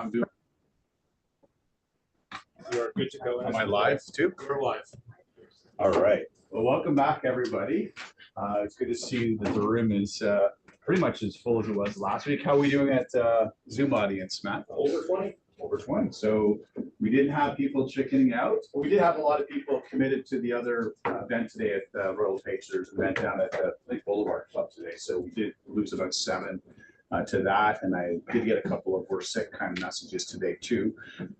I'm doing. You are good to go. Am I live too? We're live. All right. Well, welcome back, everybody. It's good to see that the room is pretty much as full as it was last week. How are we doing at Zoom audience, Matt? Over 20. Over 20. So we didn't have people chickening out. But we did have a lot of people committed to the other event today at Royal Page. There's an event down at the Lake Boulevard Club today. So we did lose about 7 to that. And I did get a couple of "we're sick" kind of messages today too.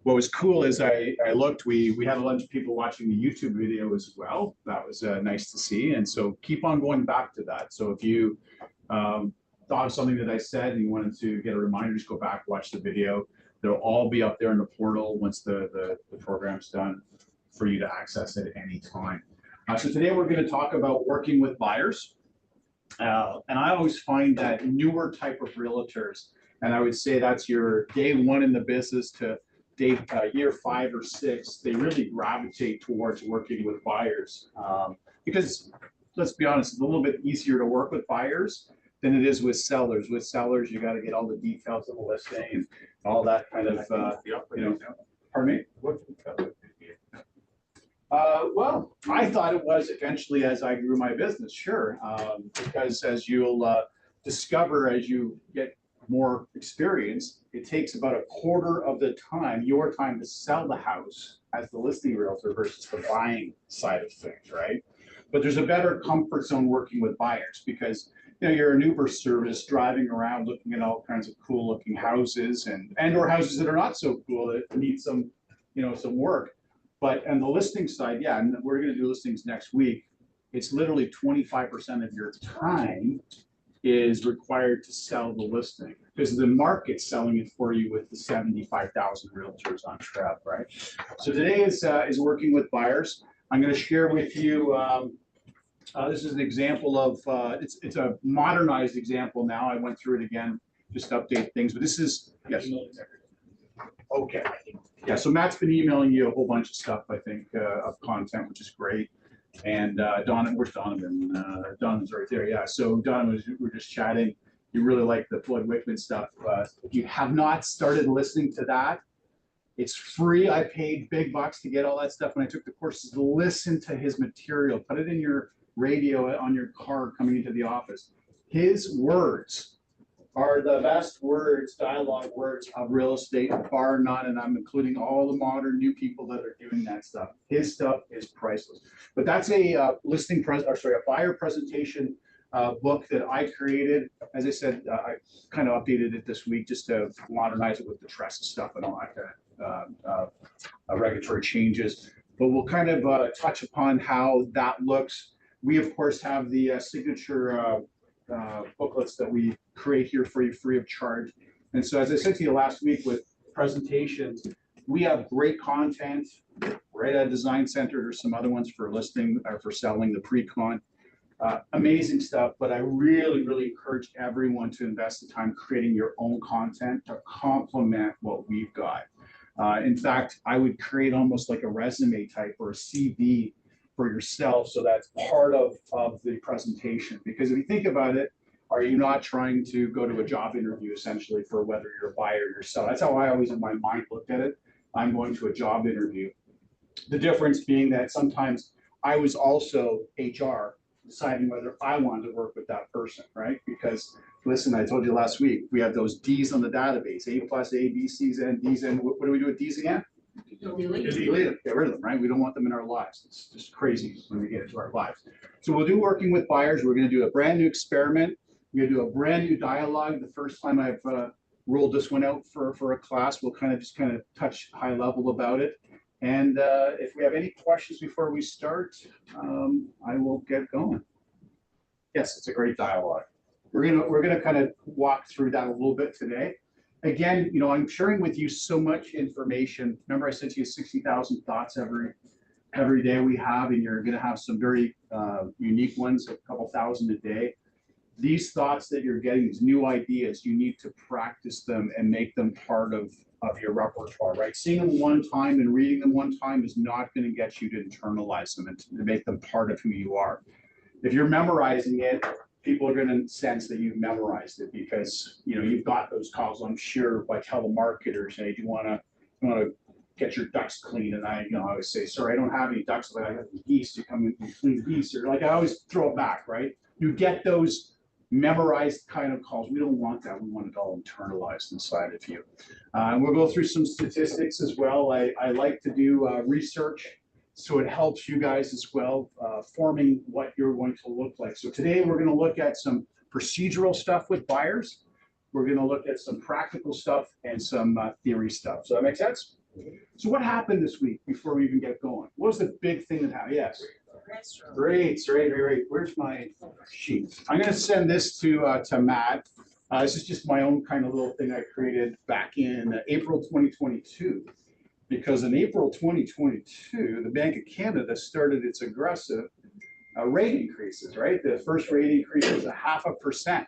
What was cool is I looked, we had a bunch of people watching the YouTube video as well. That was nice to see. And so keep on going back to that. So if you thought of something that I said and you wanted to get a reminder, just go back, watch the video. They'll all be up there in the portal once the program's done for you to access it at any time. So today we're going to talk about working with buyers. And I always find that newer type of realtors, and I would say that's your day 1 in the business to day year 5 or 6, they really gravitate towards working with buyers. Because let's be honest, it's a little bit easier to work with buyers than it is with sellers. With sellers, you got to get all the details of the listing and all that kind of, pardon me? Well, I thought it was eventually as I grew my business, sure. Because as you'll discover as you get more experience, it takes about a quarter of the time, your time, to sell the house as the listing realtor versus the buying side of things, right? But there's a better comfort zone working with buyers because you're an Uber service driving around looking at all kinds of cool looking houses and or houses that are not so cool that need some, some work. But on the listing side, yeah, and we're going to do listings next week. It's literally 25% of your time is required to sell the listing because the market's selling it for you with the 75,000 realtors on Trev, right? So today is working with buyers. I'm going to share with you. This is an example of it's a modernized example now. I went through it again just to update things, but this is yes. Okay. Yeah, so Matt's been emailing you a whole bunch of stuff, I think, of content, which is great. And where's Donovan? Donovan's right there. Yeah, so Donovan, we're just chatting. You really like the Floyd Wickman stuff. If you have not started listening to that, it's free. I paid big bucks to get all that stuff when I took the courses. Listen to his material. Put it in your radio on your car coming into the office. His words are the best dialogue words of real estate, bar none, and I'm including all the modern new people that are doing that stuff. His stuff is priceless. But that's a a buyer presentation book that I created. As I said, I kind of updated it this week just to modernize it with the TRESA stuff and all that regulatory changes. But we'll kind of touch upon how that looks. We, of course, have the signature booklets that we create here for you free of charge. And so as I said to you last week with presentations, we have great content right at Design Center. There's some other ones for listing or for selling the pre-con. Amazing stuff, but I really, really encourage everyone to invest the time creating your own content to complement what we've got. In fact, I would create almost like a resume type or a CV for yourself, so that's part of the presentation. Because if you think about it, are you not trying to go to a job interview essentially for whether you're a buyer or yourself? That's how I always in my mind looked at it. I'm going to a job interview. The difference being that sometimes I was also HR deciding whether I wanted to work with that person, right? Because listen, I told you last week, we have those D's on the database, A plus A, B, C's, and D's, and what do we do with D's again? Delete them, get rid of them, right? We don't want them in our lives. It's just crazy when we get into our lives. So we'll do working with buyers. We're going to do a brand new experiment. We're going to do a brand new dialogue. The first time I've rolled this one out for a class, we'll kind of touch high level about it. And if we have any questions before we start, I will get going. Yes, it's a great dialogue. We're gonna kind of walk through that a little bit today. Again, I'm sharing with you so much information. Remember, I said to you 60,000 thoughts every day we have, and you're going to have some very unique ones, a couple thousand a day. These thoughts that you're getting, these new ideas, you need to practice them and make them part of your repertoire, right? Seeing them one time and reading them one time is not going to get you to internalize them and to make them part of who you are. If you're memorizing it, people are gonna sense that you've memorized it because, you know, you've got those calls, I'm sure, by telemarketers, hey, do you wanna get your ducks clean? And I, you know, I always say, sorry, I don't have any ducks, but I have geese, you come and clean geese, or like, I always throw it back, right? You get those memorized kind of calls. We don't want that. We want it all internalized inside of you. And we'll go through some statistics as well. I like to do research, so it helps you guys as well, forming what you're going to look like. So today we're going to look at some procedural stuff with buyers. We're going to look at some practical stuff and some theory stuff. So that makes sense? So what happened this week before we even get going? What was the big thing that happened? Yes. Great. Where's my sheet? I'm going to send this to Matt. This is just my own kind of little thing I created back in April 2022. Because in April 2022, the Bank of Canada started its aggressive rate increases, right? The first rate increase was 0.5%.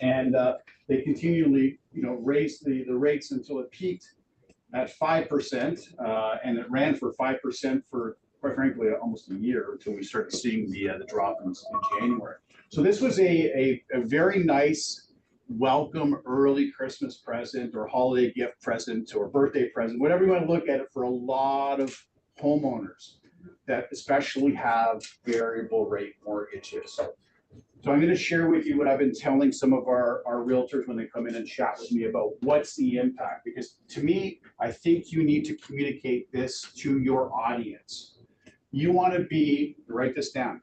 And they continually, you know, raised the rates until it peaked at 5%. And it ran for 5% for, quite frankly, almost a year until we started seeing the drop in January. So this was a very nice welcome early Christmas present or holiday gift present or birthday present, whatever you want to look at it, for a lot of homeowners that especially have variable rate mortgages. So I'm going to share with you what I've been telling some of our realtors when they come in and chat with me about what's the impact, because to me, I think you need to communicate this to your audience. You want to be, write this down,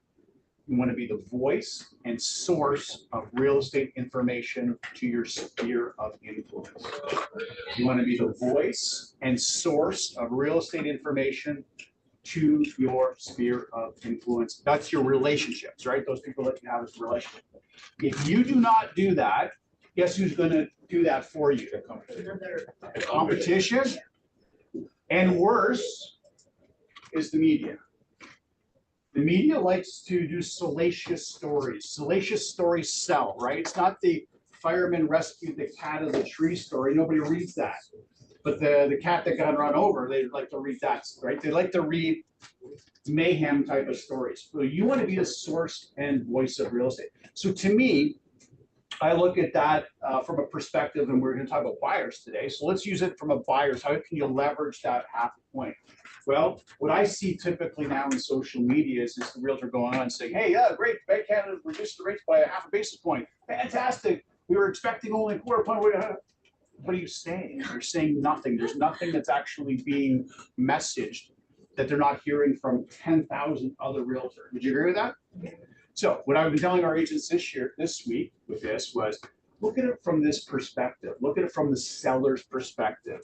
you want to be the voice and source of real estate information to your sphere of influence. You want to be the voice and source of real estate information to your sphere of influence. That's your relationships, right? Those people that you have as a relationship. If you do not do that, guess who's going to do that for you? The competition. And worse is the media. The media likes to do salacious stories. Salacious stories sell, right? It's not the fireman rescued the cat of the tree story. Nobody reads that. But the cat that got run over, they like to read that, right? They like to read mayhem type of stories. So you want to be the source and voice of real estate. So to me, I look at that from a perspective, and we're going to talk about buyers today. So let's use it from a buyer's. How can you leverage that half a point? Well, what I see typically now in social media is the realtor going on saying, hey, yeah, great, Bank of Canada reduced the rates by a 0.5 basis point. Fantastic. We were expecting only a quarter point. What are you saying? You're saying nothing. There's nothing that's actually being messaged that they're not hearing from 10,000 other realtors. Would you agree with that? So what I've been telling our agents this week with this was, look at it from this perspective. Look at it from the seller's perspective.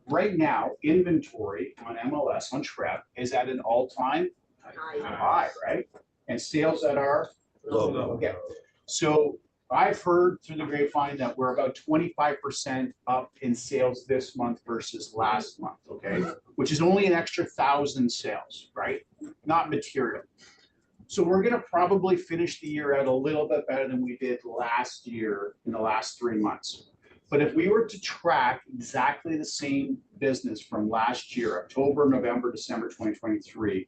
Right now, inventory on MLS, on TREP, is at an all-time high, right? And sales that are low. Okay. So I've heard through the grapevine that we're about 25% up in sales this month versus last month, okay? Which is only an extra 1,000 sales, right? Not material. So we're going to probably finish the year at a little bit better than we did last year in the last 3 months. But if we were to track exactly the same business from last year, October, November, December 2023,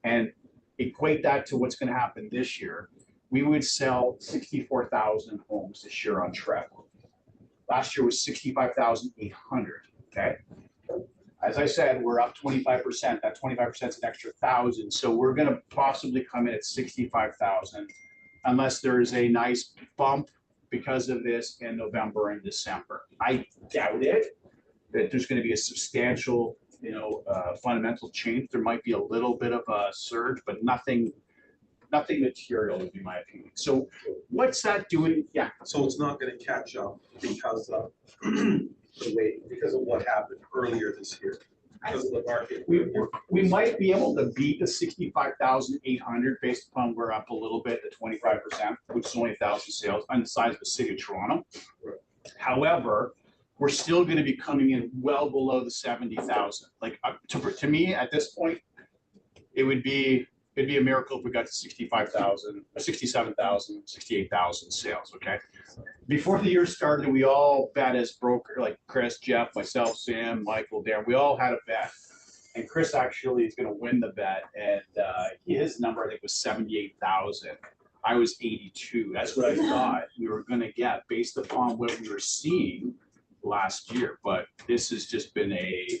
and equate that to what's going to happen this year, we would sell 64,000 homes this year on TREP. Last year was 65,800, okay? As I said, we're up 25%. That 25% is an extra 1,000. So we're going to possibly come in at 65,000 unless there's a nice bump because of this in November and December. I doubt it, that there's going to be a substantial, fundamental change. There might be a little bit of a surge, but nothing material would be my opinion. So what's that doing? Yeah. So it's not going to catch up because of because of what happened earlier this year. Because of the market. We might be able to beat the 65,800 based upon we're up a little bit to 25%, which is only 1,000 sales on the size of the city of Toronto. Right. However, we're still going to be coming in well below the 70,000. Like to me at this point, it'd be a miracle if we got to 65,000, 67,000, 68,000 sales. Okay. Before the year started, we all bet as broker, like Chris, Jeff, myself, Sam, Michael, Darren, we all had a bet. And Chris actually is going to win the bet. And his number, I think, was 78,000. I was 82. That's what I thought we were gonna get based upon what we were seeing last year. But this has just been a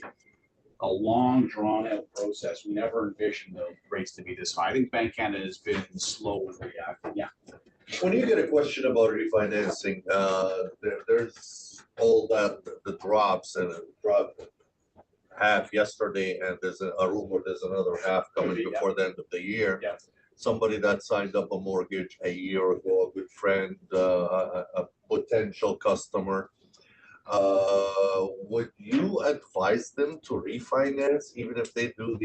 long drawn out process. We never envisioned the rates to be this high. I think Bank Canada has been slow in reacting. Yeah. When you get a question about refinancing, there's all that, the drops and it dropped half yesterday and there's a rumor there's another half coming Yeah. before the end of the year. Yeah. Somebody that signed up a mortgage a year ago, a good friend, a potential customer. Would you advise them to refinance even if they do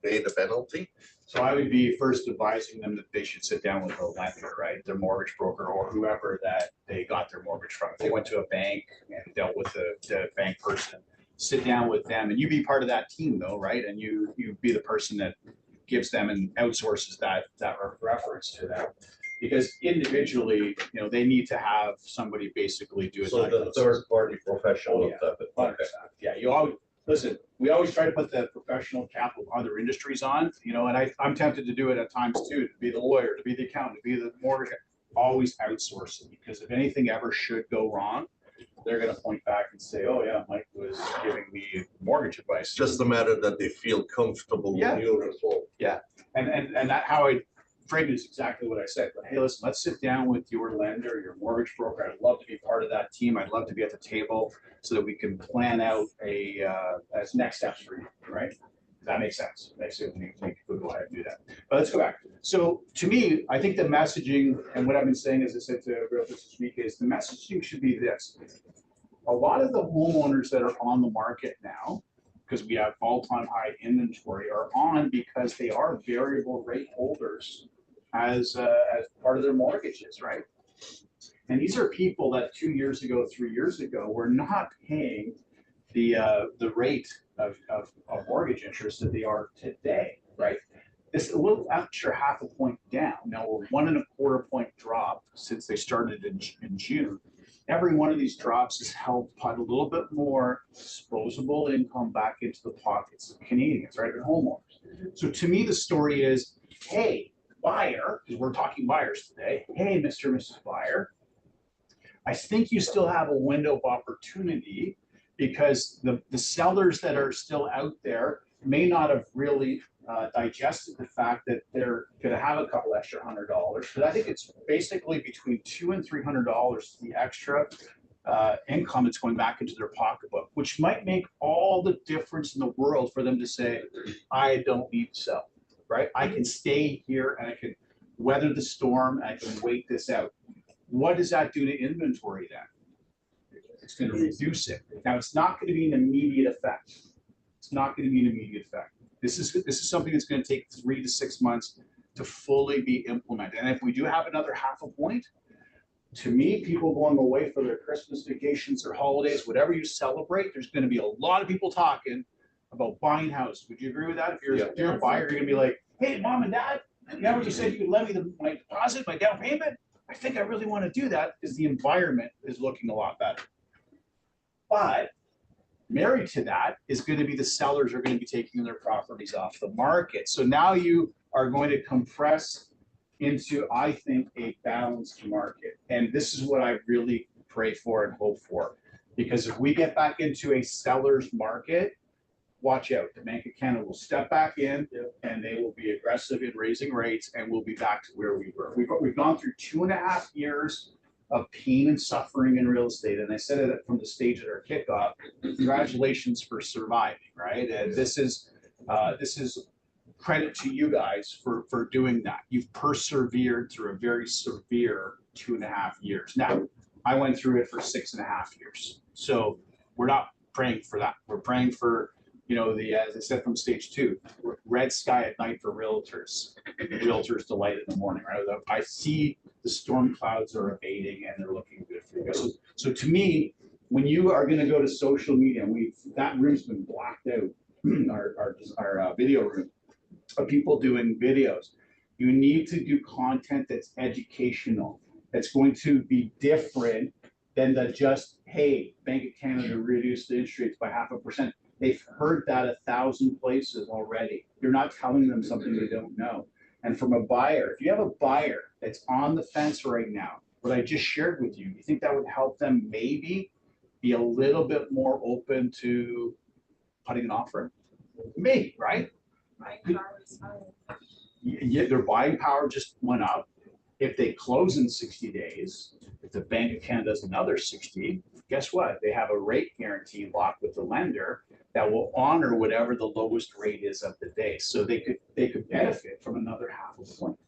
pay the penalty? So I would be first advising them that they should sit down with a lender, right? Their mortgage broker or whoever that they got their mortgage from. If they went to a bank and dealt with the bank person, sit down with them and you be part of that team though, right? And you be the person that gives them and outsources that reference to them. Because individually, they need to have somebody basically do it. So the third party professional. Yeah, you always, listen, we always try to put the professional cap of other industries on, and I'm tempted to do it at times too, to be the lawyer, to be the accountant, to be the mortgage, always outsource it, because if anything ever should go wrong, they're gonna point back and say, oh yeah, Mike was giving me mortgage advice. It's just a matter that they feel comfortable Yeah. with your result. Yeah, and that how I framed it is exactly what I said. But hey, listen, let's sit down with your lender, your mortgage broker. I'd love to be part of that team. I'd love to be at the table so that we can plan out as next steps for you, right? That makes sense. Makes it, we could go ahead and do that. But let's go back. So to me, I think the messaging and what I've been saying, as I said to Realtors this week, is the messaging should be this. A lot of the homeowners that are on the market now, because we have all-time high inventory, are on because they are variable rate holders as part of their mortgages, right? And these are people that 2 years ago, 3 years ago, were not paying the rate of mortgage interest that they are today, right? It's a little extra half a point down. Now we're 1.25 point drop since they started in June. Every one of these drops has helped put a little bit more disposable income back into the pockets of Canadians, right, and homeowners. So to me, the story is, hey, buyer, because we're talking buyers today, hey, Mr. and Mrs. Buyer, I think you still have a window of opportunity because the sellers that are still out there may not have really digested the fact that they're going to have a couple extra $100. But I think it's basically between $200 and $300 the extra income that's going back into their pocketbook, which might make all the difference in the world for them to say, I don't need to sell, right? I can stay here and I can weather the storm and I can wait this out. What does that do to inventory then? It's going to reduce it. Now, it's not going to be an immediate effect. It's not going to be an immediate effect. This is something that's going to take 3 to 6 months to fully be implemented. And if we do have another half a point, to me, people going away for their Christmas vacations or holidays, whatever you celebrate, there's going to be a lot of people talking about buying houses. Would you agree with that? If you're a buyer, you're going to be like, hey, mom and dad, remember you said you could lend me my deposit, my down payment? I think I really want to do that because the environment is looking a lot better. But married to that is going to be the sellers are going to be taking their properties off the market. So now you are going to compress into, I think, a balanced market. And this is what I really pray for and hope for. Because if we get back into a seller's market, watch out. The Bank of Canada will step back in and they will be aggressive in raising rates and we'll be back to where we were. We've gone through 2.5 years of pain and suffering in real estate. And I said it from the stage at our kickoff, congratulations for surviving, right? And this is credit to you guys for doing that. You've persevered through a very severe 2.5 years. Now, I went through it for 6.5 years. So we're not praying for that. We're praying for, as I said from stage 2, red sky at night for realtors. Realtors delight in the morning, right? I see the storm clouds are abating and they're looking good for you guys. So to me, when you are going to go to social media, and that room's been blacked out, our video room of people doing videos, you need to do content that's educational. That's going to be different than the just, hey, Bank of Canada reduced the interest rates by 0.5%. They've heard that 1,000 places already. You're not telling them something they don't know. And from a buyer, if you have a buyer that's on the fence right now, what I just shared with you, you think that would help them maybe be a little bit more open to putting an offer? Maybe, right? Yeah, their buying power just went up. If they close in 60 days, if the Bank of Canada does another 60, guess what? They have a rate guarantee locked with the lender that will honor whatever the lowest rate is of the day. So they could benefit from another half a point.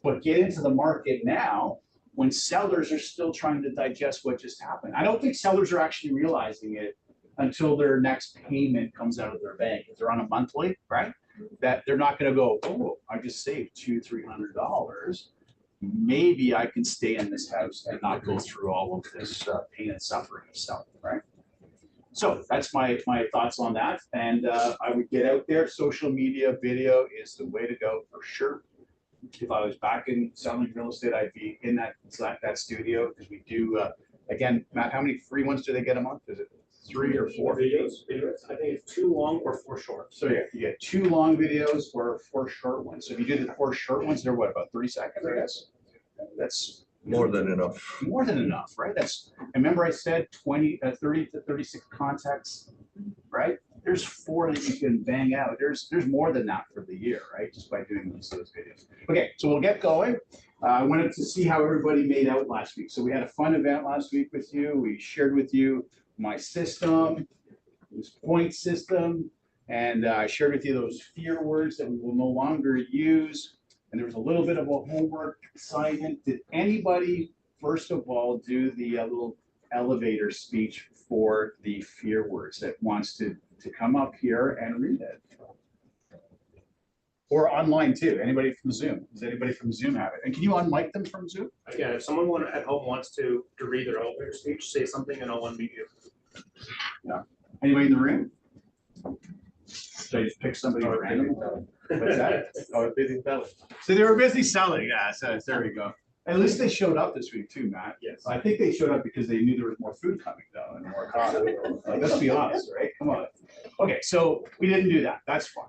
But get into the market now when sellers are still trying to digest what just happened. I don't think sellers are actually realizing it until their next payment comes out of their bank. If they're on a monthly, right? That they're not going to go, oh, I just saved $200-300. Maybe I can stay in this house and not go through all of this pain and suffering of selling, right? So that's my thoughts on that. And I would get out there. Social media, video is the way to go for sure. If I was back in selling real estate, I'd be in that studio because we do. Again, Matt, how many free ones do they get a month? Is it 3 or 4 videos? I think it's 2 long or 4 short. So yeah, you get 2 long videos or 4 short ones. So if you do the 4 short ones, they're what, about 30 seconds, I guess? That's More than enough. more than enough, right? That's, remember I said 30 to 36 contacts, right? There's 4 that you can bang out. There's more than that for the year, right? Just by doing those videos. Okay, so we'll get going. I wanted to see how everybody made out last week. So we had a fun event last week with you. We shared with you my system, this point system, and I shared with you those fear words that we will no longer use. And there was a little bit of a homework assignment. Did anybody, first of all, do the little elevator speech for the fear words that wants to come up here and read it? Or online too. Anybody from Zoom? Does anybody from Zoom have it? And can you unmic them from Zoom? Yeah, if someone at home wants to read their elevator speech, say something and I'll unmute you. Yeah. Anybody in the room? Should I just pick somebody random? What's that? Oh, busy belly. So they were busy selling. Yeah, so there we go. At least they showed up this week too, Matt. Yes. I think they showed up because they knew there was more food coming though and more coffee. Like, let's be honest, right? Come on. Okay, so we didn't do that. That's fine.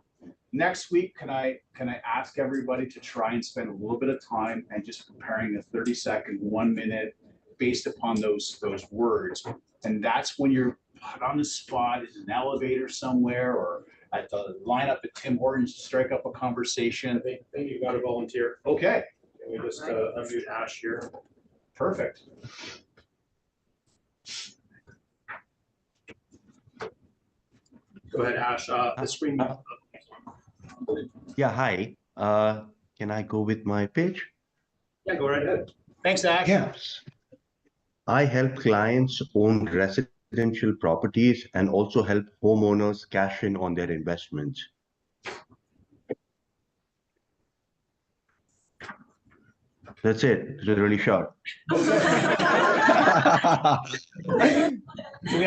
Next week, can I ask everybody to try and spend a little bit of time and just preparing a 30-second, 1 minute based upon those words. And that's when you're put on the spot in an elevator somewhere or at the lineup at Tim Hortons to strike up a conversation. I think you got to volunteer. Okay, Can we just unmute Ash here? perfect. Go ahead, Ash. The screen. Yeah, hi. Can I go with my pitch? Yeah, go right ahead. Thanks, Ash. Yes. I help clients own residential properties and also help homeowners cash in on their investments. That's it. It's really short. We got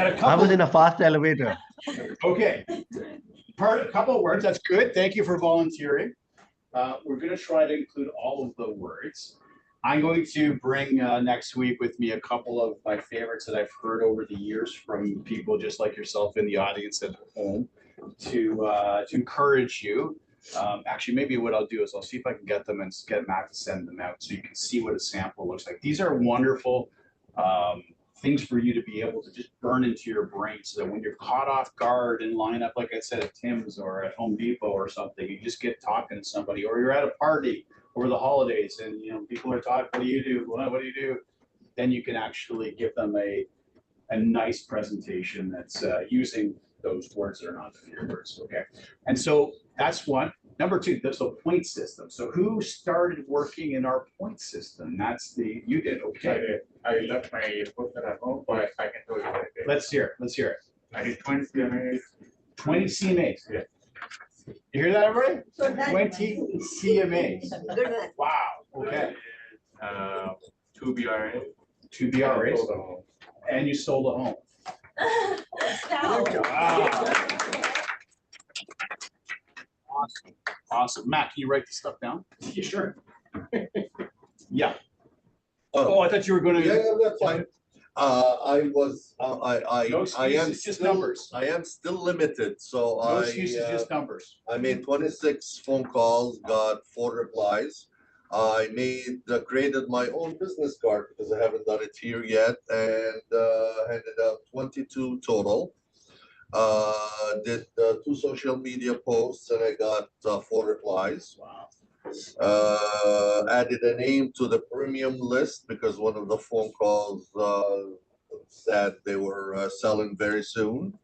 a I couple. was in a fast elevator. Okay. A couple of words. That's good. Thank you for volunteering. We're going to try to include all of the words. I'm going to bring next week with me a couple of my favorites that I've heard over the years from people just like yourself in the audience at home to encourage you. Actually, maybe what I'll do is I'll see if I can get them and get Matt to send them out so you can see what a sample looks like. These are wonderful things for you to be able to just burn into your brain so that when you're caught off guard and line up, like I said, at Tim's or at Home Depot or something, you just get talking to somebody, or you're at a party over the holidays and people are talking, what do you do? What do you do? Then you can actually give them a nice presentation that's using those words that are not fear words. Okay. And so that's one. Number two, there's a point system. So who started working in our point system? You did. Okay. I left my book at home, but I can tell you what I did. Let's hear it. Let's hear it. I did 20 CMAs. 20 CMAs. Yeah. You hear that, everybody? 20 CMAs. Wow. Okay. 2 BRA. 2 BRAs. And you sold a home. Wow. Awesome. Awesome. Matt, can you write this stuff down? Yeah, sure. Yeah. Oh, I thought you were going Yeah, to. yeah, that's fine. I was, No I am excuses, just still, numbers. I am still limited, so No excuses, I, just numbers. I made 26 phone calls, got 4 replies. I created my own business card because I haven't done it here yet, and handed out 22 total. Did 2 social media posts, and I got 4 replies. Wow. Added a name to the premium list because one of the phone calls said they were selling very soon.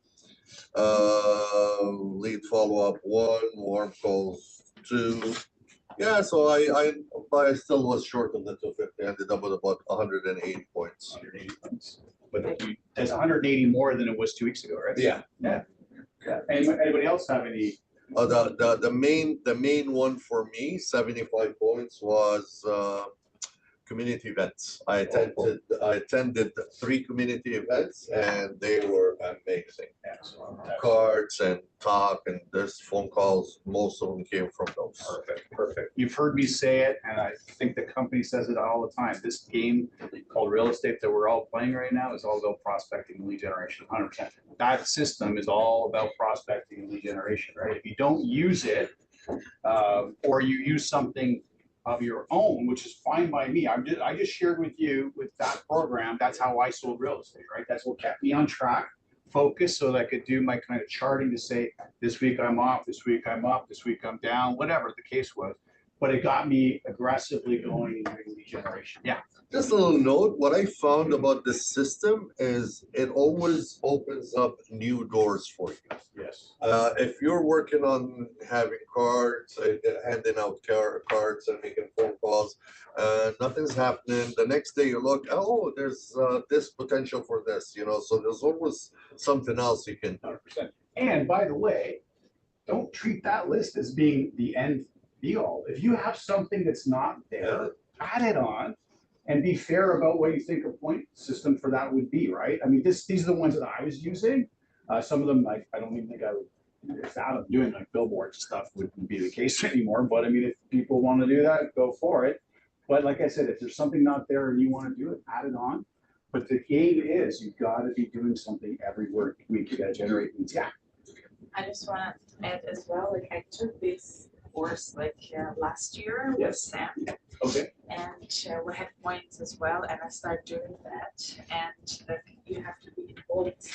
Lead follow-up 1, warm calls 2. Yeah, so I still was short of the 250. Ended up with about 180 points. 180 points. But that's 180 more than it was 2 weeks ago, right? Yeah. Yeah. Anybody else have any? The main one for me, 75 points, was community events. I attended 3 community events, and they were amazing. Excellent. Cards and talk, and there's phone calls. Most of them came from those. Perfect, perfect. You've heard me say it, and I think the company says it all the time. This game called real estate that we're all playing right now is all about prospecting and lead generation, 100%. That system is all about prospecting and lead generation, right? If you don't use it, or you use something of your own, which is fine by me. I just shared with you with that program. That's how I sold real estate, right? That's what kept me on track, focused, so that I could do my kind of charting to say, this week I'm off, this week I'm up, this week I'm down, whatever the case was. But it got me aggressively going in lead generation. Yeah. Just a little note, what I found about this system is it always opens up new doors for you. Yes. If you're working on having cards, handing out cards and making phone calls, nothing's happening. The next day you look, oh, there's this potential for this, so there's always something else you can do. 100%. And by the way, don't treat that list as being the end be all. If you have something that's not there, add it on. And be fair about what you think a point system for that would be, right? I mean, these are the ones that I was using. Some of them, I don't even think I would, if I'm doing like billboard stuff wouldn't be the case anymore. But I mean, if people want to do that, go for it. But like I said, if there's something not there and you want to do it, add it on. But the game is you've got to be doing something every week. You got to generate leads. Yeah. I just want to add as well, like I took this course last year with Sam. Okay. And we had points as well, and I started doing that. And you have to be involved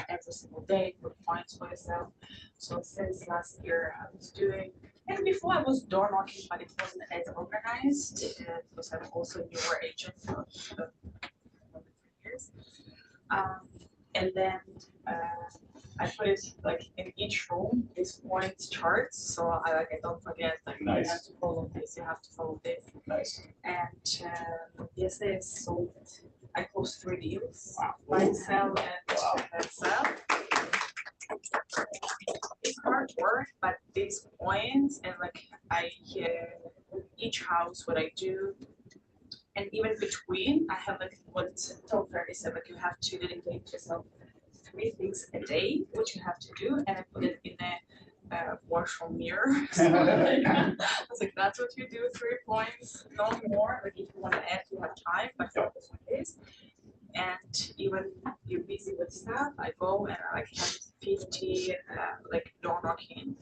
every single day for points for yourself. So since last year, I was doing, and before I was door knocking, but it wasn't as organized because I'm also a newer agent for 3 years. And then I put it like in each room, these points charts, so I don't forget, like Nice. you have to follow this, you have to follow this. Nice. And yesterday I sold, I closed 3 deals, Wow. buy, sell, and Wow. sell. It's hard work, but these points and like each house, what I do, and even between, I have like what Tom Ferry said, like you have to dedicate yourself 3 things a day, which you have to do, and I put it in a washroom mirror. So I was like, that's what you do, 3 points, no more. Like if you want to add, you have time, but focus on this. And even you're busy with stuff, I go and I like have 50 like door knocking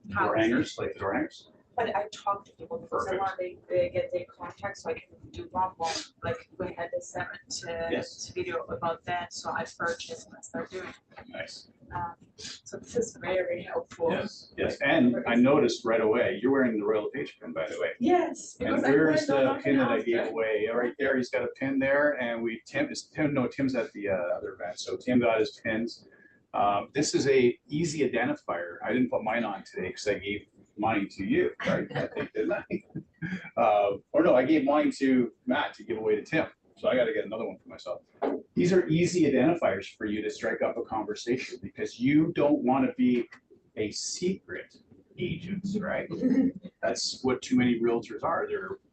Door hangers, like the door hangers. But I talk to people because I want they get their contact so I can do one. Like we had a separate video about that, so I purchased and I started doing it. Nice. So this is very helpful. Yes, yes. And I noticed right away, you're wearing the Royal LePage pin, by the way. Yes. And where's the pin that I gave away? Yeah, right there, he's got a pin there, and Tim's at the other event, so Tim got his pins. This is a easy identifier. I didn't put mine on today because I gave mine to you, right? I think, didn't I? Or no, I gave mine to Matt to give away to Tim. So I got to get another one for myself. These are easy identifiers for you to strike up a conversation because you don't want to be a secret agent, right? That's what too many realtors are.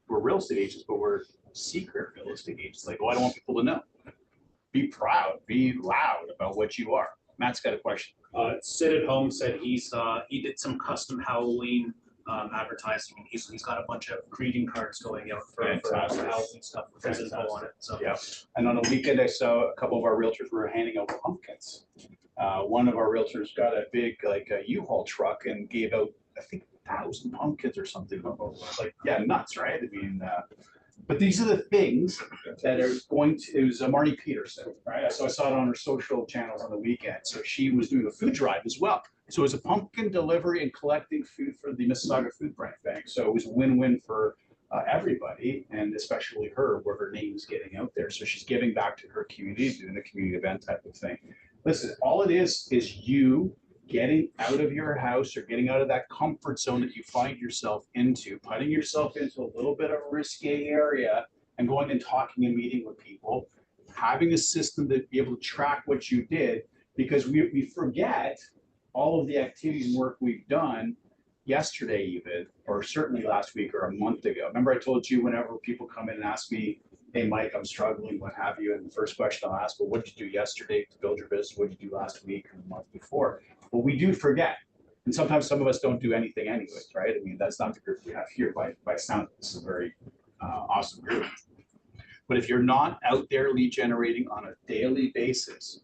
We're real estate agents, but we're secret real estate agents. Like, oh, I don't want people to know. Be proud, be loud about what you are. Matt's got a question. Sid at home said he did some custom Halloween advertising, and he's got a bunch of greeting cards going out for Fantastic. housing stuff with his info on it, so. Yeah. And on the weekend, I saw a couple of our realtors were handing out pumpkins. One of our realtors got a big, like a U-Haul truck and gave out, I think, 1,000 pumpkins or something. Like, yeah, nuts, right? I mean, but these are the things that are going to, it was Marnie Peterson, right? So I saw it on her social channels on the weekend. So she was doing a food drive as well. So it was a pumpkin delivery and collecting food for the Mississauga Food Bank. So it was a win-win for everybody, and especially her, where her name is getting out there. So she's giving back to her community, doing the community event type of thing. Listen, all it is you getting out of your house or getting out of that comfort zone that you find yourself into, putting yourself into a little bit of a risque area and going and talking and meeting with people, having a system to be able to track what you did, because we forget all of the activities and work we've done yesterday even, or certainly last week or a month ago. Remember I told you whenever people come in and ask me, hey, Mike, I'm struggling, what have you? And the first question I'll ask, well, what did you do yesterday to build your business? What did you do last week and the month before? Well, we do forget. And sometimes some of us don't do anything anyways, right? I mean, that's not the group we have here by sound. This is a very awesome group. But if you're not out there lead generating on a daily basis,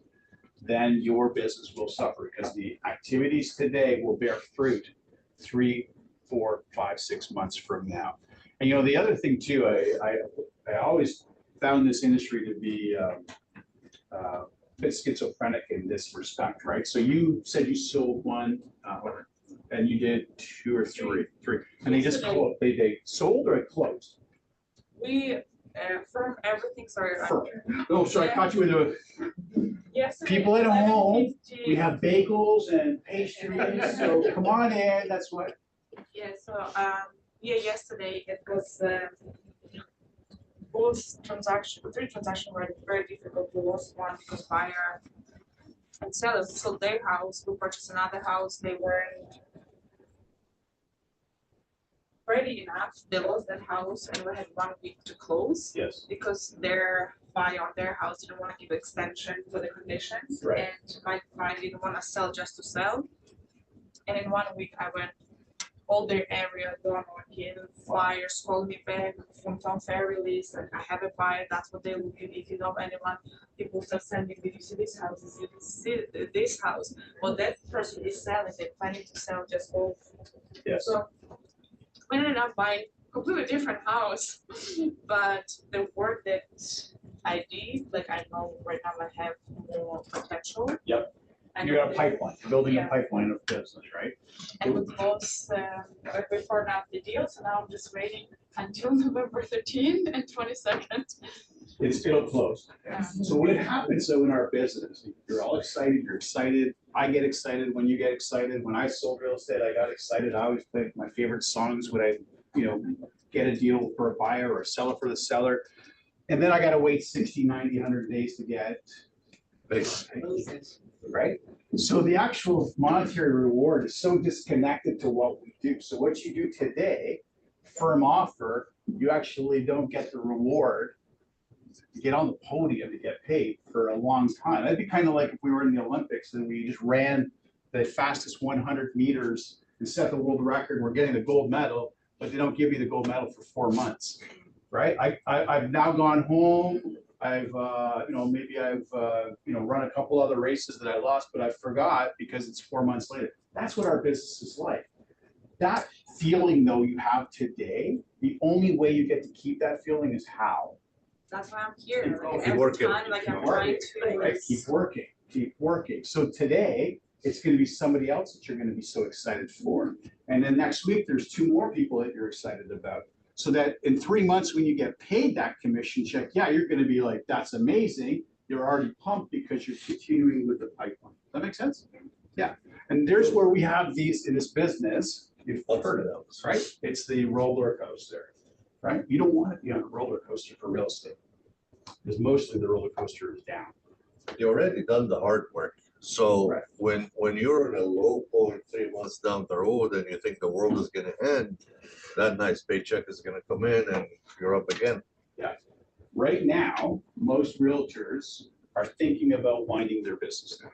then your business will suffer, because the activities today will bear fruit 3, 4, 5, 6 months from now. And you know, the other thing too, I always found this industry to be a bit schizophrenic in this respect, right? So you said you sold one, and you did 2 or 3, and they just closed. They sold or it closed? We, from everything, sorry. Oh, sorry, I caught you in a. Yes. People at home, we have bagels and pastries, so come on in, that's what. Yeah, so, yeah, yesterday it was, both transaction, 3 transactions were very difficult. We lost one because buyer and seller sold their house, we purchased another house, they weren't ready enough, they lost that house and we had 1 week to close. Yes. Because their buyer on their house didn't want to give extension for the conditions. Right. And my client didn't want to sell just to sell. And in 1 week I went all their area, door knocking, flyers, call me back from Tom Ferry list, and I have a buyer, that's what they're looking, if you know anyone, people start sending me, you see this house, you see this house, well, that person is selling, they're planning to sell just both. Yes. So we ended up buying completely different house, but the work that I did, like I know right now I have more potential. Yep. And You got a pipeline, you're building a Yeah. pipeline of business, right? And we closed before now the deal, so now I'm just waiting until November 13th and 22nd. It'll close. So what happens though in our business, you're all excited, you're excited. I get excited when you get excited. When I sold real estate, I got excited. I always played my favorite songs when I, get a deal for a buyer or a seller for the seller. And then I gotta wait 60, 90, 100 days to get paid, right? So the actual monetary reward is so disconnected to what we do. So what you do today, firm offer, you actually don't get the reward to get on the podium to get paid for a long time. That'd be kind of like if we were in the Olympics and we just ran the fastest 100 meters and set the world record, we're getting the gold medal, but they don't give you the gold medal for 4 months, right? I've now gone home. I've, maybe I've, run a couple other races that I lost, but I forgot because it's 4 months later. That's what our business is like. That feeling though you have today, the only way you get to keep that feeling is how? That's why I'm here. Like, Keep every working. time, like I'm Keep trying working, to. right? Keep working. So today, it's gonna be somebody else that you're gonna be so excited for. And then next week, there's 2 more people that you're excited about. So that in 3 months, when you get paid that commission check, yeah, you're gonna be like, that's amazing. You're already pumped because you're continuing with the pipeline. Does that make sense? Yeah. And there's where we have these in this business. You've heard of those, right? It's the roller coaster, right? You don't want to be on a roller coaster for real estate, because mostly the roller coaster is down. You already done the hard work. So Right. when you're in a low point 3 months down the road and you think the world is gonna end, that nice paycheck is gonna come in and you're up again. Right now, most realtors are thinking about winding their business down.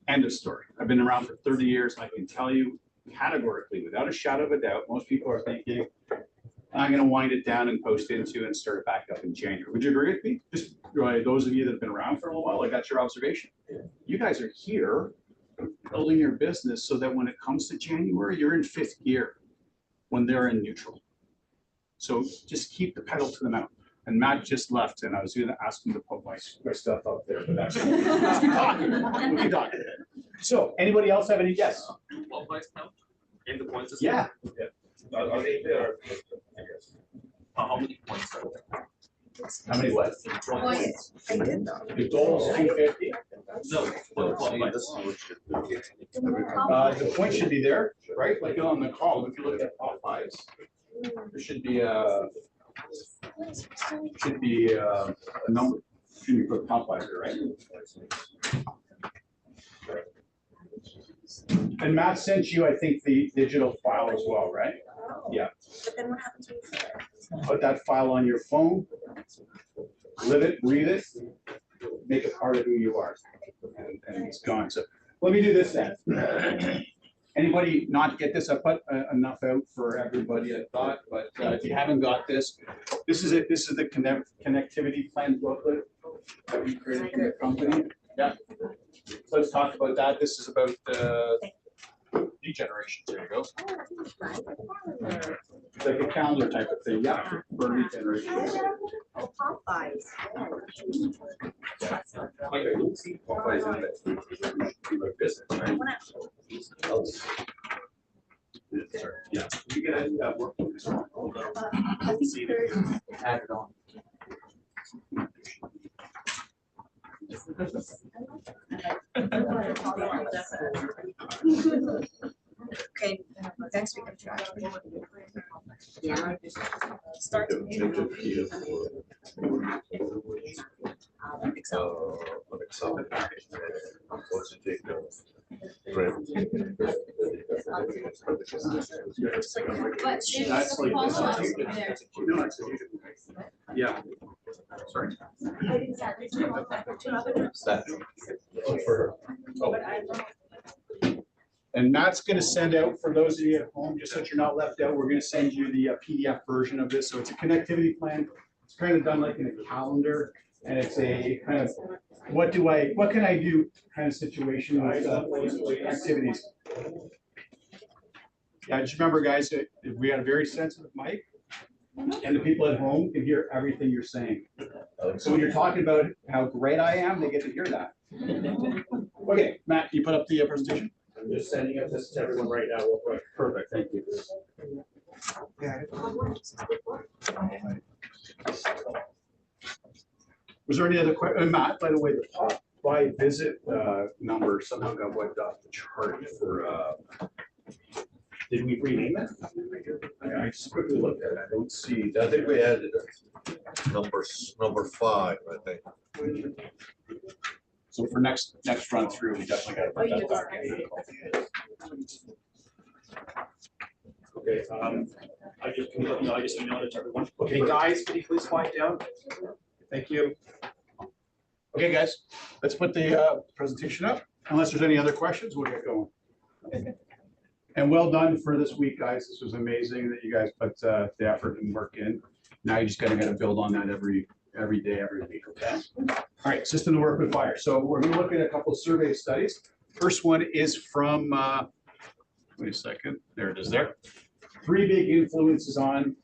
End of story. I've been around for 30 years. I can tell you, categorically, without a shadow of a doubt, most people are thinking, I'm gonna wind it down and post into and start it back up in January. Would you agree with me? Just those of you that have been around for a little while, like that's your observation. You guys are here building your business so that when it comes to January, you're in fifth gear when they're in neutral. So just keep the pedal to the metal. And Matt just left and I was gonna ask him to put my stuff out there, but that's. Let's keep talking. We'll keep talking. So anybody else have any guess? Well, points count in the point system. Yeah. Are they there? I guess. How many points are there? How many what? Points. I did though. The goal is 250. No, for See, points. this is what should be. The point should be there, right? Like on the call, if you look at top fives, there should be a number, should be put top five there, right? And Matt sent you, I think, the digital file as well, right? Yeah. But then what happens when you fail? Put that file on your phone, live it, read it, make it part of who you are, and it's gone. So let me do this then. Anybody not get this? I put enough out for everybody, I thought, but if you haven't got this, this is it. This is the connectivity plan booklet that we created for the company. Yeah. So let's talk about that. This is about lead generation. There you go. It's like a calendar type of thing. Yeah, for lead generation. Oh, Popeyes. Like, I don't see Popeyes in that. Like business, right? Yeah. You get that work. I think there's. Add it on. Okay, next week I'm trying. Yeah. Start. Once you take the frame. That's like. Yeah. Sorry. And Matt's gonna send out, for those of you at home, just so that you're not left out, we're gonna send you the PDF version of this. So it's a connectivity plan. It's kind of done like in a calendar, and it's a kind of, what can I do kind of situation with activities. Yeah, just remember, guys, that we had a very sensitive mic, and the people at home can hear everything you're saying. So when you're talking about how great I am, they get to hear that. Okay, Matt, can you put up the presentation? I'm just sending it this to everyone right now real quick. Perfect, thank you. Was there any other question? Matt, by the way, the top by visit number somehow got wiped off the chart for, did we rename it? I just quickly looked at it, I don't see. I think we added it. Number 5, I think. So for next run through, we definitely gotta put that back in. Okay, I just emailed it to everyone. Okay, guys, can you please quiet down? Thank you. Okay, guys, let's put the presentation up. Unless there's any other questions, we'll get going. And well done for this week, guys. This was amazing that you guys put the effort and work in. Now you just gotta build on that every day, every week, okay? All right, system to work with fire. So we're gonna look at a couple of survey studies. First one is from, wait a second, there it is there. 3 big influences on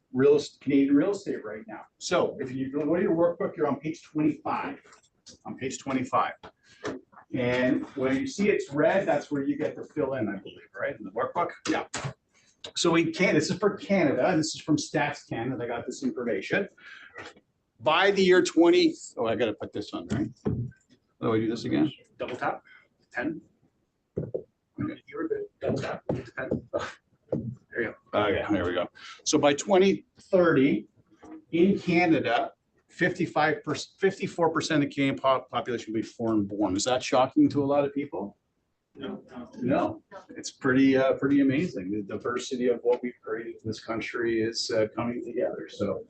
Canadian real estate right now. So if you go to your workbook, you're on page 25. On page 25. And when you see it's red, that's where you get to fill in, I believe, right, in the workbook? Yeah. So in Canada, this is for Canada, and this is from Stats Canada, I got this information. By the year 20, oh, I gotta put this on, right? Oh, I do this again? Double tap, 10. You're good, double tap, 10. There you go. Okay, there we go. So by 2030, in Canada, 54% of the Canadian population will be foreign born. Is that shocking to a lot of people? No. No, it's pretty amazing. The diversity of what we've created in this country is coming together. So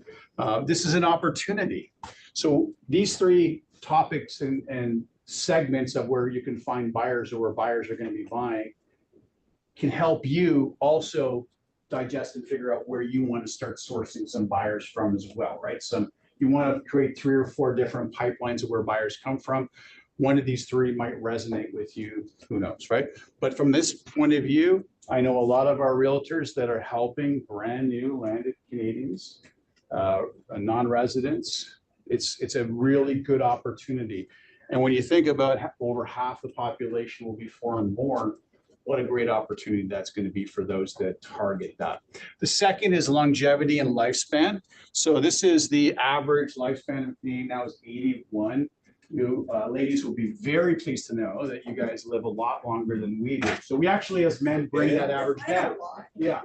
this is an opportunity. So these 3 topics and segments of where you can find buyers or where buyers are going to be buying can help you also digest and figure out where you want to start sourcing some buyers from as well, right? Some, you want to create 3 or 4 different pipelines of where buyers come from. One of these 3 might resonate with you, who knows, right? But from this point of view, I know a lot of our realtors that are helping brand new landed Canadians, non-residents. It's a really good opportunity. And when you think about over half the population will be foreign born, what a great opportunity that's going to be for those that target that. The second is longevity and lifespan. So this is the average lifespan of Canadian now is 81. You ladies will be very pleased to know that you guys live a lot longer than we do. So we actually, as men, bring that average down. Yeah,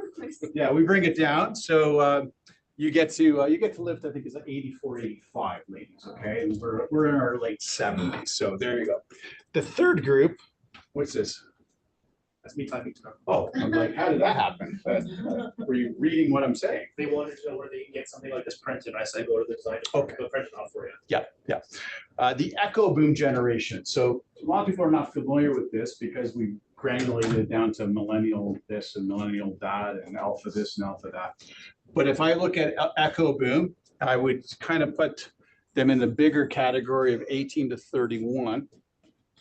yeah, we bring it down. So you get to live, I think, is 84, 85, ladies. Okay, and we're in our late 70s. So there you go. The third group, what's this? That's me typing to them. Oh, I'm like, how did that happen? Were you reading what I'm saying? They wanted to know where they can get something like this printed. I say, go to the design. Okay. They'll print it out for you. Yeah, yeah. The echo boom generation. So a lot of people are not familiar with this because we granulated it down to millennial this and millennial that and alpha this and alpha that. But if I look at echo boom, I would kind of put them in the bigger category of 18 to 31.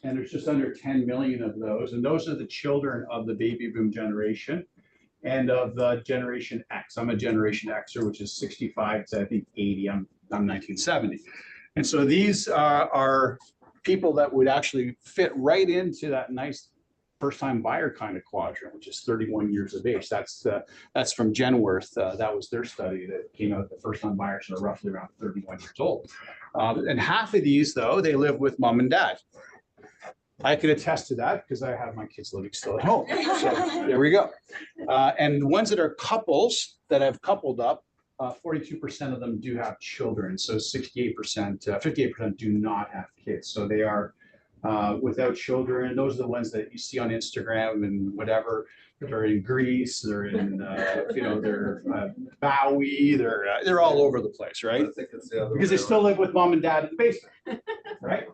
And there's just under 10 million of those. And those are the children of the baby boom generation and of the Generation X. I'm a Generation Xer, which is 65 to I think 80. I'm 1970. And so these are people that would actually fit right into that nice first-time buyer kind of quadrant, which is 31 years of age. That's from Genworth. That was their study that came out. The first-time buyers are roughly around 31 years old. And half of these, though, they live with mom and dad. I could attest to that because I have my kids living still at home. So there we go. And the ones that are couples that have coupled up, 42% of them do have children. So 68%, 58% do not have kids. So they are without children. Those are the ones that you see on Instagram and whatever. They're in Greece. They're in, they're Maui. They're all over the place, right? I think it's the other Because they way still live with mom and dad in the basement, right?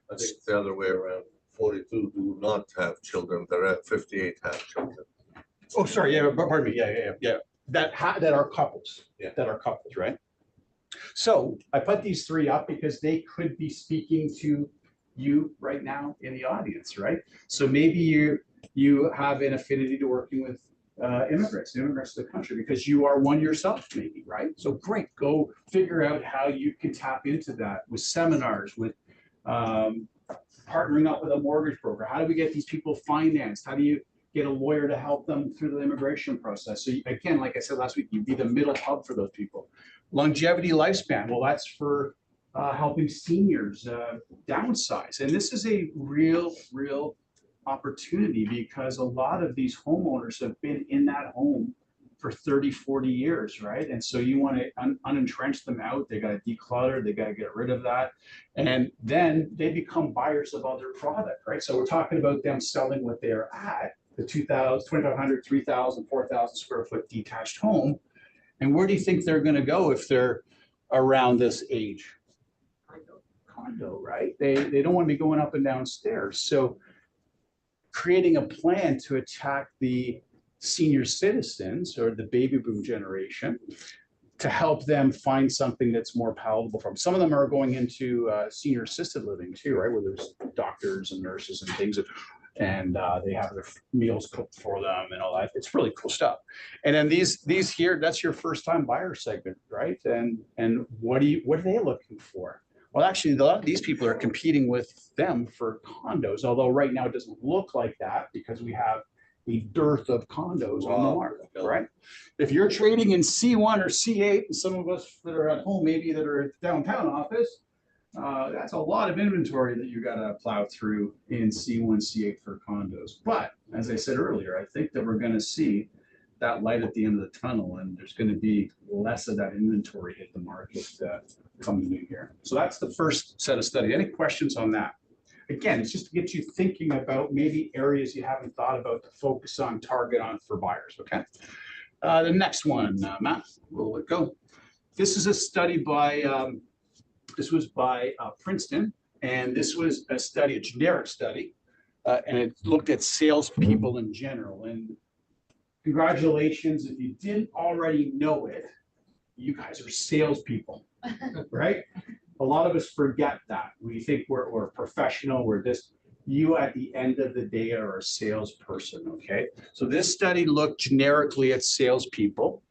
I think it's the other way around. 42 do not have children. They're at 58 have children. Oh, sorry. Yeah, pardon me. Yeah. That are couples. Yeah. That are couples, right? So I put these 3 up because they could be speaking to you right now in the audience, right? So maybe you have an affinity to working with immigrants to the country because you are one yourself, maybe, right? So great. Go figure out how you can tap into that with seminars, with partnering up with a mortgage broker. How do we get these people financed? How do you get a lawyer to help them through the immigration process? So again, like I said last week, you'd be the middle hub for those people. Longevity lifespan. Well, that's for helping seniors downsize. And this is a real opportunity because a lot of these homeowners have been in that home for 30, 40 years, right? And so you want to unentrench them out. They got to declutter. They got to get rid of that. And then they become buyers of other product, right? So we're talking about them selling what they're at, the 2,000, 2,500, 3,000, 4,000 square foot detached home. And where do you think they're going to go if they're around this age? Condo, right? They don't want to be going up and down stairs. So creating a plan to attack the senior citizens or the baby boom generation to help them find something that's more palatable for them. Some of them are going into senior assisted living too, right? Where there's doctors and nurses and things, and they have their meals cooked for them and all that. It's really cool stuff. And then these here, that's your first time buyer segment, right? And what are they looking for? Well, actually, a lot of these people are competing with them for condos, although right now it doesn't look like that because we have a dearth of condos on the market, right? If you're trading in C1 or C8, and some of us that are at home, maybe that are at the downtown office, that's a lot of inventory that you got to plow through in C1, C8 for condos. But as I said earlier, I think that we're going to see that light at the end of the tunnel, and there's going to be less of that inventory hit the market come the new year. So that's the first set of study. Any questions on that? Again, it's just to get you thinking about maybe areas you haven't thought about to focus on, target on for buyers, okay? The next one, Matt, we'll let go. This is a study by, Princeton, and this was a study, a generic study And it looked at salespeople in general. And congratulations, if you didn't already know it, you guys are salespeople, right? A lot of us forget that. We think we're professional, we're this. You at the end of the day are a salesperson, okay? So this study looked generically at salespeople.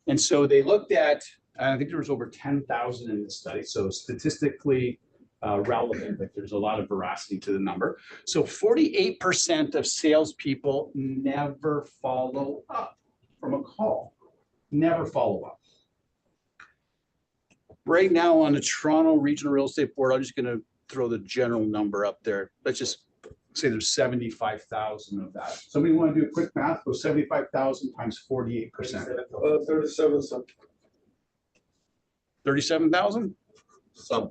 And so they looked at, I think there was over 10,000 in this study, so statistically relevant, like there's a lot of veracity to the number. So 48% of salespeople never follow up from a call, never follow up. Right now on the Toronto Regional Real Estate Board, I'm just gonna throw the general number up there. Let's just say there's 75,000 of that. Somebody want to do a quick math? Go 75,000 times 48%. 37 something. 37,000? Some,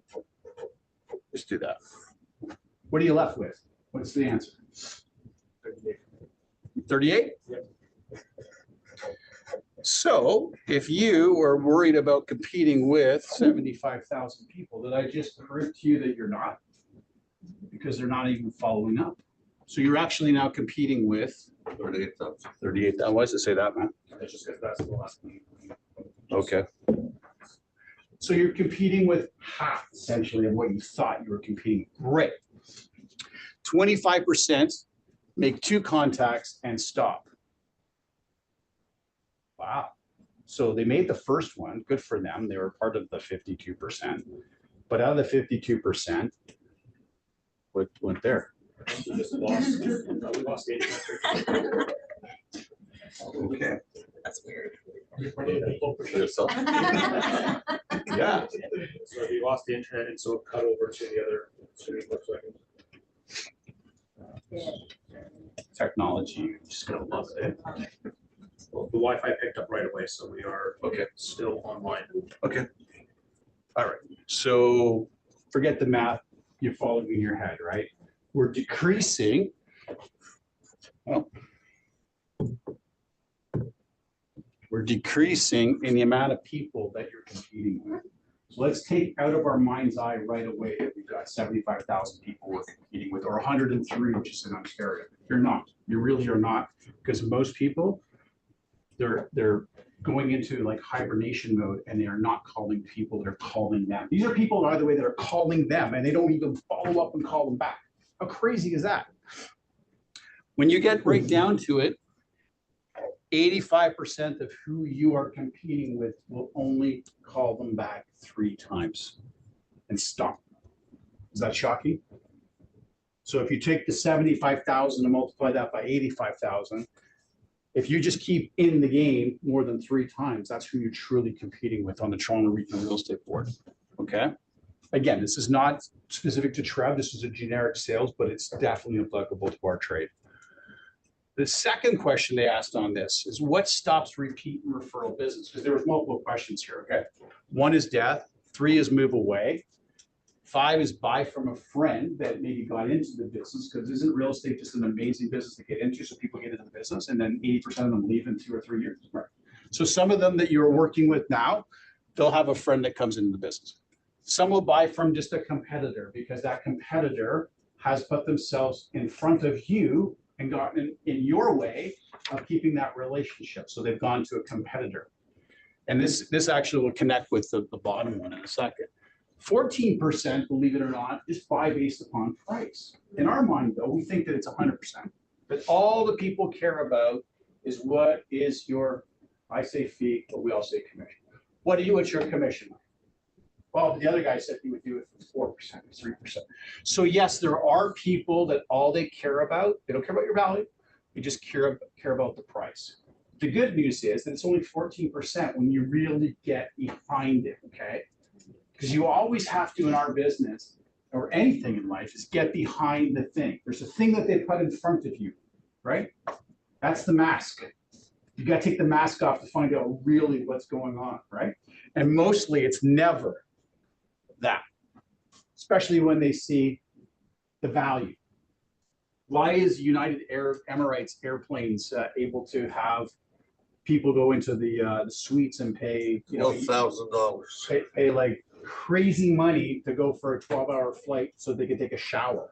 Let's do that. What are you left with? What's the answer? 38? Yep. So if you are worried about competing with 75,000 people, did I just prove to you that you're not? Because they're not even following up. So you're actually now competing with 38,000. 38,000. Why does it say that, man? It's just because that's the last one. Okay. So you're competing with half essentially of what you thought you were competing. Great. 25% make 2 contacts and stop. Wow. So they made the first one, good for them. They were part of the 52%. But out of the 52%, what went there? We just lost, we lost the internet. Okay. That's weird. Yourself. Yeah. So we lost the internet and so it cut over to the other screen. Looks like Technology, you just gotta love it. well, the Wi-Fi picked up right away, so we are Okay. still online. Okay. All right. So forget the math. You're following in your head, right? We're decreasing. Well, we're decreasing in the amount of people that you're competing with. So let's take out of our mind's eye right away that we've got 75,000 people we're competing with, or 103, which is in Ontario. You're not. You really are not, because most people, they're going into like hibernation mode and they are not calling people, they're calling them. These are people, by the way, that are calling them and they don't even follow up and call them back. How crazy is that? When you get right down to it, 85% of who you are competing with will only call them back 3 times and stop. Is that shocking? So if you take the 75,000 and multiply that by 85,000, if you just keep in the game more than 3 times, that's who you're truly competing with on the Toronto Regional Real Estate Board. Okay. Again, this is not specific to Trev. This is a generic sales, but it's definitely applicable to our trade. The second question they asked on this is what stops repeat and referral business? Because there was multiple questions here, okay? 1 is death, 3 is move away, 5 is buy from a friend that maybe got into the business, because isn't real estate just an amazing business to get into? So people get into the business and then 80% of them leave in 2 or 3 years. Right. So some of them that you're working with now, they'll have a friend that comes into the business. Some will buy from just a competitor because that competitor has put themselves in front of you and gotten in your way of keeping that relationship. So they've gone to a competitor. And this actually will connect with the bottom one in a second. 14%, believe it or not, just buy based upon price. In our mind, though, we think that it's 100%. But all the people care about is what is your, I say fee, but we all say commission. What's your commission? Well, the other guy said he would do it for 4%, 3%. So yes, there are people that all they care about, they don't care about your value, they just care about the price. The good news is that it's only 14% when you really get behind it, okay? Because you always have to in our business, or anything in life, is get behind the thing. There's a thing that they put in front of you, right? That's the mask. You got to take the mask off to find out really what's going on, right? And mostly it's never that, especially when they see the value. Why is United Arab Emirates airplanes able to have people go into the suites and pay, you know, $12,000. pay like crazy money to go for a 12-hour flight so they can take a shower?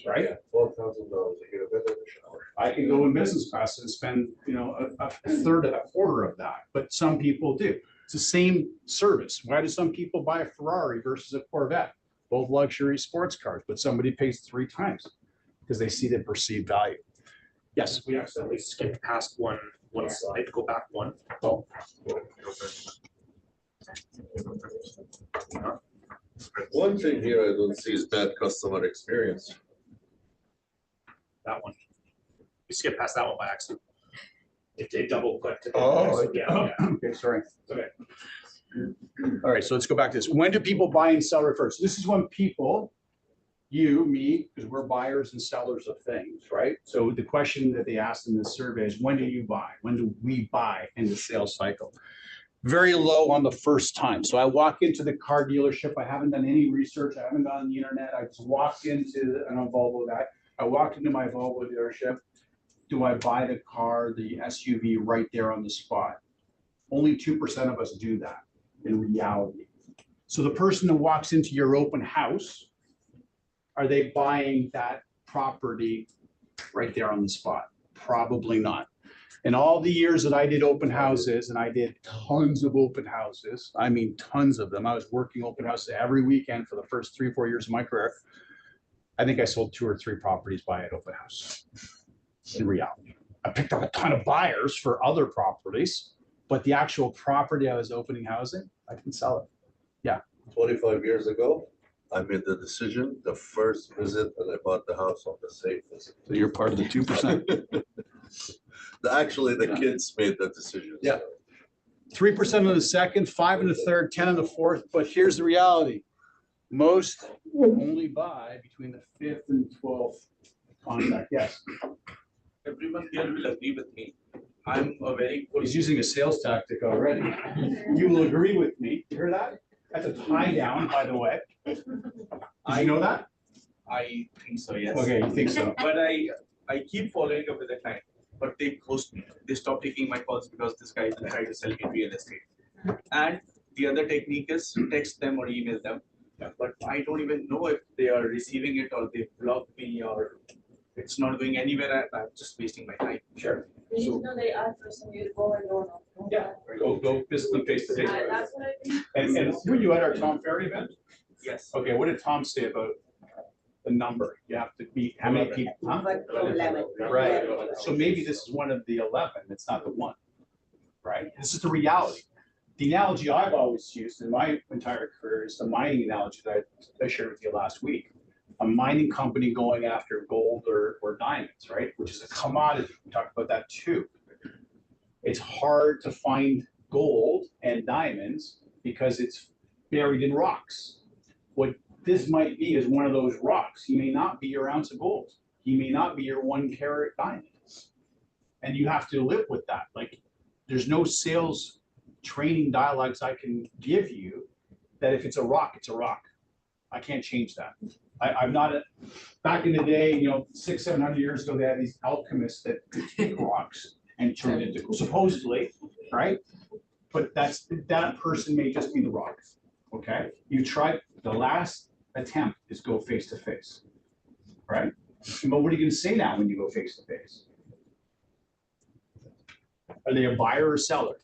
right? $12,000 a year, better than a shower. I can go in business class and spend, a third of a quarter of that, but some people do. It's the same service. Why do some people buy a Ferrari versus a Corvette? Both luxury sports cars, but somebody pays 3 times because they see the perceived value. Yes. We accidentally skipped past one slide, go back one. Oh, One thing here I don't see is bad customer experience. That one. We skipped past that one by accident. It double clicked. Oh, Yeah, yeah. okay, sorry. Okay. All right, so let's go back to this. When do people buy and sell refer? So this is when people, you, me, because we're buyers and sellers of things, right? So the question that they asked in this survey is, when do you buy? When do we buy in the sales cycle? Very low on the first time. So I walk into the car dealership. I haven't done any research. I haven't gone on the internet. I just walked into, and I'm a Volvo guy. I walked into my Volvo dealership. Do I buy the car, the SUV right there on the spot? Only 2% of us do that in reality. So the person that walks into your open house, are they buying that property right there on the spot? Probably not. In all the years that I did open houses, and I did tons of open houses, I mean tons of them. I was working open houses every weekend for the first 3 or 4 years of my career. I think I sold 2 or 3 properties by an open house. In reality, I picked up a ton of buyers for other properties, but the actual property I was opening housing, I didn't sell it. 25 years ago, I made the decision, the first visit, and I bought the house on the safe visit. So you're part of the 2%. Actually, the kids made the decision. Yeah. 3% on the second, 5 on the third, 10 on the fourth, but here's the reality. Most only buy between the 5th and 12th contact. Yes, Everyone here will agree with me. I'm a very good. he's using a sales tactic already. You will agree with me. You hear that? That's a tie down, by the way. Did you know that? I think so, yes. Okay, you think so? But I keep following up with the client, but they ghost me. They stop taking my calls because this guy is trying to sell me real estate. And the other technique is text them or email them. But I don't even know if they are receiving it or they block me or it's not going anywhere. I'm just wasting my time. Sure. You need to know they are person you go and go no. Yeah. Go visit them face to face. That's what I think. And were you at our Tom Ferry event? Yes. Okay, what did Tom say about the number? You have to beat, how many people? Huh? Right, so maybe this is one of the 11, it's not the 1, right? This is the reality. The analogy I've always used in my entire career is the mining analogy that I shared with you last week. A mining company going after gold or diamonds, right? Which is a commodity, we talked about that too. It's hard to find gold and diamonds because it's buried in rocks. What this might be is one of those rocks. He may not be your ounce of gold. He may not be your 1 carat diamond. And you have to live with that. Like, there's no sales training dialogues I can give you that if it's a rock, it's a rock. I can't change that. I'm not back in the day, 600-700 years ago, they had these alchemists that could take rocks and turn it into, supposedly, right? But that person may just be the rock. Okay, you try, the last attempt is go face to face, right? But what are you gonna say now when you go face to face? Are they a buyer or seller?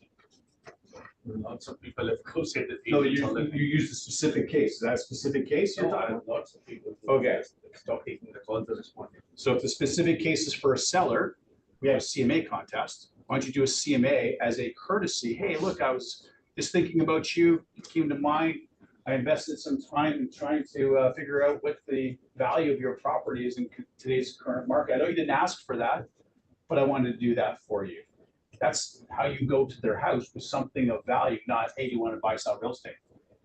Lots of people have ghosted the No, people. you use a specific case. Is that a specific case you're talking? Lots of people. Okay. Stop taking the calls and responding. So if the specific case is for a seller, we have a CMA contest. Why don't you do a CMA as a courtesy? Hey, look, I was just thinking about you. It came to mind. I invested some time in trying to figure out what the value of your property is in today's current market. I know you didn't ask for that, but I wanted to do that for you. That's how you go to their house with something of value, not, hey, you want to buy some real estate,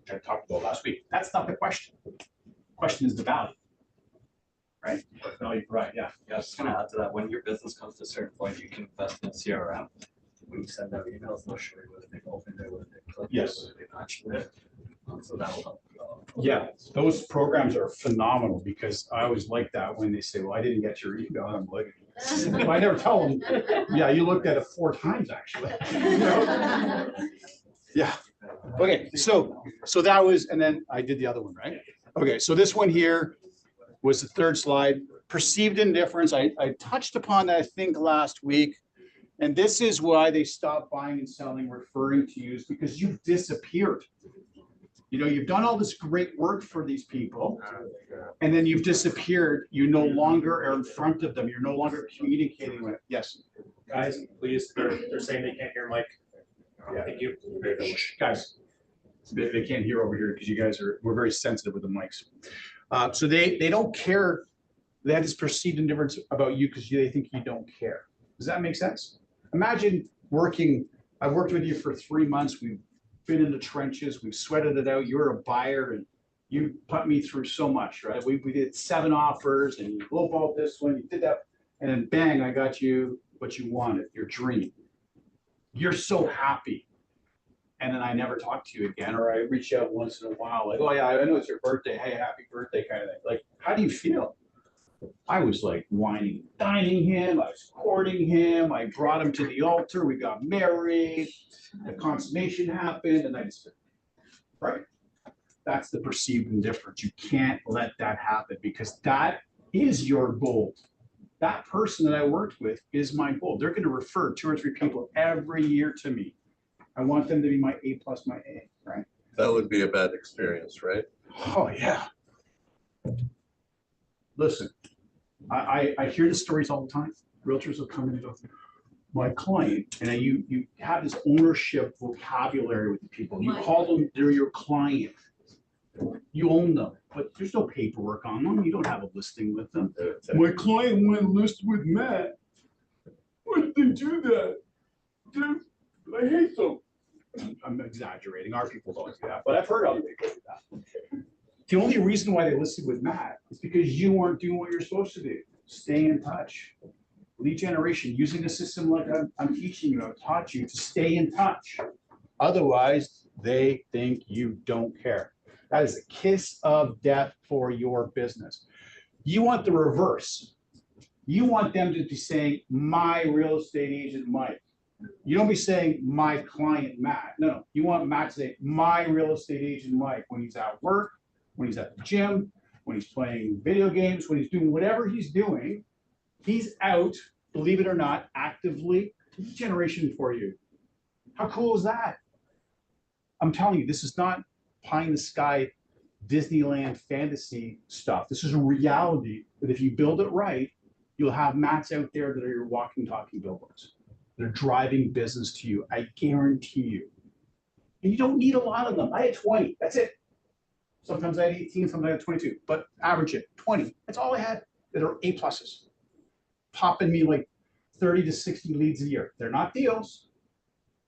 which I talked about last week. That's not the question. The question is the value, right? What value you provide, yeah. Yeah, I was just gonna add to that, when your business comes to a certain point, you can invest in CRM. We send out emails, they'll show you whether they've opened it, whether they've clicked it, Yes. whether they've actioned it. So that will help. Yeah, those programs are phenomenal because I always like that when they say, well, I didn't get your email. I'm like, I never tell them, yeah, you looked at it 4 times actually. Yeah. Okay, so that was, and then I did the other one, right? Okay, so this one here, was the third slide. Perceived indifference. I touched upon that, I think, last week. And this is why they stopped buying and selling, referring to you, is because you've disappeared. You know, you've done all this great work for these people, and then you've disappeared. You no longer are in front of them. You're no longer communicating with. Yes. Guys, please, they're saying they can't hear Mike. Thank you. Shh, guys, they can't hear over here because you guys we're very sensitive with the mics. So they don't care. That is perceived indifference about you because they think you don't care. Does that make sense? Imagine I've worked with you for 3 months. We've been in the trenches. We've sweated it out. You're a buyer and you put me through so much, right? We did 7 offers and you lowballed this one, you did that. And then bang, I got you what you wanted, your dream. You're so happy. And then I never talk to you again, or I reach out once in a while, like, oh yeah, I know it's your birthday. Hey, happy birthday kind of thing. Like, how do you feel? I was like whining, dining him. I was courting him. I brought him to the altar. We got married. The consummation happened, and I just, right? That's the perceived indifference. You can't let that happen because that is your gold. That person that I worked with is my gold. They're going to refer 2 or 3 people every year to me. I want them to be my A plus, my A, right? That would be a bad experience, right? Oh, yeah. Listen, I hear the stories all the time. Realtors will come in and go, my client, and you have this ownership vocabulary with the people. You call them, they're your client. You own them, but there's no paperwork on them. You don't have a listing with them. My client went listed with Matt. Why did they do that? Dude, I hate them. I'm exaggerating. Our people don't do that, but I've heard other people do that. The only reason why they listed with Matt is because you weren't doing what you're supposed to do. Stay in touch. Lead generation, using a system like I'm teaching you, I've taught you to stay in touch. Otherwise, they think you don't care. That is a kiss of death for your business. You want the reverse. You want them to be saying, my real estate agent, Mike. You don't be saying, my client, Matt. No, you want Matt to say, my real estate agent, Mike, when he's at work, when he's at the gym, when he's playing video games, when he's doing whatever he's doing, he's out, believe it or not, actively lead generation for you. How cool is that? I'm telling you, this is not pie in the sky Disneyland fantasy stuff. This is a reality that if you build it right, you'll have Matts out there that are your walking, talking billboards. They're driving business to you. I guarantee you. And you don't need a lot of them. I had 20. That's it. Sometimes I had 18, sometimes I had 22, but average it, 20. That's all I had that are A pluses. Popping me like 30 to 60 leads a year. They're not deals,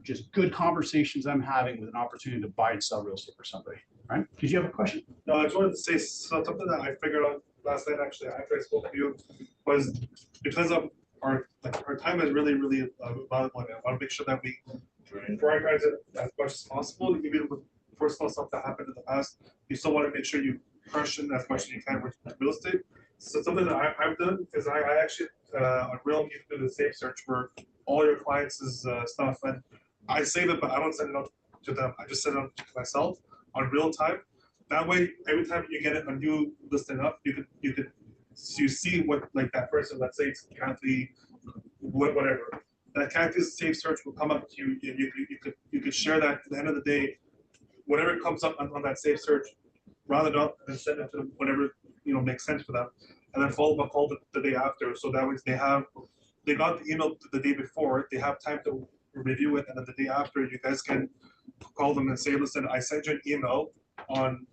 just good conversations I'm having with an opportunity to buy and sell real estate for somebody, right? Did you have a question? No, I just wanted to say something that I figured out last night, actually, after I spoke to you, was because of our time is really, really valuable, and I want to make sure that we prioritize it as much as possible, even with personal stuff that happened in the past. You still want to make sure you crush it as much as you can with real estate. So something that I've done is I actually on Real you can do the safe search for all your clients' stuff, and I save it, but I don't send it out to them. I just send it out to myself on real time. That way, every time you get a new listing up, you see what, like, that person, let's say it's Kathy, whatever. That Kathy's safe search will come up to you, and you could share that. At the end of the day, whatever comes up on that safe search, round it up and send it to them whenever makes sense for them, and then follow up a call the day after. So that way they got the email the day before, they have time to review it, and then the day after you guys can call them and say, listen, I sent you an email on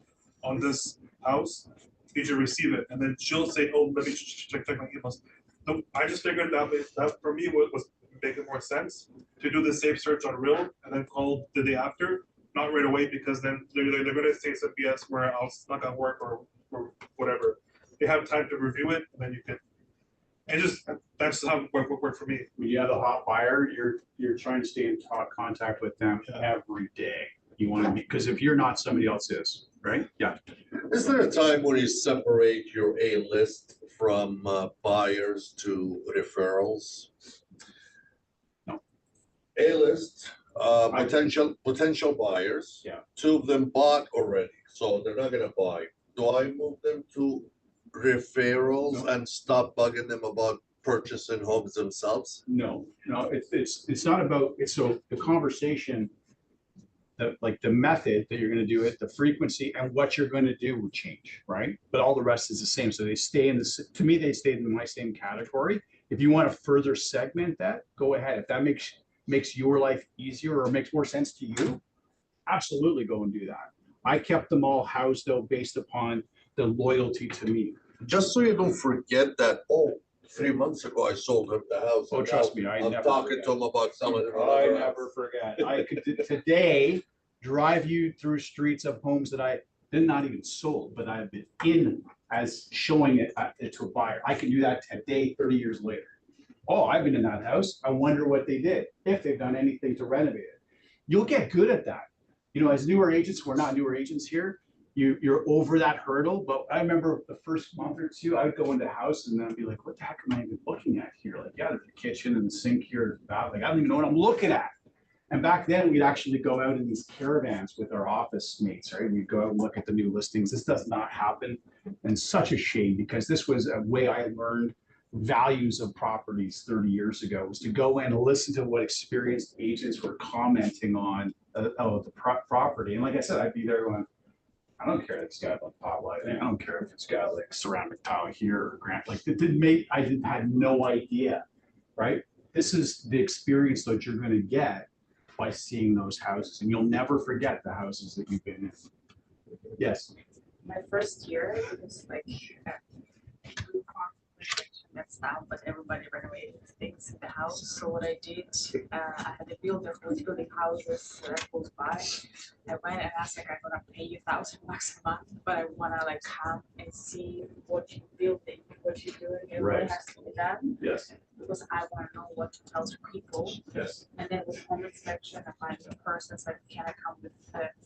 this house, did you receive it? And then she'll say, oh, let me check my emails. So I just figured that for me was making more sense to do the safe search on Real and then call the day after, not right away, because then they're going to say some BS where it's not going to work or whatever. They have time to review it, and then you can. And that's how it worked for me. When you have a hot buyer, you're trying to stay in contact with them every day. You want to be, because if you're not, somebody else is, right? Yeah. Is there a time when you separate your A list from buyers to referrals? No. A list, potential buyers. Yeah. 2 of them bought already, so they're not gonna buy. Do I move them to referrals and stop bugging them about purchasing homes themselves? No, it's not about, it's so the conversation, the method that you're gonna do it, the frequency and what you're gonna do will change, right? But all the rest is the same. So they stay in this, to me, they stay in my same category. If you want to further segment that, go ahead. If that makes your life easier or makes more sense to you, absolutely go and do that. I kept them all housed though, based upon the loyalty to me. Just so you don't forget that, 3 months ago, I sold him the house. Oh, and trust now me, I I'm never talking forget. to him about selling it. I never forget. I could today drive you through streets of homes that I did not even sold, but I've been in as showing it to a buyer. I can do that today, 30 years later. Oh, I've been in that house. I wonder what they did, if they've done anything to renovate it. You'll get good at that. You know, as newer agents, we're not newer agents here. You're over that hurdle. But I remember the first month or two, I would go into the house and then I'd be like, what the heck am I even looking at here? Like, yeah, there's a kitchen and the sink here. Like, I don't even know what I'm looking at. And back then we'd actually go out in these caravans with our office mates, right? We'd go out and look at the new listings. This does not happen. And such a shame, because this was a way I learned values of properties 30 years ago, was to go in and listen to what experienced agents were commenting on the property. And like I said, I'd be there going, I don't care if it's got like pot lighting. I don't care if it's got like ceramic tile here or granite. Like had no idea, right? This is the experience that you're going to get by seeing those houses, and you'll never forget the houses that you've been in. Yes. My first year, it was like that's now, but everybody renovated things in the house. So what I did, I had a builder who was building houses close by. I went and asked, like, I'm gonna pay you $1,000 a month, but I wanna like come and see what you're building, what you're doing, and Right. what has to be done. Yes. Because I wanna know what to tell to people. Yes. And then with home inspection, I find the person's like, can I come with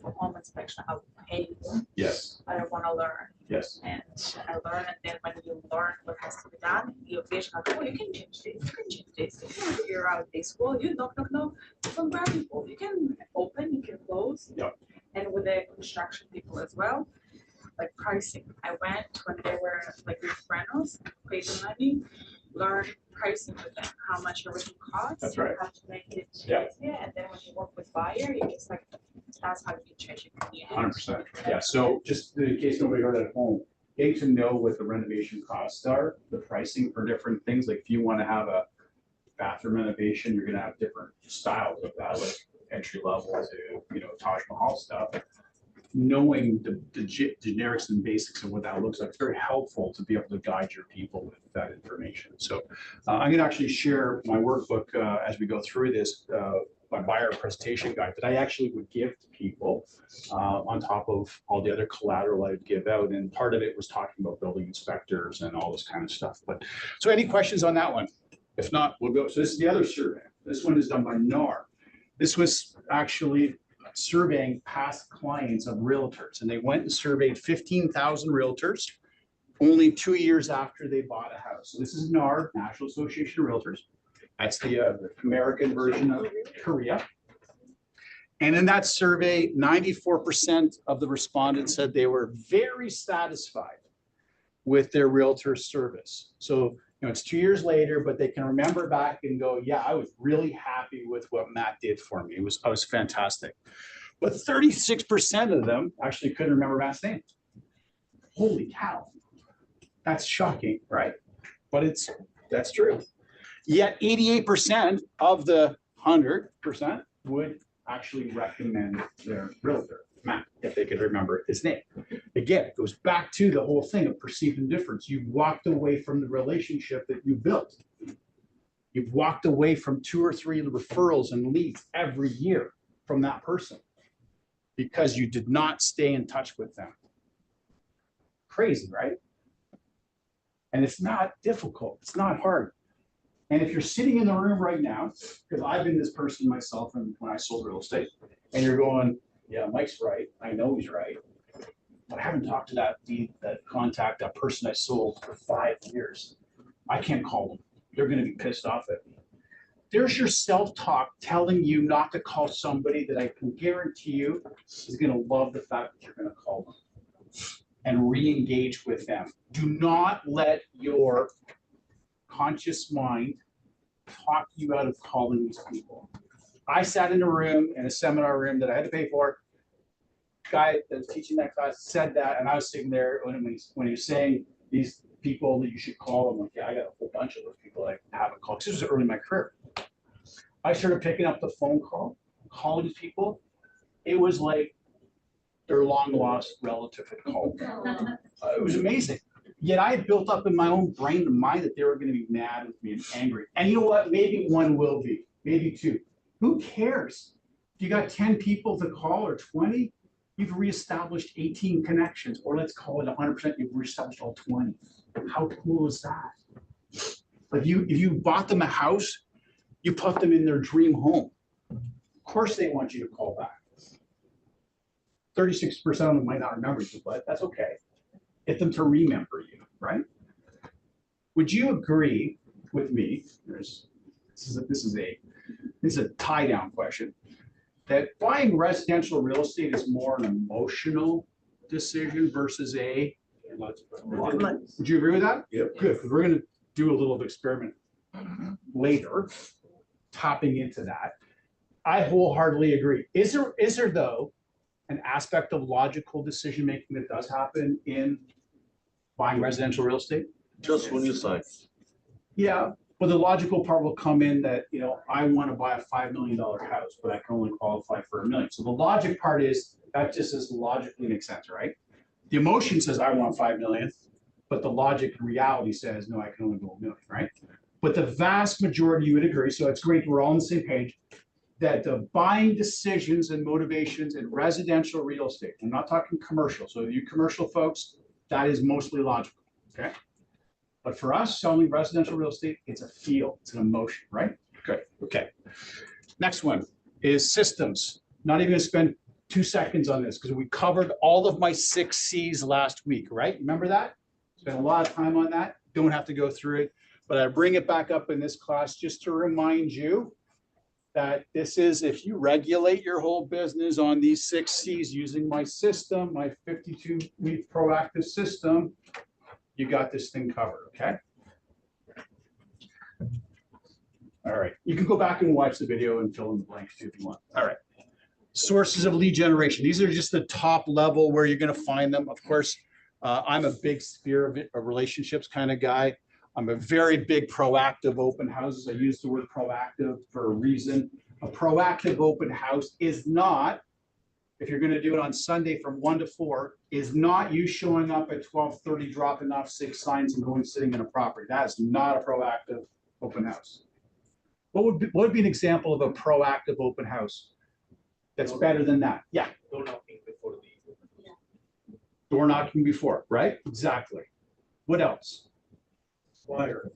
for home inspection? I will pay you. Yes. I don't wanna learn. Yes. And I learn, and then when you learn what has to be done, you eventually go, oh, you can change this, you can change this, you can figure out this. Well, you knock, from grab people. You can open, you can close. Yep. And with the construction people as well, like pricing. I went when they were like with rentals, paid the money, learn pricing with them, how much everything costs. That's right. You have to make it Yeah. easier, and then when you work with buyer, you just like, that's how you can change it. 100%. Yeah. So just in case nobody heard at home, getting to know what the renovation costs are, the pricing for different things. Like if you want to have a bathroom renovation, you're going to have different styles of that, like entry level to, Taj Mahal stuff. Knowing the generics and basics of what that looks like, it's very helpful to be able to guide your people with that information. So I'm going to actually share my workbook as we go through this, my buyer presentation guide that I actually would give to people on top of all the other collateral I would give out. And part of it was talking about building inspectors and all this kind of stuff. But so any questions on that one? If not, we'll go. So this is the other survey. This one is done by NAR. This was actually surveying past clients of realtors, and they went and surveyed 15,000 realtors only 2 years after they bought a house. So this is NAR, National Association of Realtors. That's the American version of Korea. And in that survey, 94% of the respondents said they were very satisfied with their realtor service. So it's 2 years later, but they can remember back and go, yeah, I was really happy with what Matt did for me. I was fantastic. But 36% of them actually couldn't remember Matt's name. Holy cow. That's shocking, right? But that's true. Yet 88% of the 100% would actually recommend their realtor, Matt, if they could remember his name. Again, it goes back to the whole thing of perceived indifference. You've walked away from the relationship that you built. You've walked away from 2 or 3 referrals and leads every year from that person because you did not stay in touch with them. Crazy, right? And it's not difficult. It's not hard. And if you're sitting in the room right now, because I've been this person myself when I sold real estate, and you're going, yeah, Mike's right. I know he's right. But I haven't talked to that contact, that person I sold for 5 years. I can't call them. They're going to be pissed off at me. There's your self-talk telling you not to call somebody that I can guarantee you is going to love the fact that you're going to call them. and re-engage with them. Do not let your conscious mind talk you out of calling these people. I sat in a room, in a seminar room that I had to pay for. Guy that was teaching that class said that, and I was sitting there when he was saying these people that you should call. I'm like, yeah, I got a whole bunch of those people I haven't called. This was early in my career. I started picking up the phone call, calling these people. It was like their long lost relative had called. It was amazing. Yet I had built up in my own brain and mind that they were going to be mad with me and angry. And you know what? Maybe one will be, maybe two. Who cares? If you got 10 people to call or 20, you've reestablished 18 connections, or let's call it 100%, you've reestablished all 20. How cool is that? Like if you bought them a house, you put them in their dream home. Of course they want you to call back. 36% of them might not remember you, but that's okay. Get them to remember you, right? Would you agree with me? This is a tie down question, that buying residential real estate is more an emotional decision versus a. Would you agree with that? Yep. Good, because we're going to do a little experiment later, topping into that. I wholeheartedly agree. Is there though an aspect of logical decision making that does happen in buying residential real estate? Just when you sign. Yeah, but the logical part will come in that, I want to buy a $5 million house, but I can only qualify for $1 million. So the logic part is that just does logically make sense, right? The emotion says I want 5 million, but the logic and reality says, no, I can only go $1 million, right? But the vast majority, you would agree, so it's great, we're all on the same page, that the buying decisions and motivations in residential real estate, I'm not talking commercial, so you commercial folks, that is mostly logical, okay? But for us, selling residential real estate, it's a feel, it's an emotion, right? Good, okay. Next one is systems. Not even gonna spend 2 seconds on this because we covered all of my 6 C's last week, right? Remember that? Spent a lot of time on that. Don't have to go through it, but I bring it back up in this class just to remind you that this is, if you regulate your whole business on these 6 C's using my system, my 52-week proactive system, you got this thing covered, okay? All right, you can go back and watch the video and fill in the blanks too if you want. All right, sources of lead generation. These are just the top level where you're gonna find them. Of course, I'm a big sphere of relationships kind of guy. I'm a very big proactive open houses. I use the word proactive for a reason. A proactive open house is not, if you're going to do it on Sunday from 1 to 4, is not you showing up at 12:30, dropping off 6 signs and going sitting in a property. That is not a proactive open house. What would be an example of a proactive open house that's better than that? Yeah. Door knocking before the. Door knocking before, right? Exactly. What else? Flyer.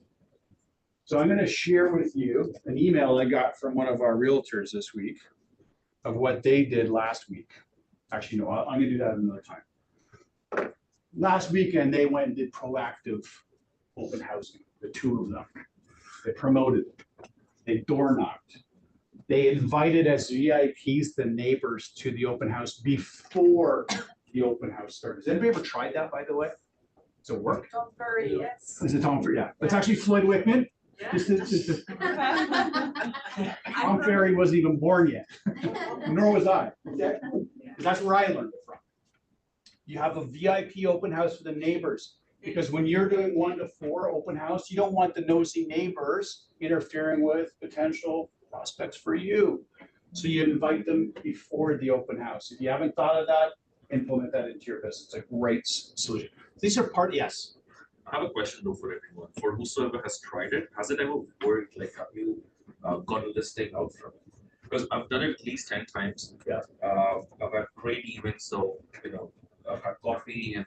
So I'm going to share with you an email I got from one of our realtors this week of what they did last week. Actually, no, I'm going to do that another time. Last weekend, they went and did proactive open housing, the 2 of them. They promoted it. They door knocked. They invited as VIPs the neighbors to the open house before the open house started. Has anybody ever tried that, by the way? Does it work? Tom Ferry, yes. Is it Tom Ferry? Yeah. It's actually Floyd Wickman. Yeah. Tom Ferry wasn't even born yet. Nor was I. Okay? That's where I learned it from. You have a VIP open house for the neighbors. Because when you're doing 1 to 4 open house, you don't want the nosy neighbors interfering with potential prospects for you. So you invite them before the open house. If you haven't thought of that, implement that into your business. It's a great solution. These are yes. I have a question though for everyone. For whosoever has tried it, has it ever worked? Like, have you got a listing out from it? Because I've done it at least 10 times. Yeah. I've had great events, so I've had coffee and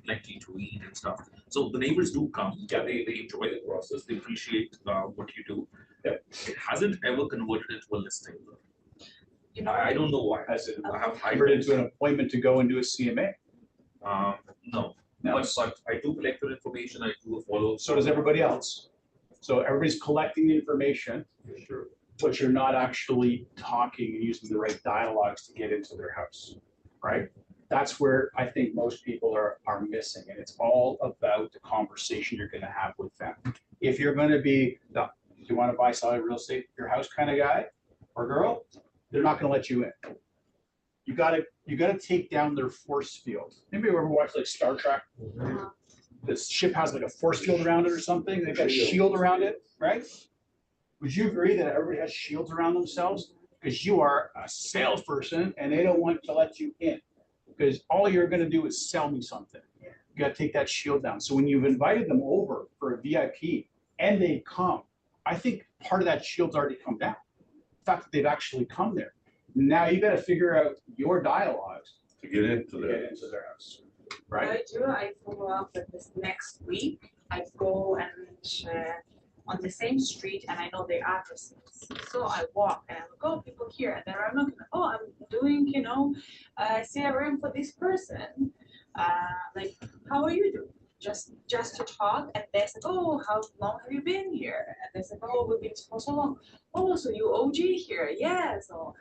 plenty to eat and stuff. So the neighbors do come. Yeah, they enjoy the process. They appreciate what you do. Yeah. It hasn't ever converted into a listing. I don't know why. Has it I have converted into an appointment to go and do a CMA? No. No. But I do collect the information. I do a follow. So does everybody else. So everybody's collecting the information, Sure. but you're not actually talking and using the right dialogues to get into their house, right? That's where I think most people are missing, and it's all about the conversation you're gonna have with them. If you're gonna be the, you wanna buy, sell real estate, your house kind of guy or girl, they're not gonna let you in. You gotta take down their force field. Anybody ever watch like Star Trek? This ship has like a force field around it or something, they've got a shield around it, right? Would you agree that everybody has shields around themselves? Because you are a salesperson and they don't want to let you in. Because all you're gonna do is sell me something. You gotta take that shield down. So when you've invited them over for a VIP and they come, I think part of that shield's already come down. The fact that they've actually come there. Now you gotta figure out your dialogues To get into to there. get into their house, right? I follow up with this next week. I go and on the same street and I know their addresses. So I walk and I'm like, oh, people here. And then I'm looking, oh, I'm doing, CRM for this person. Like, how are you doing? Just to talk. And they said, oh, how long have you been here? And they said, oh, we've been for so long. Oh, so you OG here? Yeah. So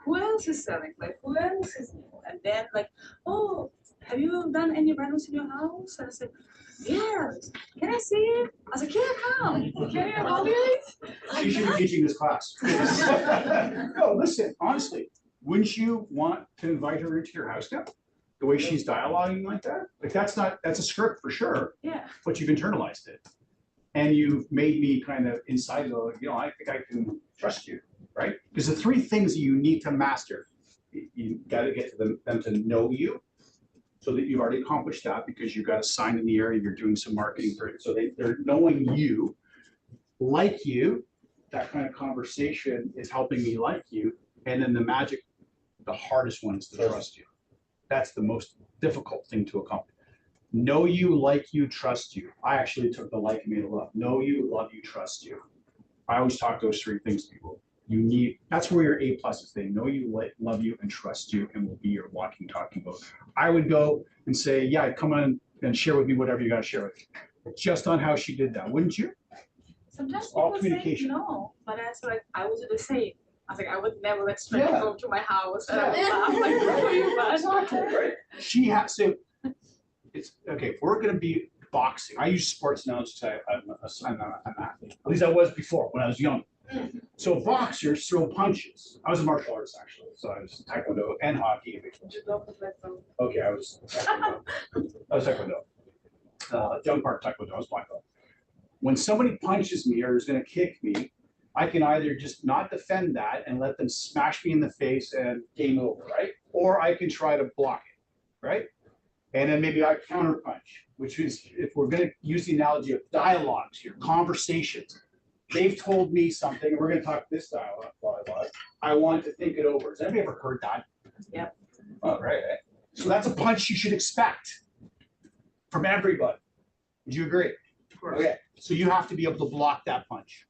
who else is selling? Like, who else is new? And then like, oh, have you done any rentals in your house? And I said, yes. Can I see it? I was like, yeah, come. Can you hold it? She should be teaching this class. No, listen, honestly, wouldn't you want to invite her into your house now? The way she's dialoguing like that? Like, that's a script for sure, Yeah. but you've internalized it. And you've made me kind of inside, I think I can trust you, right? Because the three things you need to master, you gotta get to them to know you, so that you've already accomplished that because you've got a sign in the area, you're doing some marketing for it. So they're knowing you, like you, that kind of conversation is helping me like you. And then the hardest one is to trust you. That's the most difficult thing to accomplish. Know you, like you, trust you. I actually took the like and made it love. Know you, love you, trust you. I always talk those three things to people. That's where your A+ is. They know you, love you, and trust you, and will be your walking, talking book. I would go and say, yeah, come on and share with me whatever you got to share with me. Just on how she did that, wouldn't you? Sometimes All people say communication. no, but that's like, I would do the same. I was like, I would never let stranger Yeah. go to my house. And Yeah. I would laugh like, oh, you bad. Exactly, right? She has to, it's, okay, if we're gonna be boxing, I use sports analogy to say I'm an athlete. At least I was before, when I was young. So boxers throw punches. I was a martial artist, actually, so I was taekwondo and hockey. Okay, I was taekwondo. Young part taekwondo, I was black belt. When somebody punches me or is gonna kick me, I can either just not defend that and let them smash me in the face and game over, right? Or I can try to block it, right? And then maybe I counter punch, which is, if we're gonna use the analogy of dialogues here, conversations. They've told me something, and we're gonna talk this dialogue, blah, blah, blah. I want to think it over. Has anybody ever heard that? Yep. Oh, right. So that's a punch you should expect from everybody. Would you agree? Okay, so you have to be able to block that punch.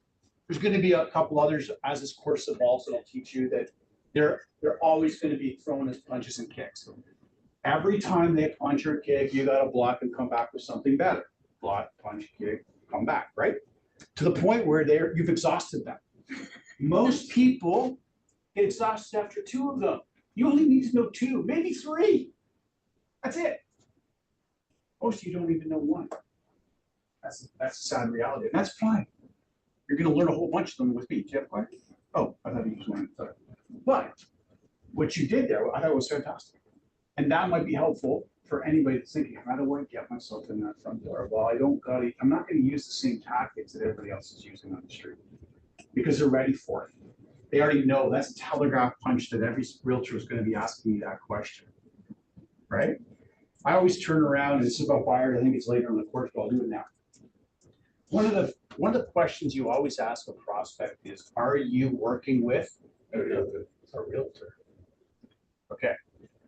There's gonna be a couple others as this course evolves that I'll teach you that they're always gonna be throwing as punches and kicks. Every time they punch or kick, you gotta block and come back with something better. Block, punch, kick, come back, right? To the point where you've exhausted them. Most people get exhausted after 2 of them. You only need to know 2, maybe 3. That's it. Most of you don't even know 1. That's a sad reality, and that's fine. You're gonna learn a whole bunch of them with me. Do you have a question? Oh, I thought you just wanted to. But what you did there, I thought was fantastic. And that might be helpful for anybody that's thinking, how do I get myself in that front door? Well, I'm not gonna use the same tactics that everybody else is using on the street because they're ready for it. They already know that's a telegraph punch that every realtor is gonna be asking me that question, right? I always turn around, and this is about buyers, I think it's later in the course, but I'll do it now. One of the questions you always ask a prospect is, are you working with a realtor? Okay.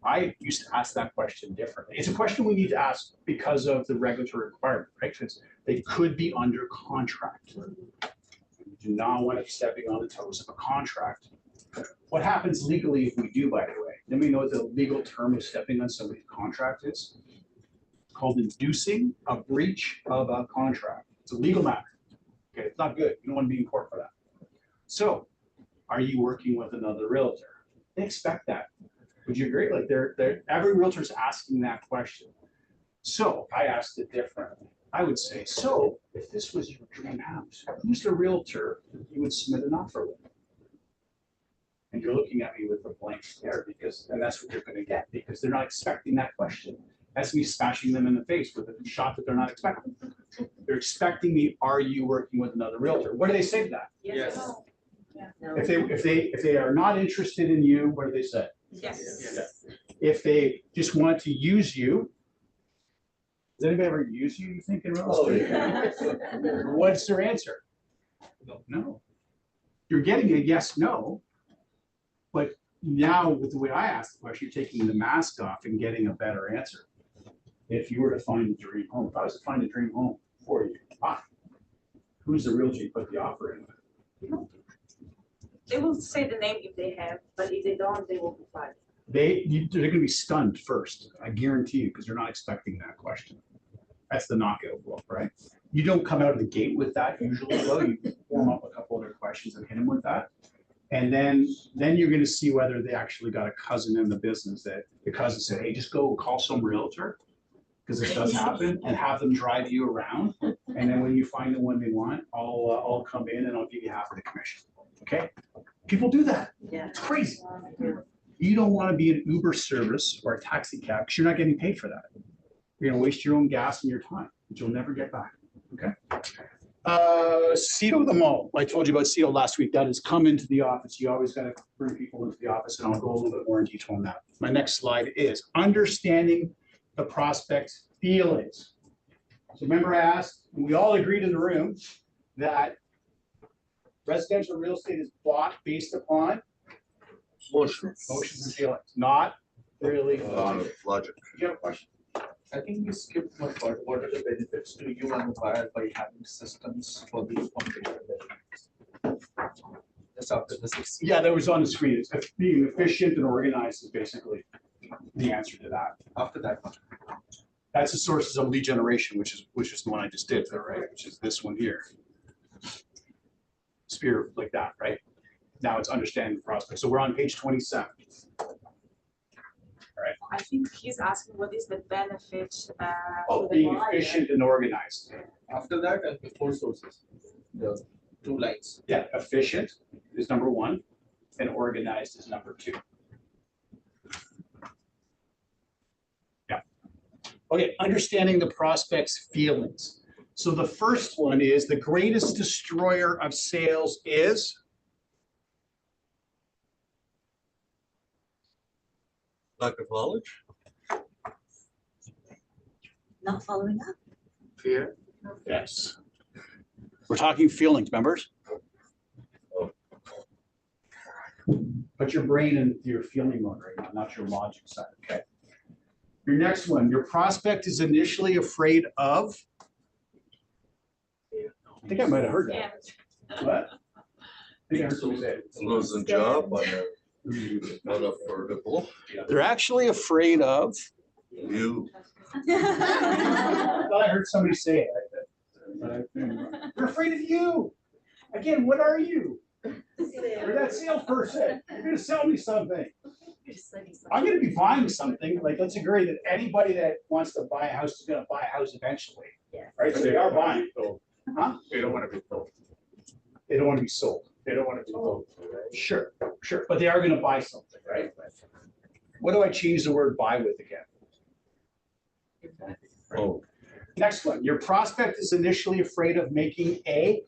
I used to ask that question differently. It's a question we need to ask because of the regulatory requirement, right? Because they could be under contract. You do not want to be stepping on the toes of a contract. What happens legally if we do, by the way? Then we know what the legal term of stepping on somebody's contract is. It's called inducing a breach of a contract. It's a legal matter. Okay, it's not good. You don't want to be in court for that. So, are you working with another realtor? They expect that. Would you agree? Like every realtor's asking that question. So I asked it differently. I would say, so if this was your dream house, who's the realtor you would submit an offer with? And you're looking at me with a blank stare and that's what you're gonna get because they're not expecting that question. That's me smashing them in the face with a shot that they're not expecting. They're expecting me, are you working with another realtor? What do they say to that? Yes. No. If they are not interested in you, what do they say? Yes. If they just want to use you, does anybody ever use you think, in real estate? What's their answer? No. You're getting a yes, no. But now with the way I asked the question, you're taking the mask off and getting a better answer. If you were to find a dream home, if I was to find a dream home for you, who's the realtor you put the offer in with? They will say the name if they have, but if they don't, they will be fired. They're gonna be stunned first, I guarantee you, because they're not expecting that question. That's the knockout blow, right? You don't come out of the gate with that usually, though. You warm up a couple other questions and hit them with that. And then you're gonna see whether they actually got a cousin in the business that the cousin said, hey, just go call some realtor, because this does happen, and have them drive you around. And then when you find the one they want, I'll come in and I'll give you half of the commission, okay? People do that. Yeah. It's crazy. You don't want to be an Uber service or a taxi cab because you're not getting paid for that. You're going to waste your own gas and your time, which you'll never get back. Okay. Cito the Mall. I told you about Cito last week. That has come into the office. You always got to bring people into the office, and I'll go a little bit more in detail on that. My next slide is understanding the prospect's feelings. So remember, I asked, and we all agreed in the room that residential real estate is bought based upon emotions and feelings, not really Logic. You have a question? I think you skipped one part. What are the benefits to you and the buyer by having systems for these competition benefits? Just after the 6. Yeah, that was on the screen. It's being efficient and organized is basically the answer to that. After that one. That's the sources of lead generation, which is the one I just did there, right? Which is this one here. Spear like that, right? Now it's understanding the prospect. So we're on page 27. I think he's asking what is the benefit Oh, being efficient and organized. After that and before sources, the 2 lines. Yeah, efficient is number 1 and organized is number 2. Yeah. Okay, understanding the prospect's feelings. So the first one is the greatest destroyer of sales is? Lack of knowledge? Not following up. Fear. Yes. We're talking feelings, members. Put your brain in your feeling mode right now, not your logic side, okay? Your next one, your prospect is initially afraid of? I think I might have heard that. What? I think I heard somebody say it. Losing job, unaffordable. They're actually afraid of? You. I thought I heard somebody say it. They're afraid of you. Again, what are you? You're that salesperson. You're gonna sell me something. I'm gonna be buying something. Like, let's agree that anybody that wants to buy a house is gonna buy a house eventually. Yeah. Right? So they are buying. Huh? They don't want to be told. They don't want to be sold. They don't want to be told. Sure, sure. But they are gonna buy something, right? What do I change the word buy with again? Oh. Next one, your prospect is initially afraid of making a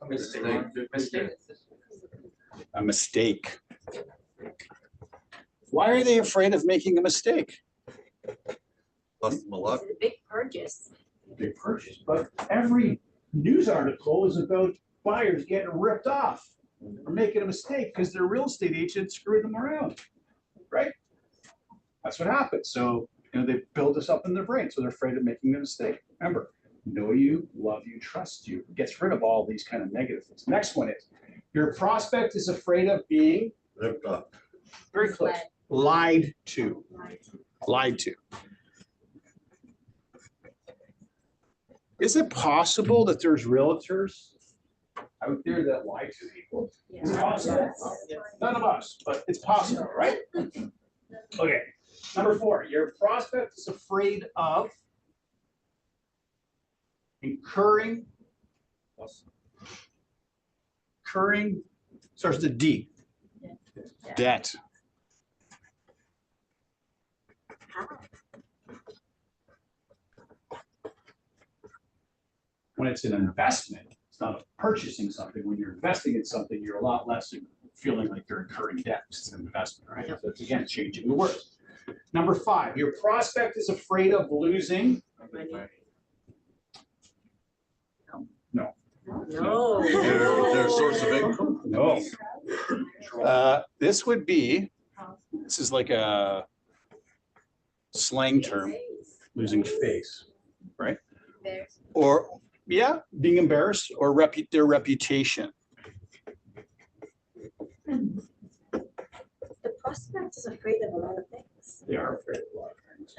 mistake. Why are they afraid of making a mistake? Cost them a lot. It's a big purchase. Big purchase, but every news article is about buyers getting ripped off or making a mistake because their real estate agent screwed them around, right? That's what happens. So, they build this up in their brain, so they're afraid of making a mistake. Remember, know you, love you, trust you. It gets rid of all these kind of negative things. Next one is, your prospect is afraid of being Ripped off. very close. Lied to. Lied to. Is it possible that there's realtors out there that lie to people? It's possible. None of us, but it's possible, right? Okay. Number 4, your prospect is afraid of incurring, starts with D, debt. When it's an investment, it's not purchasing something. When you're investing in something, you're a lot less feeling like you're incurring debt. It's an investment, right? So it's again changing the word. Number 5, your prospect is afraid of losing. No. No. Their source of income. No. This would be, this is like a slang term, losing face, right? Or, yeah, being embarrassed or their reputation. The prospect is afraid of a lot of things. They are afraid of a lot of things.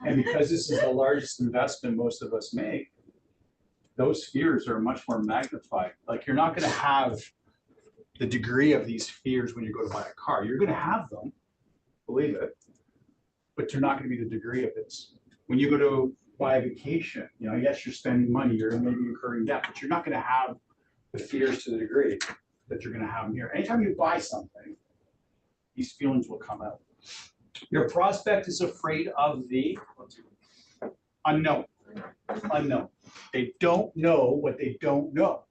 And because this is the largest investment most of us make, those fears are much more magnified. Like you're not going to have the degree of these fears when you go to buy a car. You're going to have them, believe it, but they're not going to be the degree of this. When you go to buy a vacation, you know, yes, you're spending money, you're maybe incurring debt, but you're not going to have the fears to the degree that you're going to have them here. Anytime you buy something, these feelings will come out. Your prospect is afraid of the unknown. Unknown. They don't know what they don't know.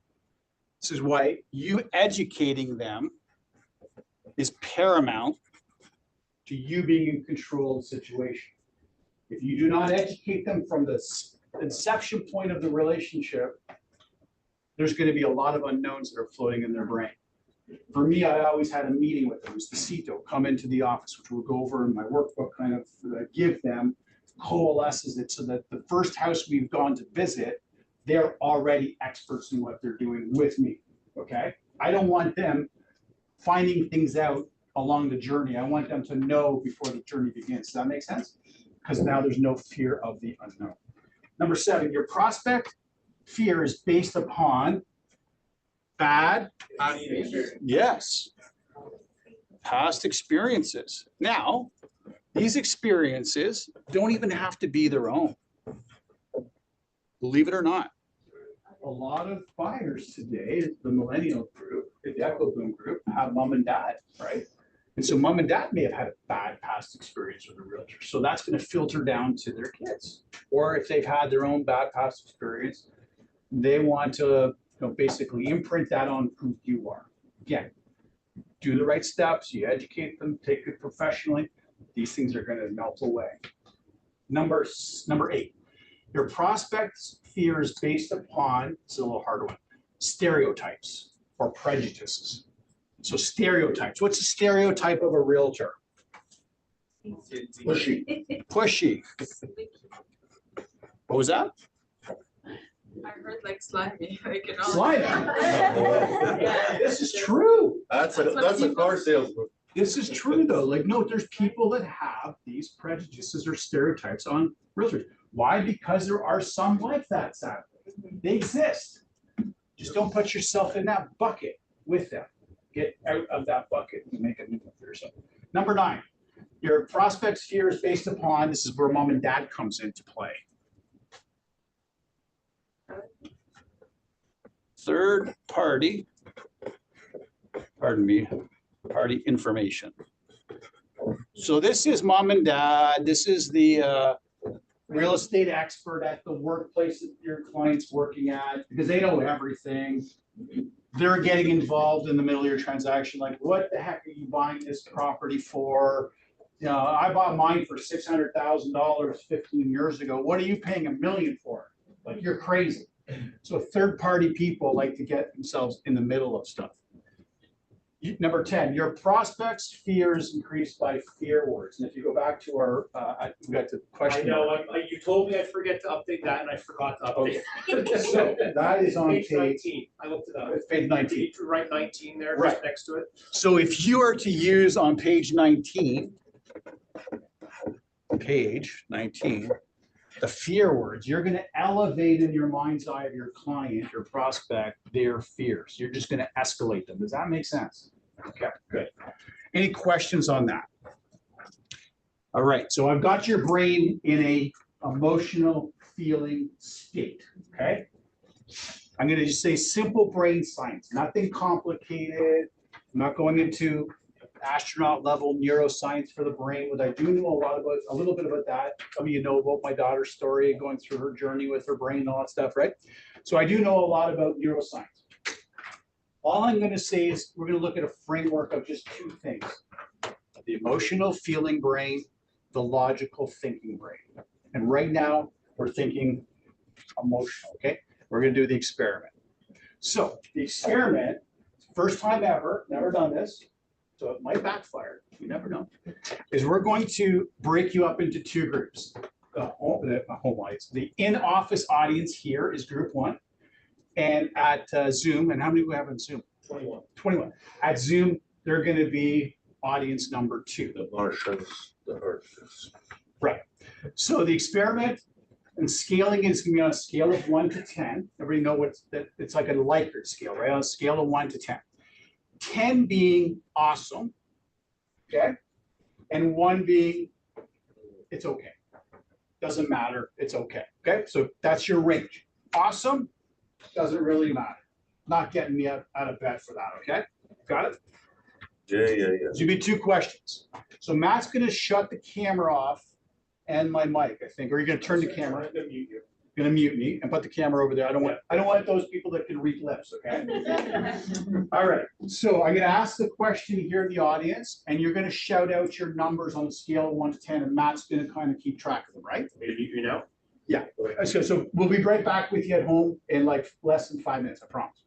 This is why you educating them is paramount to you being in control of the situation. If you do not educate them from the inception point of the relationship, there's going to be a lot of unknowns that are floating in their brain. For me, I always had a meeting with them. It was the CITO come into the office, which we'll go over in my workbook, kind of give them, coalesces it so that the first house we've gone to visit, they're already experts in what they're doing with me, okay? I don't want them finding things out along the journey. I want them to know before the journey begins. Does that make sense? Because now there's no fear of the unknown. Number 7, your prospect fear is based upon bad, yes, past experiences. Now, these experiences don't even have to be their own. Believe it or not. A lot of buyers today, the millennial group, the Echo Boom group, have mom and dad, right? And so mom and dad may have had a bad past experience with a realtor. So that's going to filter down to their kids. Or if they've had their own bad past experience, they want to basically imprint that on who you are. Again, do the right steps, you educate them, take it professionally. These things are going to melt away. Number 8, your prospect's fear is based upon, it's a little harder one, stereotypes or prejudices. So stereotypes. What's a stereotype of a realtor? Pushy. Pushy. What was that? I heard like slimy, like, you know. Slimy. Yeah. This is true. That's a car salesman. This is true though. Like, no, there's people that have these prejudices or stereotypes on realtors. Why? Because there are some like that, sadly. They exist. Just don't put yourself in that bucket with them. Get out of that bucket and make a new one for yourself. Number 9, your prospect's fear is based upon, this is where mom and dad comes into play. Third party, party information. So this is mom and dad. This is the real estate expert at the workplace that your client's working at, because they know everything. They're getting involved in the middle of your transaction. Like, what the heck are you buying this property for? You know, I bought mine for $600,000 15 years ago. What are you paying $1 million for? Like, you're crazy. So third-party people like to get themselves in the middle of stuff. Number 10, your prospect's fears increased by fear words. And if you go back to our, we got the question. I know, you told me I'd forget to update that and I forgot to update. So that is on Page 19, I looked it up. It's page 19. Right 19 there, Right. just next to it. So if you are to use on page 19, the fear words, you're going to elevate in your mind's eye of your client, your prospect, their fears. You're just going to escalate them. Does that make sense? Okay, good. Any questions on that? All right, so I've got your brain in a emotional feeling state, okay? I'm gonna just say simple brain science, nothing complicated. I'm not going into astronaut level neuroscience for the brain, but I do know a little bit about that. Some of you know about my daughter's story, going through her journey with her brain and all that stuff, right? So I do know a lot about neuroscience. All I'm gonna say is we're gonna look at a framework of just two things: the emotional feeling brain, the logical thinking brain. And right now, we're thinking emotional, okay? We're gonna do the experiment. So the experiment, first time ever, never done this, so it might backfire, you never know, is we're going to break you up into two groups. The home audience, the in-office audience here is group one. And at Zoom, and how many do we have on Zoom? 21. 21. At Zoom, they're gonna be audience number two. The Martians, the Earths. Right. So the experiment and scaling is gonna be on a scale of 1 to 10. Everybody know what's that? It's like a Likert scale, right? On a scale of 1 to 10. 10 being awesome, okay? And 1 being it's okay. Doesn't matter, it's okay. Okay, so that's your range. Awesome, doesn't really matter. Not getting me out of bed for that, okay? Got it? Yeah. There's gonna be two questions. So Matt's gonna shut the camera off and my mic, I think, or you're gonna turn the camera. Gonna mute me and put the camera over there. I don't want those people that can read lips, okay? All right, so I'm gonna ask the question here in the audience, and you're gonna shout out your numbers on a scale of 1 to 10, and Matt's gonna kind of keep track of them, right? Maybe you know? Yeah, so we'll be right back with you at home in like less than 5 minutes, I promise.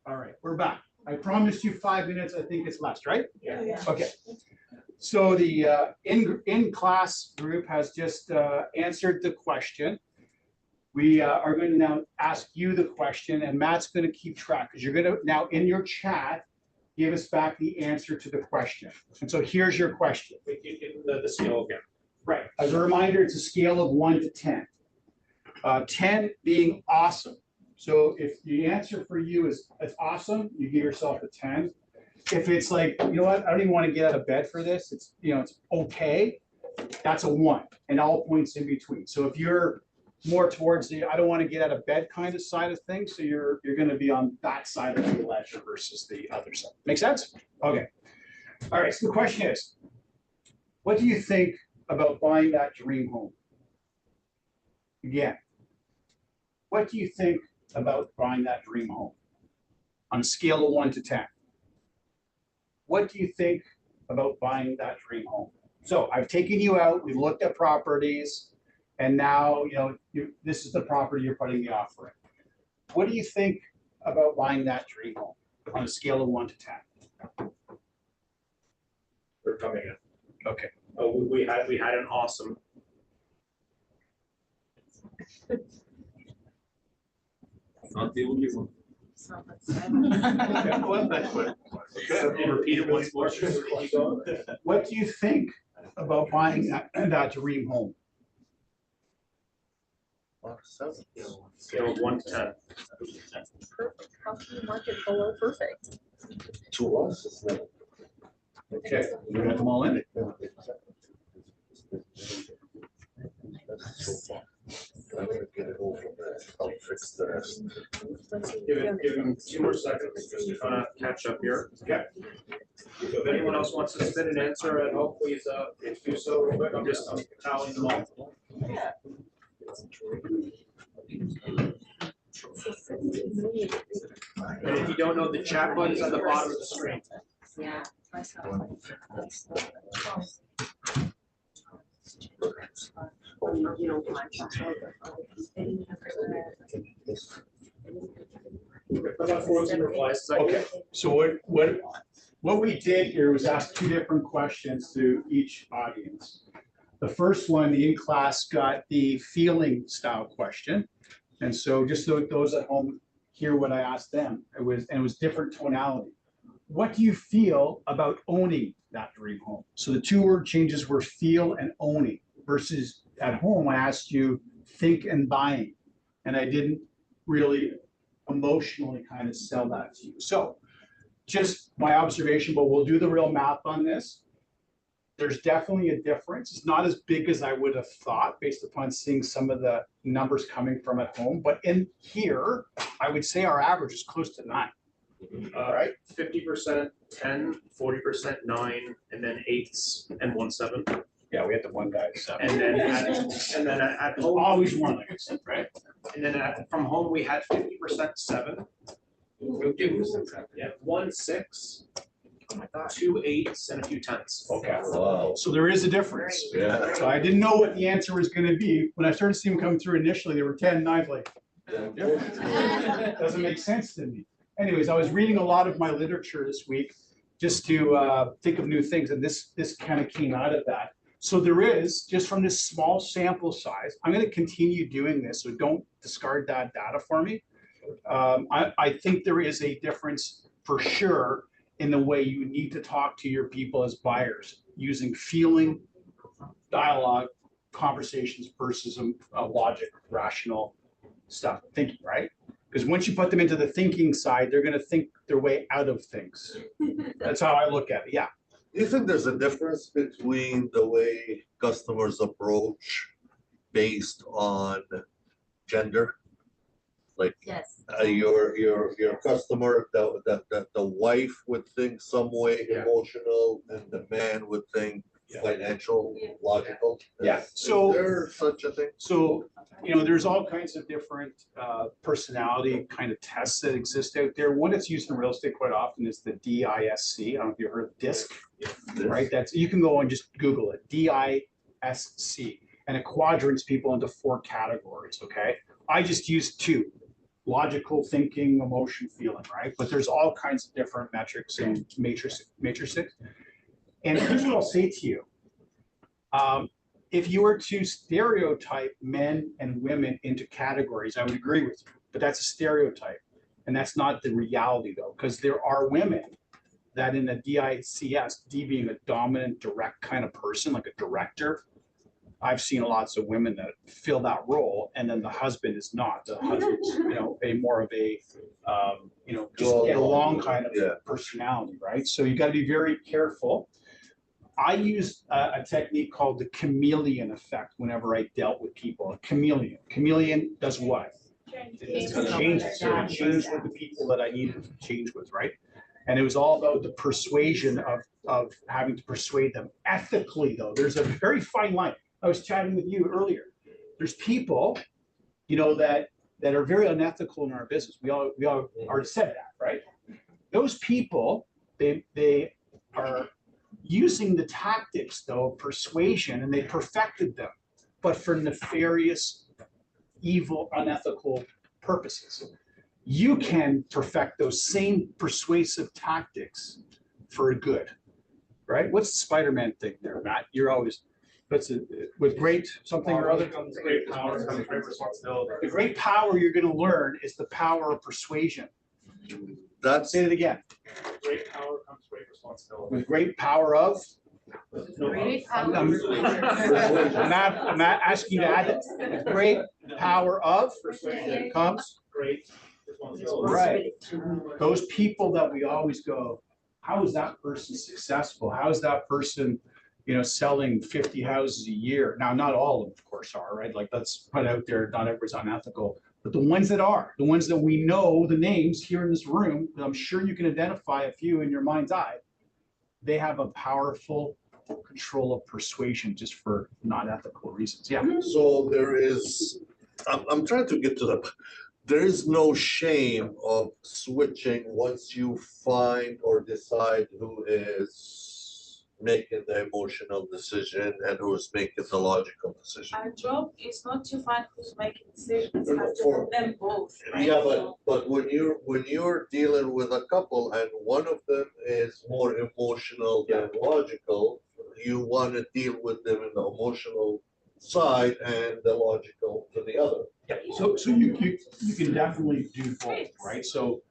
All right, we're back. I promised you 5 minutes. I think it's less, right? Yeah. Okay. So the in-class group has just answered the question. We are going to now ask you the question, and Matt's going to keep track because you're going to now in your chat give us back the answer to the question. And so here's your question. The scale again. Right. As a reminder, it's a scale of 1 to 10. 10 being awesome. So if the answer for you is it's awesome, you give yourself a 10. If it's like, you know what, I don't even want to get out of bed for this, it's, you know, it's okay, that's a 1, and all points in between. So if you're more towards the I don't want to get out of bed kind of side of things, so you're going to be on that side of the ledger versus the other side. Make sense? Okay. All right, so the question is, what do you think about buying that dream home? Again, what do you think about buying that dream home? On a scale of 1 to 10. What do you think about buying that dream home? So I've taken you out, we've looked at properties, and now, this is the property you're putting the offer in. What do you think about buying that dream home on a scale of 1 to 10? They're coming in. Okay. Oh, we had an awesome. Not the only one. So let's say- Well, that's what. Okay, repeat it once more. What do you think about buying that dream home? Scale of 1 to 10. Perfect. How can you mark it below perfect? To us, it's not. Okay, we're gonna come all in. I'm gonna get it over there. I'll fix the rest. Give him 2 more seconds just to kind of catch up here. Okay. So if anyone else wants to submit an answer at all, please do so real quick. I'm tallying them all. And if you don't know, the chat button is at the bottom of the screen. Yeah. Okay, so what we did here was ask 2 different questions to each audience. The first one, the in-class got the feeling style question. And so just so those at home hear what I asked them, it was different tonality. What do you feel about owning that dream home? So the 2 word changes were feel and owning versus at home, I asked you think and buying. And I didn't really emotionally kind of sell that to you. So just my observation, but we'll do the real math on this. There's definitely a difference. It's not as big as I would have thought based upon seeing some of the numbers coming from at home. But in here, I would say our average is close to 9. Right, 50%, 10, 40%, 9, and then 8s and 1 7. Yeah, we had the one guy. And then at home, Always one, like I said, right? and then from home we had 50% 7. Yeah, 1 6, 2 8s, and a few 10s. Okay. Wow. So there is a difference. Yeah. So I didn't know what the answer was going to be. When I started seeing them come through initially, they were 10, 9, like, doesn't make sense to me. Anyways, I was reading a lot of my literature this week just to think of new things, and this kind of came out of that. So there is, just from this small sample size, I'm going to continue doing this, so don't discard that data for me. I think there is a difference for sure in the way you need to talk to your people as buyers, using feeling, dialogue, conversations versus logic, rational stuff, thinking, right? Because once you put them into the thinking side, they're going to think their way out of things. That's how I look at it. Yeah. Do you think there's a difference between the way customers approach based on gender? Like Yes. your customer, the wife would think some way Yeah. emotional, and the man would think financial, logical. Yeah. Is So there such a thing? So, there's all kinds of different personality kind of tests that exist out there. One that's used in real estate quite often is the DISC. I don't know if you heard of DISC, right? You can go and just Google it, DISC. And it quadrants people into 4 categories, okay? I just used 2, logical thinking, emotion, feeling, right? But there's all kinds of different metrics and matrices. And here's what I'll say to you. If you were to stereotype men and women into categories, I would agree with you, but that's a stereotype. And that's not the reality though, because there are women that in the DICS, D being a dominant, direct kind of person, like a director, I've seen lots of women that fill that role, and then the husband is not. The husband's, a more of a, just get along kind of personality, right? So you got to be very careful. I used a technique called the chameleon effect whenever I dealt with people. A chameleon. Chameleon does what? It changes. So it changed with the people that I needed to change with, right? And it was all about the persuasion of having to persuade them ethically, though. There's a very fine line. I was chatting with you earlier. There's people, that that are very unethical in our business. We all already said that, right? Those people, they are using the tactics though of persuasion, and they perfected them, but for nefarious, evil, unethical purposes. You can perfect those same persuasive tactics for good, right? What's the Spider-Man thing there, Matt? You're always, with great something or other. Comes great power, comes great responsibility. The great power you're going to learn is the power of persuasion. That's Say it again. Great power comes great responsibility. With great power of. Great I'm power. asking you to add that. With great power of comes. Great responsibility. Right. Those people that we always go, how is that person successful? How is that person, selling 50 houses a year? Now, not all of them, of course, are, right? Like, let's put out there, not everyone's unethical, but the ones that are, the ones that we know the names here in this room, I'm sure you can identify a few in your mind's eye. They have a powerful control of persuasion just for not ethical reasons. Yeah. so there is, I'm trying to get to the, there is no shame of switching once you find or decide who is making the emotional decision and who is making the logical decision. Our job is not to find who's making decisions, No, no, it's to for- put them both, right? Yeah, So- but when you're dealing with a couple and one of them is more emotional than logical, you want to deal with them in the emotional side and the logical to the other. Yeah, so you can definitely do both, right? So,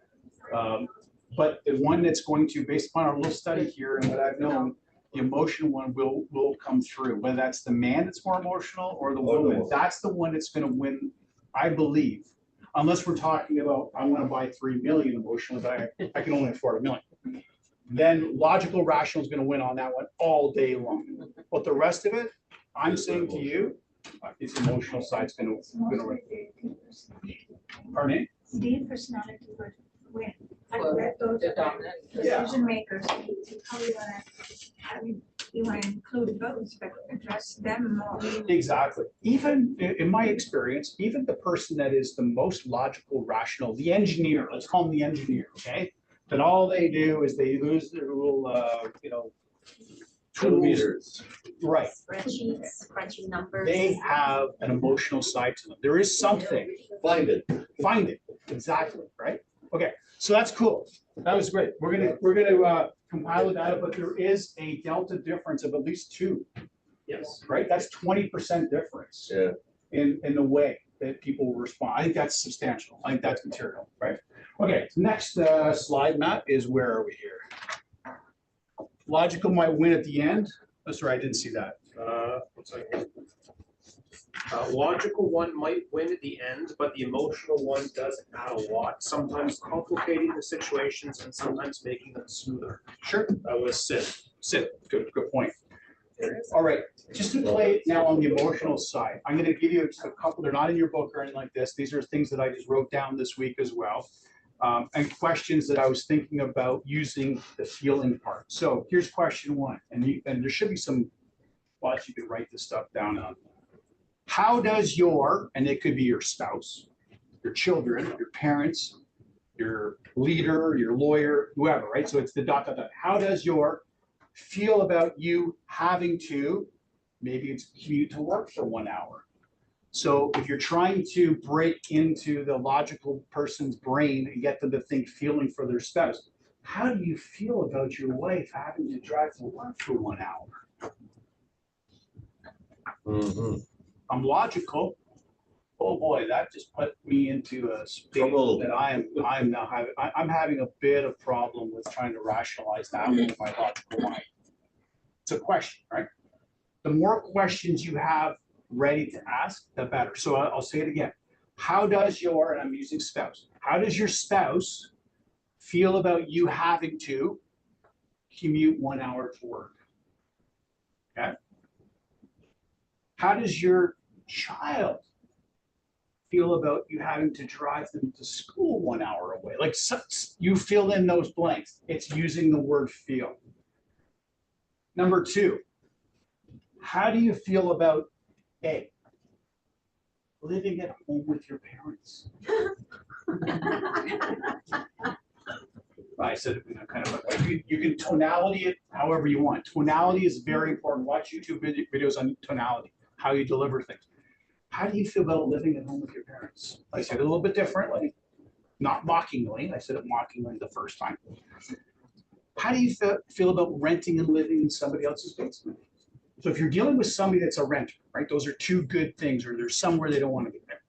but the one that's going to, based upon our little study here and what I've known, the emotional one will come through, whether that's the man that's more emotional or the Or the woman, woman. that's the one that's gonna win, I believe. Unless we're talking about, I wanna buy 3 million emotional, but I can only afford 1 million. Then logical, rational is gonna win on that one all day long. But the rest of it, I'm saying to you, it's emotional side's gonna win. Pardon me? Their personality would win. Like Well, that those the dominant. decision makers, how you wanna include those, but address them more. Exactly. Even in my experience, even the person that is the most logical, rational, the engineer, let's call them the engineer, okay? That all they do is they lose their little, tools. Meters. Right. Spreadsheets, crunching numbers. They have an emotional side to them. There is something. Find it. Find it. Exactly, right? Okay, so that's cool. That was great. We're gonna compile the data, but there is a delta difference of at least 2, Yes. right? That's 20% difference. Yeah. In the way that people will respond. I think that's substantial. I think that's material, right? Okay, next slide, Matt, is where are we here? Logical might win at the end. Oh, sorry, I didn't see that. One second. Logical one might win at the end, but the emotional one does add a lot, sometimes complicating the situations and sometimes making them smoother. Sure. That was Sid. Good point. All right, just to play it now on the emotional side, I'm gonna give you a couple, they're not in your book or anything like this. These are things that I just wrote down this week as well. And questions that I was thinking about using the feeling part. So here's question 1, and there should be some spots you could write this stuff down on. How does your, and it could be your spouse, your children, your parents, your leader, your lawyer, whoever, right? So it's the ... How does your feel about you having to, maybe it's commute to work for 1 hour. So if you're trying to break into the logical person's brain and get them to think feeling for their spouse, how do you feel about your wife having to drive to work for 1 hour? Mhm. I'm logical. Oh boy, that just put me into a state Trouble. that I'm now having, I'm having a bit of problem with trying to rationalize that with my logical mind. It's a question, right? The more questions you have ready to ask, the better. So I'll say it again. How does your, and I'm using spouse, how does your spouse feel about you having to commute 1 hour to work? Okay. How does your child feel about you having to drive them to school 1 hour away? Like, you fill in those blanks. It's using the word feel. Number 2, how do you feel about A? living at home with your parents? I said, you know, kind of like, you can tonality it however you want. Tonality is very important. Watch YouTube videos on tonality, how you deliver things. How do you feel about living at home with your parents? I said it a little bit differently, not mockingly. I said it mockingly the first time. How do you feel about renting and living in somebody else's basement? So if you're dealing with somebody that's a renter, right, those are two good things, or there's somewhere they don't want to be there.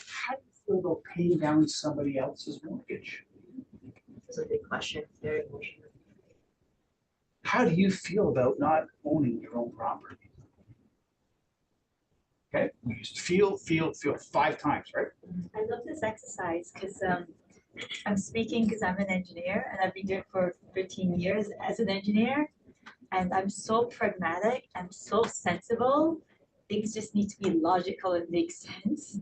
How do you feel about paying down somebody else's mortgage? That's a big question, very emotional. How do you feel about not owning your own property? Okay, you just feel 5 times, right? I love this exercise because I'm speaking because I'm an engineer and I've been doing it for 13 years as an engineer. And I'm so pragmatic, I'm so sensible. Things just need to be logical and make sense.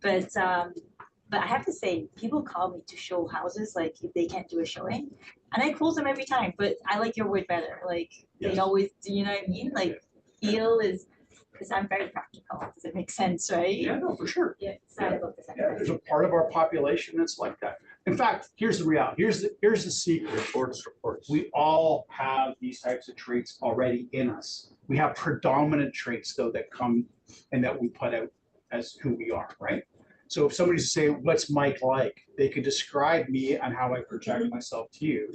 But I have to say, people call me to show houses, like if they can't do a showing, and I close them every time. But I like your word better. Like they always, do you know what I mean? Like feel is, because I'm very practical. Does it make sense, right? Yeah, no, for sure. Yeah. So I love this Yeah, there's a part of our population that's like that. In fact, here's the reality. Here's the secret. Reports. We all have these types of traits already in us. We have predominant traits though that come and that we put out as who we are, right? So if somebody say, what's Mike like? They could describe me and how I project myself to you,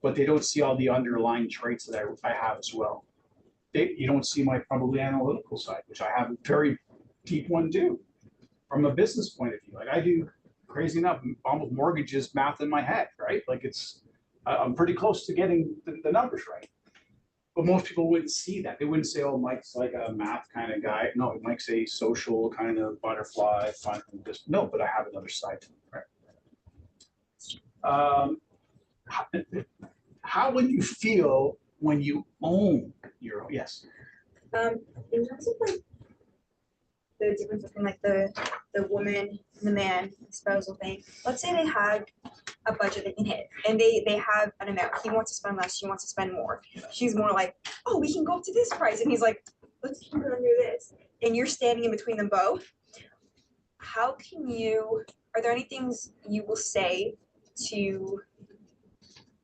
but they don't see all the underlying traits that I have as well. You don't see my probably analytical side, which I have a very deep one too, from a business point of view. Like I do, crazy enough, almost mortgages math in my head, right? Like I'm pretty close to getting the numbers right. But most people wouldn't see that. They wouldn't say, oh, Mike's like a math kind of guy. No, Mike's a social kind of butterfly, fun. Just, no, but I have another side to it, right? How would you feel when you own your own? Yes. In terms of like the difference between like the woman and the man spousal thing, let's say they had a budget they can hit and they have an amount. He wants to spend less, she wants to spend more. She's more like, oh, we can go up to this price, and he's like, let's keep it under this. And you're standing in between them both. How can you, are there any things you will say to,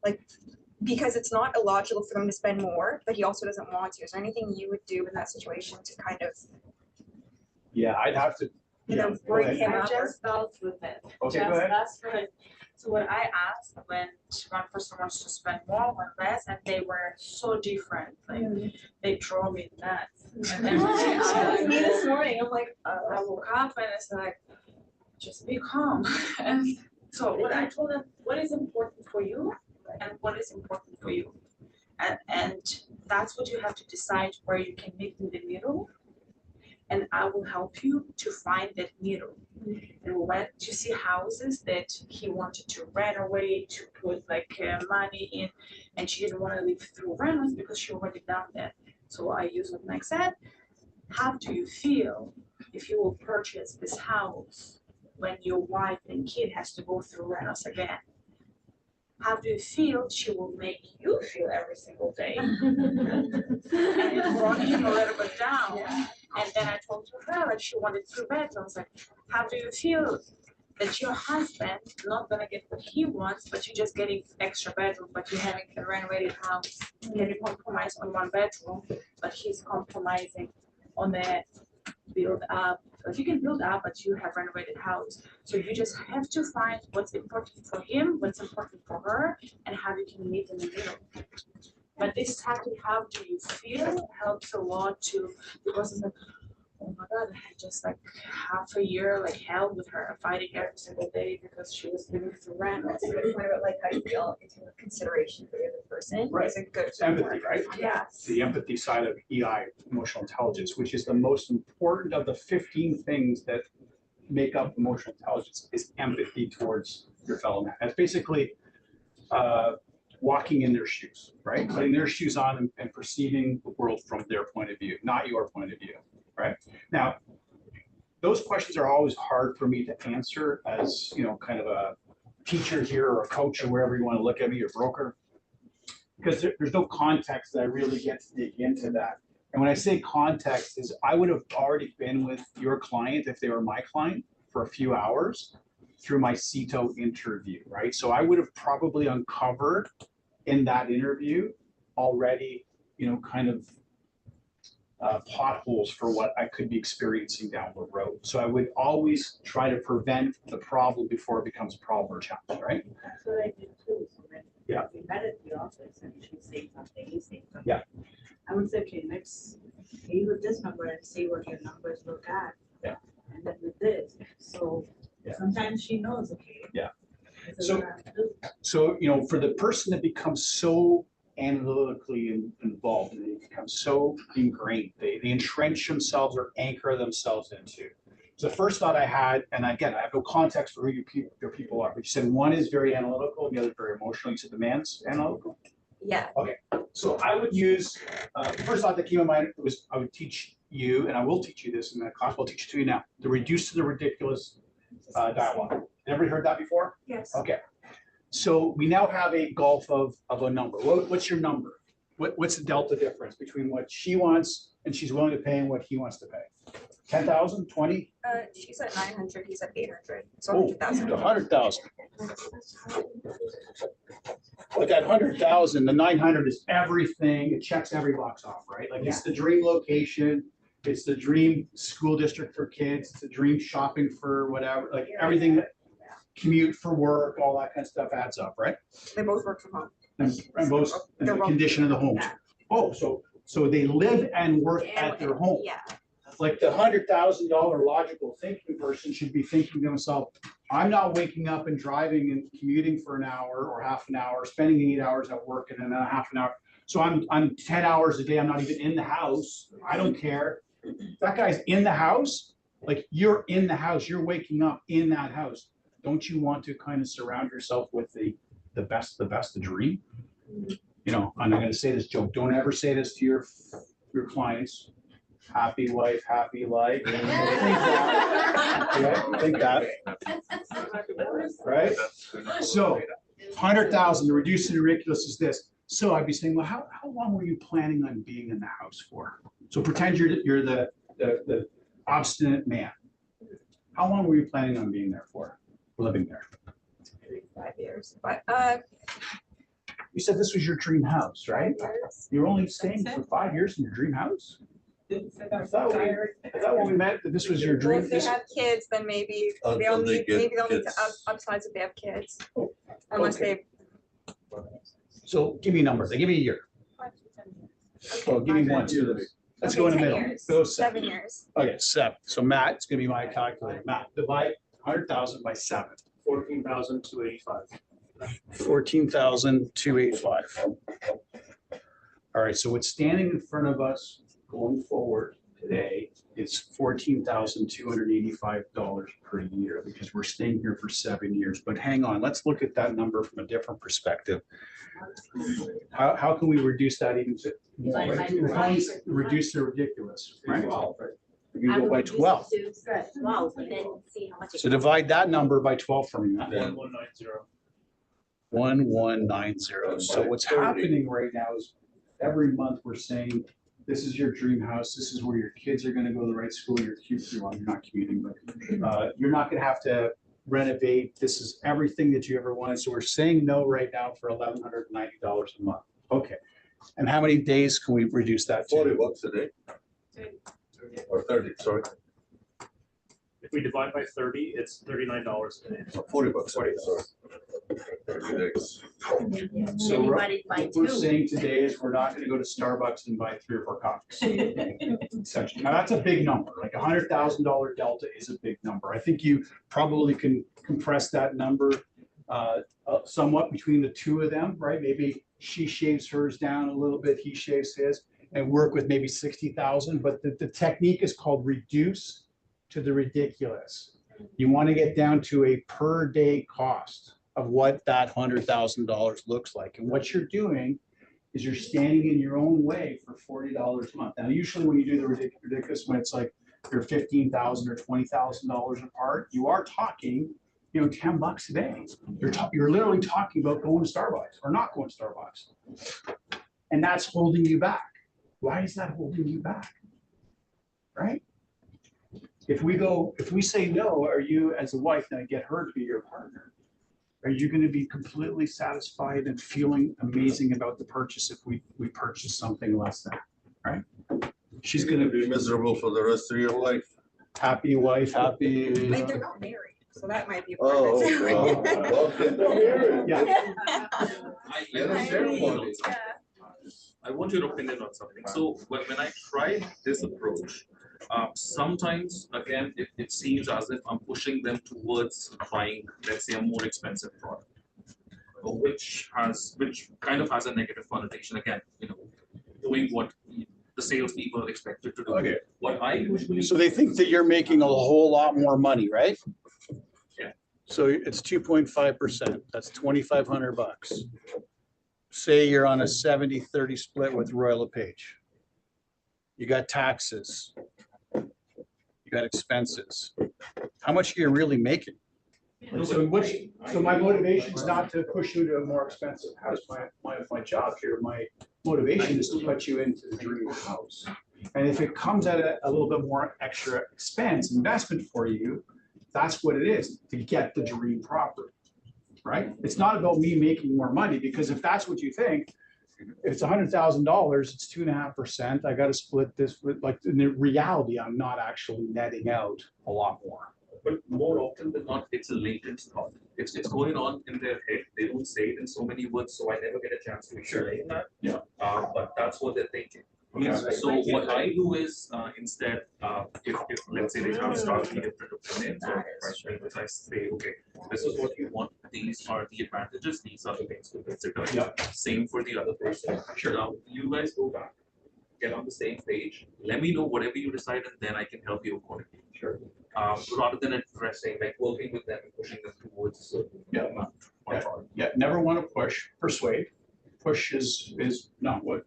like, because it's not illogical for them to spend more, but he also doesn't want to. Is there anything you would do in that situation to kind of, Yeah, I'd have to. you know, bring him I up? just felt with it. Okay, Just go ahead. that's right. So what I asked when one person wants to spend more, one less, and they were so different. Like they drove me nuts. And then Me this morning, I'm like, I woke up and it's like, just be calm. And so what I told them, what is important for you and what is important for you. And that's what you have to decide where you can meet in the middle. And I will help you to find that middle. And when you see houses that he wanted to rent away, to put like money in, and she didn't want to live through rentals because she already done that. So I use what Mike said. How do you feel if you will purchase this house when your wife and kid has to go through rentals again? How do you feel she will make you feel every single day? And it brought him a little bit down. And then I told her like she wanted 2 bedrooms. Like, how do you feel that your husband not gonna get what he wants, but you're just getting extra bedroom, but you're having a renovated house? Can you compromise on 1 bedroom, but he's compromising on the build up? If you can build up, but you have renovated house, so you just have to find what's important for him, what's important for her, and how you can meet in the middle. But this exactly how do you feel helps a lot too, because it's like, oh my God, I had just like half a year like hell with her, fighting every single day because she was living through rent. That's a good point about like how you feel into consideration for the other person. Right. Is a good It's empathy, right? Yes. The empathy side of EI, emotional intelligence, which is the most important of the 15 things that make up emotional intelligence, is empathy towards your fellow man. That's basically walking in their shoes, right? Putting their shoes on and perceiving the world from their point of view, not your point of view, right? Now, those questions are always hard for me to answer as, you know, kind of a teacher here or a coach or wherever you want to look at me, or broker, because there's no context that I really get to dig into that. And when I say context is I would have already been with your client if they were my client for a few hours through my CETO interview, right? So I would have probably uncovered in that interview already, you know, kind of potholes for what I could be experiencing down the road. So I would always try to prevent the problem before it becomes a problem or challenge, right? That's what I did too. So when Yeah. we met at the office and she's saying something, he's saying something. Yeah. I would say, okay, let's pay with this number and see what your numbers look at. Yeah. And then with this, so Yeah. sometimes she knows, okay. Yeah. this is So- what I have to do. So, you know, for the person that becomes so analytically involved and they become so ingrained, they entrench themselves or anchor themselves into. So the first thought I had, and again, I have no context for who your people are, but you said one is very analytical and the other very emotional. You said the man's analytical? Yeah. Okay, so I would use, the first thought that came in mind was I would teach you, and I will teach you this in the class, I'll teach it to you now, the reduce to the ridiculous dialogue. Everybody heard that before? Yes. Okay. So we now have a gulf of a number. What's your number? What's the delta difference between what she wants and she's willing to pay and what he wants to pay? 10,000, 20? She's at 900, he's at 800, so Oh, 100,000. 100,000. Like that 100,000, the 900 is everything. It checks every box off, right? Like it's the dream location. It's the dream school district for kids. It's the dream shopping for whatever, like everything that commute for work, all that kind of stuff adds up, right? They both work from home. And both, and the They're both- condition of the homes. Oh, so they live and work at their home. Yeah. Like the $100,000 logical thinking person should be thinking to himself, I'm not waking up and driving and commuting for an hour or half an hour, spending 8 hours at work and then a half an hour. So I'm 10 hours a day. I'm not even in the house. I don't care. That guy's in the house. Like you're in the house. You're waking up in that house. Don't you want to kind of surround yourself with the best, the dream? You know, I'm not going to say this joke. Don't ever say this to your clients. Happy wife, happy life. Think that. Yeah, think that. Right? So 100,000 to reduce the ridiculous is this. So I'd be saying, well, how long were you planning on being in the house for? So pretend you're the obstinate man. How long were you planning on being there for, living there? 5 years, but You said this was your dream house, right? You're only staying for 5 years in your dream house? I thought when we met that this was your well, dream. if they have kids, then maybe Until they'll they need, get maybe they'll need to kids. upsize if they have kids. Unless Okay. they, So give me numbers. They give me a year. Oh, give me one, two. Let's go in the 10 middle. years, Go 7 years. Okay, 7. So Matt, it's gonna be my calculator. Matt, divide 100,000 by 7. 14,285. 14,285. All right, so what's standing in front of us going forward today is $14,285 per year because we're staying here for 7 years. But hang on, let's look at that number from a different perspective. How can we reduce that even more? Right? We can only reduce the ridiculous, right? We can go by 12. Wow, and then see how much. So divide that number by 12 for me, Matt. 1190. 1190. So what's happening right now is every month we're saying, this is your dream house. This is where your kids are going to go to the right school. You're not commuting, but you're not going to have to renovate. This is everything that you ever wanted. So we're saying no right now for $1,190 a month. Okay. And how many days can we reduce that to? $40 a day. Or 30, sorry. If we divide by 30, it's $39 a day. $40, sorry. 30 days. So And you we're- divide it by what we're 2. saying today is we're not gonna go to Starbucks and buy 3 or 4 coffees. Essentially. Now, that's a big number, like $100,000 delta is a big number. I think you probably can compress that number somewhat between the two of them, right? Maybe she shaves hers down a little bit, he shaves his, and work with maybe 60,000, but the technique is called reduce to the ridiculous. You want to get down to a per day cost of what that $100,000 looks like. And what you're doing is you're standing in your own way for $40 a month. Now, usually when you do the ridiculous, when it's like you're $15,000 or $20,000 apart, you are talking, you know, $10 a day. You're literally talking about going to Starbucks or not going to Starbucks. And that's holding you back. why is that holding you back? Right? If we say no, are you as a wife gonna get her to be your partner? Are you gonna be completely satisfied and feeling amazing about the purchase if we purchase something less than, right? She's gonna Be miserable for the rest of your life. happy wife, happy. Like, they're not married, so that might be a part Oh, of it too. well, get them married. Yeah. Get a ceremony. I want your opinion on something. So when I tried this approach, sometimes again, it seems as if I'm pushing them towards buying, let's say, a more expensive product, which kind of has a negative connotation. Again, doing what the salespeople are expected to do. Okay. What I usually. So they think that you're making a whole lot more money, right? Yeah. So it's 2.5%. That's $2,500. Say you're on a 70-30 split with Royal LePage. You got taxes. You got expenses. How much are you really making? So my motivation is not to push you to a more expensive house. My job here, my motivation is to put you into the dream house. And if it comes at a little bit more extra expense, investment for you, that's what it is, to get the dream property, right? It's not about me making more money, because if that's what you think, if it's $100,000, it's 2.5%. I got to split this with, like, in the reality, I'm not actually netting out a lot more. But more often than not, it's a latent thought. It's going on in their head. They don't say it in so many words, so I never get a chance to explain that. Yeah. But that's what they're thinking. Okay. So what I do is instead, if let's say they have starkly different opinions or questions, I say, okay, this is what you want. These are the advantages. These are the things to consider. Yeah. Same for the other person. Sure. Now you guys go back, get on the same page. Let me know whatever you decide, and then I can help you accordingly. Sure. Rather than addressing, like working with them and pushing them towards a certain amount. Yeah, never want to push, persuade. Push is not what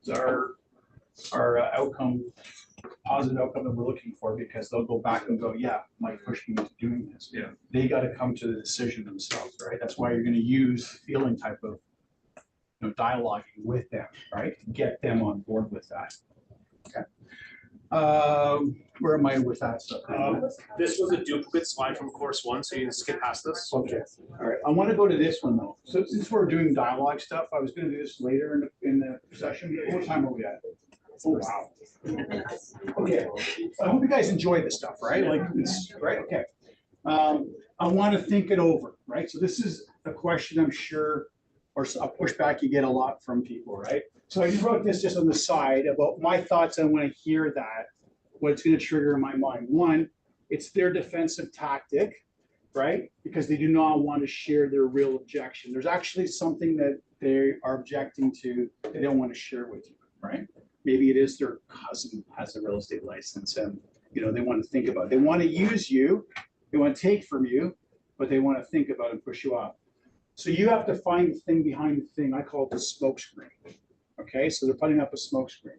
our outcome, positive outcome that we're looking for, because they'll go back and go, yeah, Mike pushed me into doing this. Yeah. They got to come to the decision themselves, right? That's why you're going to use feeling type of, dialoguing with them, right? To get them on board with that. Okay. Where am I with that stuff? This was a duplicate slide from course one, so you can skip past this. Okay, all right. I want to go to this one though. So since we're doing dialogue stuff, I was going to do this later in the session. What time are we at? Oh, wow. Okay, I hope you guys enjoy this stuff, right? Like, it's, right, okay. I want to think it over, right? So this is a question I'm sure, or a pushback you get a lot from people, right? So I just wrote this just on the side about my thoughts on when I hear that, what's going to trigger in my mind. One, it's their defensive tactic, right? Because they do not want to share their real objection. There's actually something that they are objecting to, they don't want to share with you, right? Maybe it is their cousin has a real estate license and, they want to think about it. They want to use you, they want to take from you, but they want to think about it and push you off. So you have to find the thing behind the thing. I call it the smoke screen. Okay, so they're putting up a smoke screen.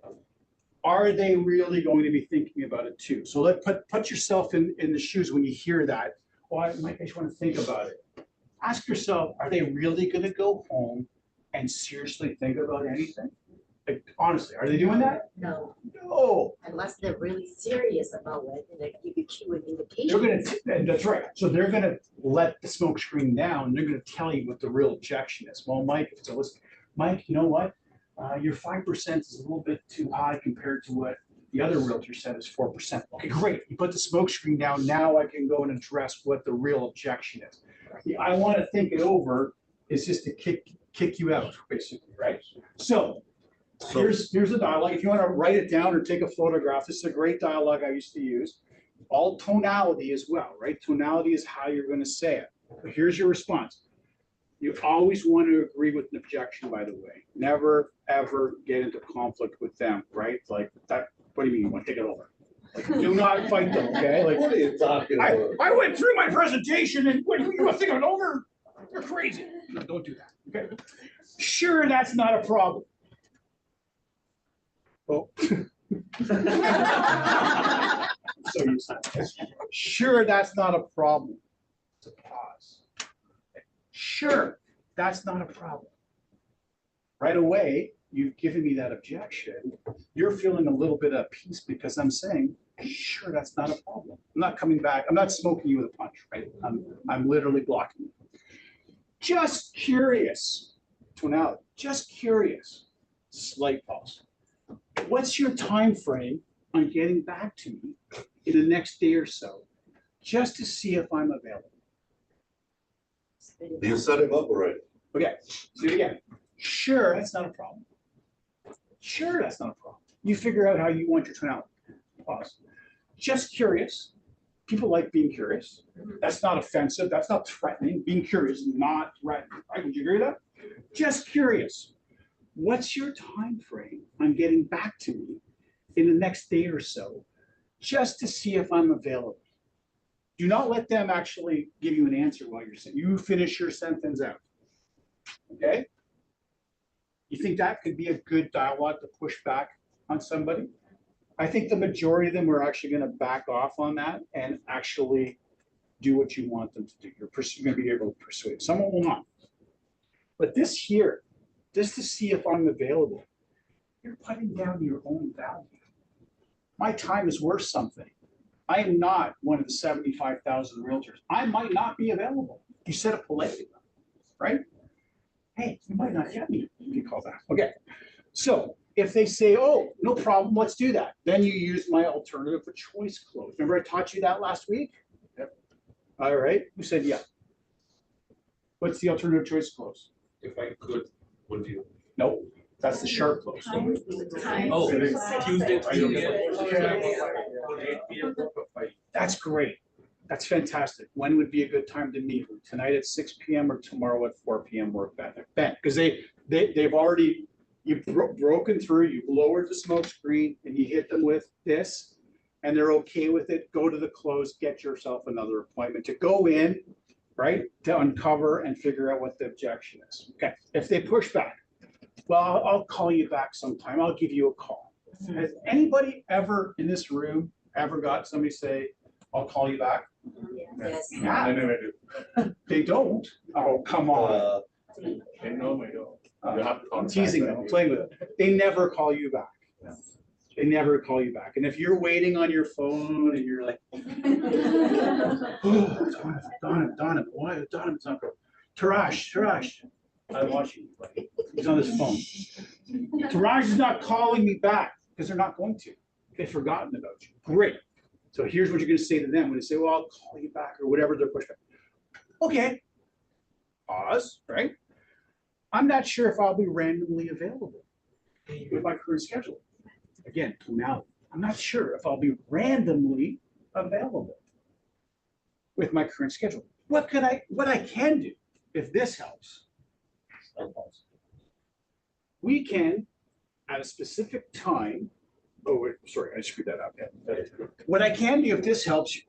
Are they really going to be thinking about it too? So put yourself in the shoes when you hear that. Well, Mike, I just want to think about it. Ask yourself, are they really going to go home and seriously think about anything? Like, honestly, are they doing that? No. No. Unless they're really serious about it and they give you an They're indication. and that's right. So they're gonna let the smoke screen down. They're gonna tell you what the real objection is. Well, Mike, if it's a list, Mike, you know what? Your 5% is a little bit too high compared to what the other realtor said is 4%. Okay, great. You put the smoke screen down. Now I can go and address what the real objection is. I want to think it over is just to kick you out, basically, right? So here's a dialogue. If you want to write it down or take a photograph, this is a great dialogue I used to use. All tonality as well, right? Tonality is how you're going to say it. But here's your response. You always want to agree with an objection, by the way. Never, ever get into conflict with them, right? Like that, what do you mean you want to take it over? Like, do not fight them, okay? Like, What are you talking about? I went through my presentation and what, you want to think of it over? You're crazy. No, don't do that, okay? Sure, that's not a problem. Oh. So you said, sure, that's not a problem. It's a pause. Sure, that's not a problem. Right away, you've given me that objection, you're feeling a little bit at peace because I'm saying, sure, that's not a problem. I'm not coming back. I'm not smoking you with a punch, right? I'm literally blocking you. Just curious, tonality, just curious, slight pause. What's your time frame on getting back to me in the next day or so, just to see if I'm available? You set him up already. Okay, do it again. Sure, that's not a problem. Sure, that's not a problem. You figure out how you want your tonality. Pause. Just curious. People like being curious. That's not offensive. That's not threatening. Being curious is not threatening. Right? Would you agree with that? Just curious. What's your time frame on getting back to me in the next day or so, just to see if I'm available? Do not let them actually give you an answer while you're saying. You finish your sentence out. Okay? You think that could be a good dialogue to push back on somebody? I think the majority of them are actually going to back off on that and actually do what you want them to do. You're going to be able to persuade. Someone will not. But this here, just to see if I'm available, you're putting down your own value. My time is worth something. I am not one of the 75,000 realtors. I might not be available. You said it politely, right? Hey, you might not get me if you call back. Okay. So if they say, oh, no problem, let's do that. Then you use my alternative of choice clause. Remember I taught you that last week? Yep. All right. Who said yeah? What's the alternative choice clause? If I could, would you? No, that's the sharp clause. Oh, Tuesday, 3 p.m. That's great. That's fantastic. When would be a good time to meet? Tonight at 6 p.m. or tomorrow at 4 p.m. work better? Because they've already, you've broken through, you've lowered the smoke screen and you hit them with this and they're okay with it. Go to the close, get yourself another appointment to go in, right? To uncover and figure out what the objection is. Okay. If they push back, well, I'll call you back sometime. I'll give you a call. Has anybody ever in this room ever got somebody say, I'll call you back? Yes. Yeah. I never do. They don't. Oh, come on. They normally don't. You have to I'm contact teasing them, them. I'm playing with it. They never call you back. They never call you back. And if you're waiting on your phone and you're like, oh, Donovan, why? Donovan's not going. Tarash, I'm watching you, buddy. He's on his phone. Taraj is not calling me back because they're not going to. They've forgotten about you. Great. So here's what you're going to say to them when they say, well, I'll call you back or whatever their pushback. Okay. Pause, right? I'm not sure if I'll be randomly available with my current schedule. Again, tonality. I'm not sure if I'll be randomly available with my current schedule. What I can do, if this helps, we can, at a specific time, oh, wait, sorry, I screwed that up. Yeah. What I can do, if this helps you,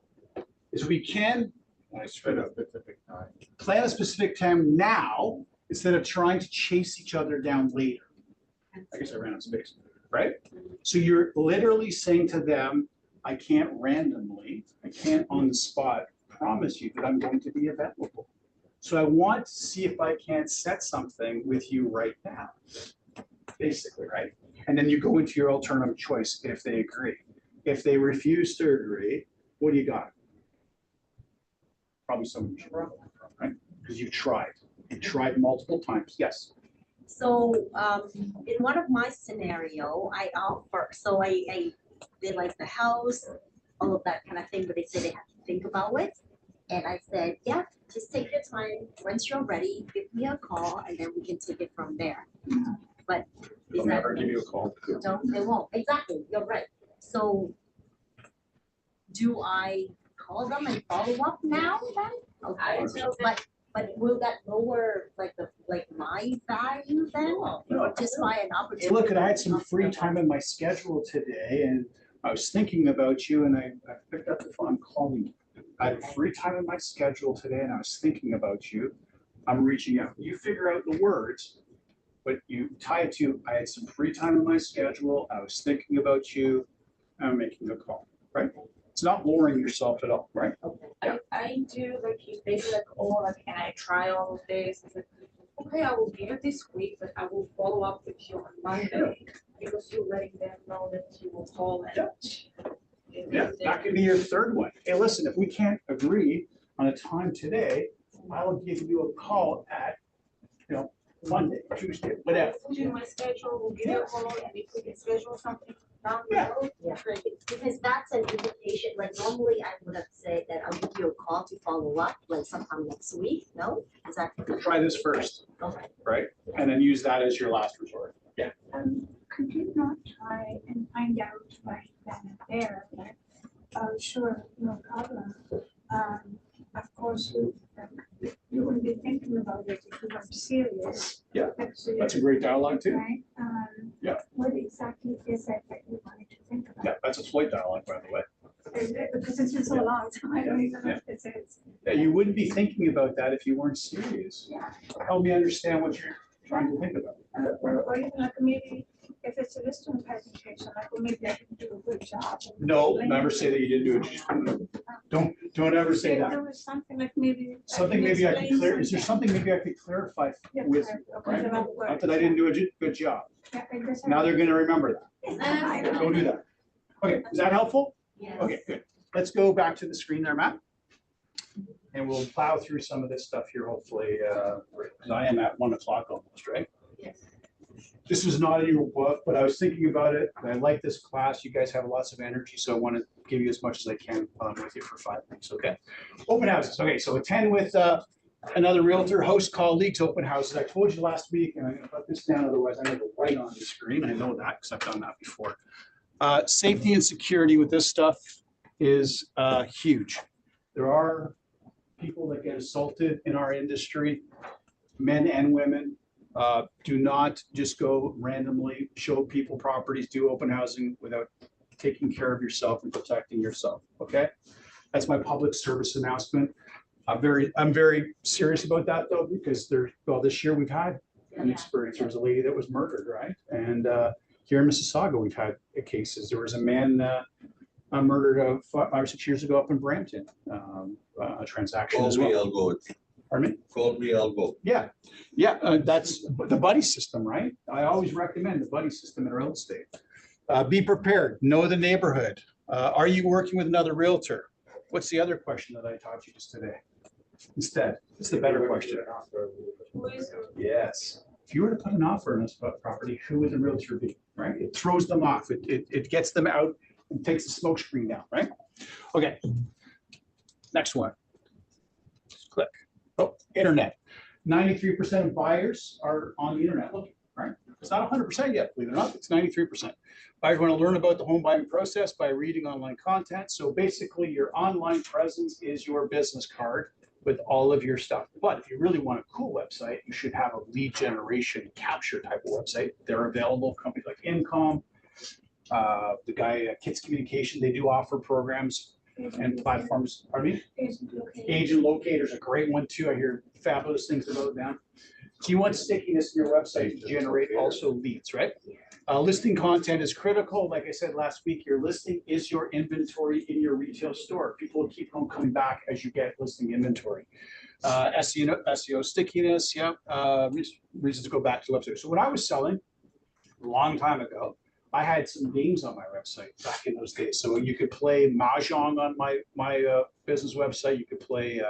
is we can I spend a specific time. plan a specific time now instead of trying to chase each other down later. I guess I ran out of space, right? So you're literally saying to them, I can't randomly, I can't on the spot promise you that I'm going to be available. So I want to see if I can't set something with you right now, basically, right? And then you go into your alternative choice if they agree. If they refuse to agree, what do you got? Probably someone you should run from, right? Because you've tried. You've tried multiple times. Yes. So in one of my scenario, I offer, so I they like the house, all of that kind of thing, but they said they have to think about it. And I said, yeah, just take your time. Once you're ready, give me a call and then we can take it from there. But They'll never give you a call. no, they won't. Exactly, you're right. So do I call them and follow up now then? Okay, but will that lower like my value then? Or just my an Hey, opportunity? look, I had some free time in my schedule today and I was thinking about you and I picked up the phone, I'm calling you. I had free time in my schedule today and I was thinking about you. I'm reaching out. You figure out the words, but you tie it to, I had some free time in my schedule. I was thinking about you. I'm making a call, right? It's not lowering yourself at all, right? I do like you basically like, oh, like, can I try all of this? It's like, okay, I will give it this week, but I will follow up with you on Monday, because you're letting them know that you will call and. Yeah, that could be your third one. Hey, listen, if we can't agree on a time today, I will give you a call at, Monday, Tuesday, whatever. Put you in my schedule, we'll give you a call, and if we can schedule something down the road. Yeah, because that's an invitation, like normally I would have said that I'll give you a call to follow up, like sometime next week, no? Is that? Try this first, Okay. right? And then use that as your last resort. Yeah. Could you not try and find out right then and there, that, sure, no problem. Of course, you wouldn't be thinking about it if you were serious. Yeah, that's a great dialogue too. Right? Yeah. What exactly is it that you wanted to think about? Yeah, that's a Floyd dialogue, by the way. Is it, because it's been so long, I don't even know if this is. Yeah, you wouldn't be thinking about that if you weren't serious. Yeah. Help me understand what you're trying to think about. Or even like maybe, if it's a listing presentation, like, well, maybe I didn't do a good job. No, never say that you didn't do it. Don't ever say If that. there was something like maybe. Something maybe I could clear, is there something maybe I could clarify with, right? Not that I didn't do a good job. Now they're gonna remember that. Don't do that. Okay, is that helpful? Okay, good. Let's go back to the screen there, Matt. And we'll plow through some of this stuff here, hopefully, because I am at 1 o'clock almost, right? Yes. This was not in your book, but I was thinking about it. I like this class. You guys have lots of energy, so I want to give you as much as I can with you for 5 minutes, okay? Open houses. Okay, so attend with another realtor, host colleagues, open houses. I told you last week, and I'm going to put this down, otherwise I'm going to go right on the screen. I know that because I've done that before. Safety and security with this stuff is huge. There are people that get assaulted in our industry, men and women. Do not just go randomly show people properties, do open housing without taking care of yourself and protecting yourself, okay? That's my public service announcement. I'm very serious about that though, because this year we've had an experience. There was a lady that was murdered, right? And here in Mississauga, we've had cases. There was a man murdered 5 or 6 years ago up in Brampton, a transaction as well. I'll go. Pardon me? Call me, I'll go. Yeah, that's the buddy system, right? I always recommend the buddy system in real estate. Be prepared, know the neighborhood. Are you working with another realtor? What's the other question that I taught you just today? Instead, it's the better question. Yes. If you were to put an offer on a property, who would the realtor be, right? It throws them off. It gets them out and takes the smoke screen down, right? Okay. Next one. Just click. Oh, internet. 93% of buyers are on the internet looking, right? It's not 100% yet, believe it or not, it's 93%. Buyers want to learn about the home buying process by reading online content. So basically your online presence is your business card with all of your stuff. But if you really want a cool website, you should have a lead generation capture type of website. They're available, companies like Incom, the guy at Kits Communication, they do offer programs and platforms. Pardon me? Agent Locator is a great one too. I hear fabulous things about them. So you want stickiness in your website to generate also leads, right? Listing content is critical. Like I said last week, your listing is your inventory in your retail store. People will keep on coming back as you get listing inventory. SEO stickiness, yeah. Reasons to go back to the website. So when I was selling a long time ago, I had some games on my website back in those days. So you could play Mahjong on my business website. You could play,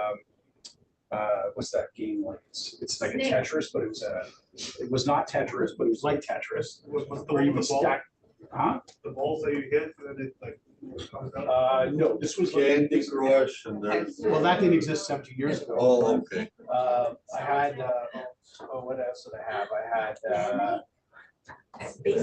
what's that game like? It's like a Tetris, but it was not Tetris, but it was like Tetris. Where you would stack. Huh? The balls that you hit and then it like comes out? No, this was Candy Crush and there's. Well, that didn't exist 17 years ago. Oh, okay. I had, what else did I have? I had,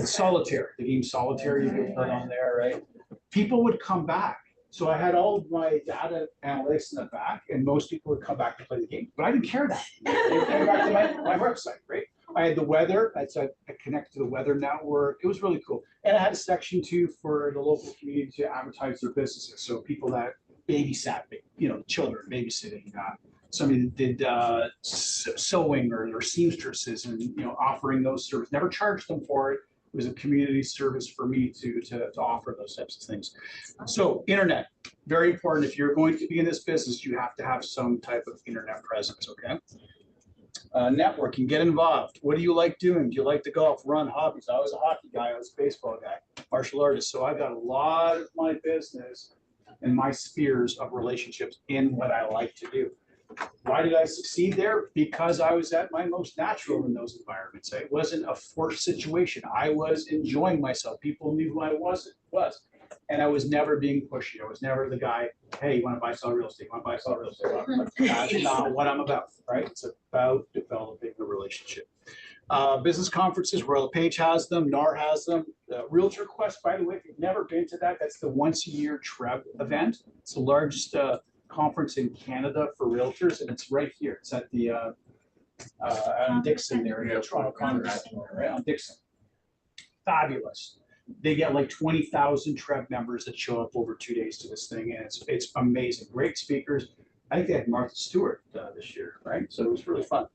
Solitaire, the game Solitaire you could put on there, right? People would come back. So I had all of my data analytics in the back, and most people would come back to play the game. But I didn't care that. They came back to my website, right? I had the weather. I connected to the weather network. It was really cool. And I had a section too for the local community to advertise their businesses. So people that babysat, children babysitting, somebody that did sewing or seamstresses and offering those services. Never charged them for it. It was a community service for me to offer those types of things. So internet, very important. If you're going to be in this business, you have to have some type of internet presence, okay? Networking, get involved. What do you like doing? Do you like to golf, run, hobbies? I was a hockey guy, I was a baseball guy, martial artist. So I've got a lot of my business and my spheres of relationships in what I like to do. Why did I succeed there? Because I was at my most natural in those environments. It wasn't a forced situation. I was enjoying myself. People knew who I was. And I was never being pushy. I was never the guy, hey, you want to buy, sell real estate? You want to buy, sell real estate? That's not what I'm about, right? It's about developing a relationship. Business conferences, Royal LePage has them, NAR has them. Realtor Quest, by the way, if you've never been to that, that's the once-a-year TREB event. It's the largest conference in Canada for realtors, and it's right here. It's at the on Dixon there, in the Toronto Congress Center, right on Dixon. Fabulous. They get like 20,000 TREB members that show up over 2 days to this thing, and it's amazing. Great speakers. I think they had Martha Stewart this year, right? So it was really fun.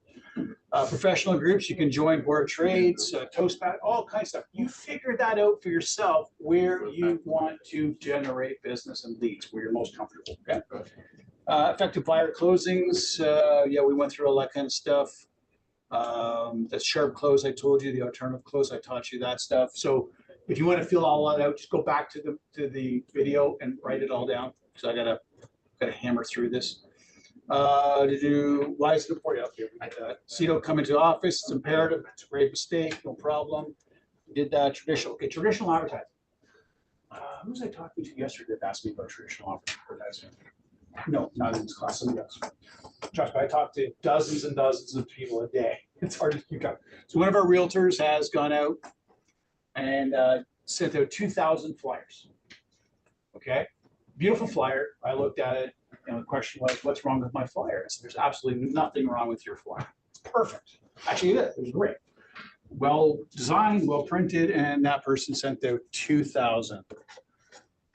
Professional groups, you can join Board of Trades, Toastmat, all kinds of stuff. You figure that out for yourself where you want to generate business and leads, where you're most comfortable. Okay. Effective buyer closings. Yeah, we went through all that kind of stuff. The sharp close, I told you, the alternative close, I taught you that stuff. So if you want to fill all that out, just go back to the video and write it all down. So I gotta hammer through this. Why is it important? Okay, we did that. CETO coming to office, it's imperative, it's a great mistake, no problem. We did that. Traditional, okay, traditional advertising. Who was I talking to yesterday that asked me about traditional advertising? No, not in this class, somebody else. Trust me, I talk to dozens and dozens of people a day. It's hard to keep up. So one of our realtors has gone out and sent out 2,000 flyers. Okay, beautiful flyer. I looked at it. And the question was, what's wrong with my flyer? I said, there's absolutely nothing wrong with your flyer. It's perfect. Actually, it was great. Well designed, well printed, and that person sent out 2,000.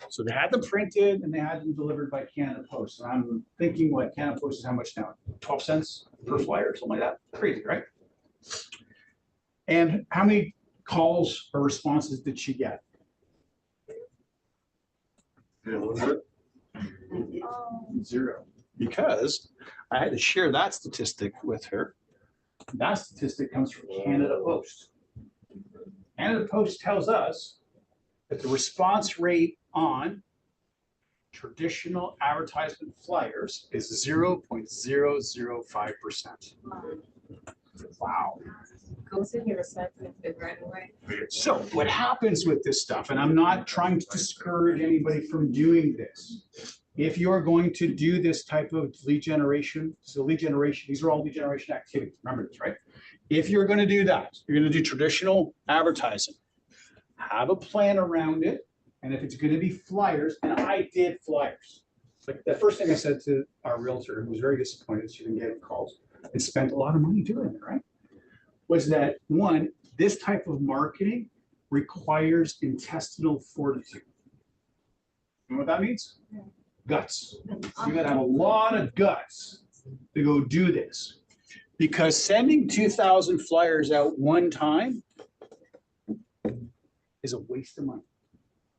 So they had them printed and they had them delivered by Canada Post. And I'm thinking, what Canada Post is how much now? 12 cents per flyer, something like that. Crazy, right? And how many calls or responses did she get? 0, because I had to share that statistic with her. That statistic comes from Canada Post. Canada Post tells us that the response rate on traditional advertisement flyers is 0.005%. Wow. Goes in your assessment right away. So what happens with this stuff, and I'm not trying to discourage anybody from doing this. If you're going to do this type of lead generation, so lead generation, these are all lead generation activities. Remember this, right? If you're going to do that, you're going to do traditional advertising, have a plan around it. And if it's going to be flyers, and I did flyers. Like the first thing I said to our realtor, who was very disappointed she didn't get calls and spent a lot of money doing it, right? Was that one, this type of marketing requires intestinal fortitude. You know what that means? Yeah. Guts. You gotta have a lot of guts to go do this. Because sending 2,000 flyers out one time is a waste of money.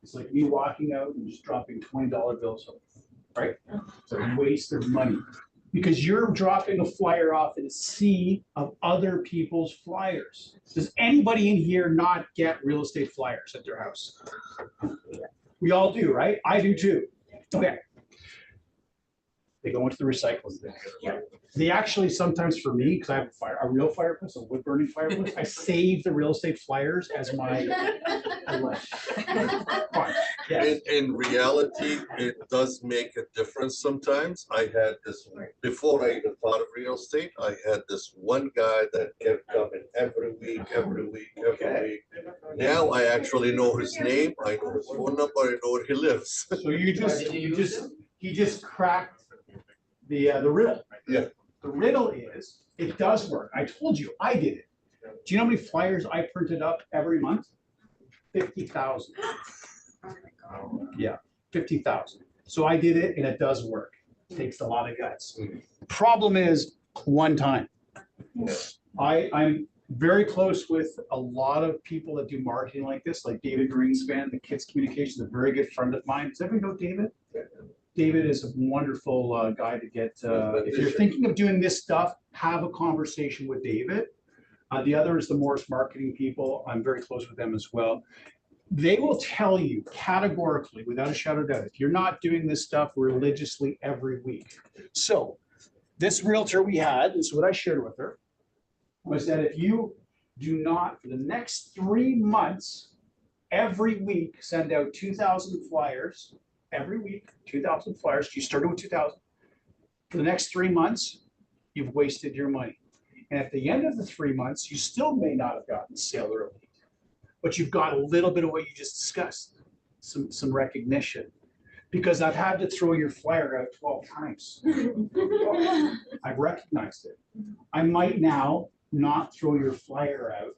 It's like me walking out and just dropping $20 bills, right? It's a waste of money. Because you're dropping a flyer off in a sea of other people's flyers. Does anybody in here not get real estate flyers at their house? We all do, right? I do too. Okay. They go into the recycling bin. They actually sometimes for me, because I have a real fireplace, a wood burning fireplace, I save the real estate flyers as my In reality, it does make a difference sometimes. I had this, before I even thought of real estate, I had this one guy that kept coming every week. Now I actually know his name, I know his phone number, I know where he lives. So he just cracked the riddle. Yeah. The riddle is, it does work. I told you, I did it. Do you know how many flyers I printed up every month? 50,000. Yeah, 50,000. So I did it and it does work. It takes a lot of guts. Problem is one time. I'm very close with a lot of people that do marketing like this, like David Greenspan, the Kids Communications, a very good friend of mine. Does everybody know David? David is a wonderful guy to get, if you're thinking of doing this stuff, have a conversation with David. The other is the Morris marketing people. I'm very close with them as well. They will tell you categorically, without a shadow of doubt, if you're not doing this stuff religiously every week. So this realtor we had, this is what I shared with her, was that if you do not, for the next 3 months, every week, send out 2,000 flyers, every week, 2,000 flyers, you started with 2,000. For the next 3 months, you've wasted your money. And at the end of the 3 months, you still may not have gotten the sale early, but you've got a little bit of what you just discussed, some recognition. Because I've had to throw your flyer out 12 times. I've recognized it. I might now not throw your flyer out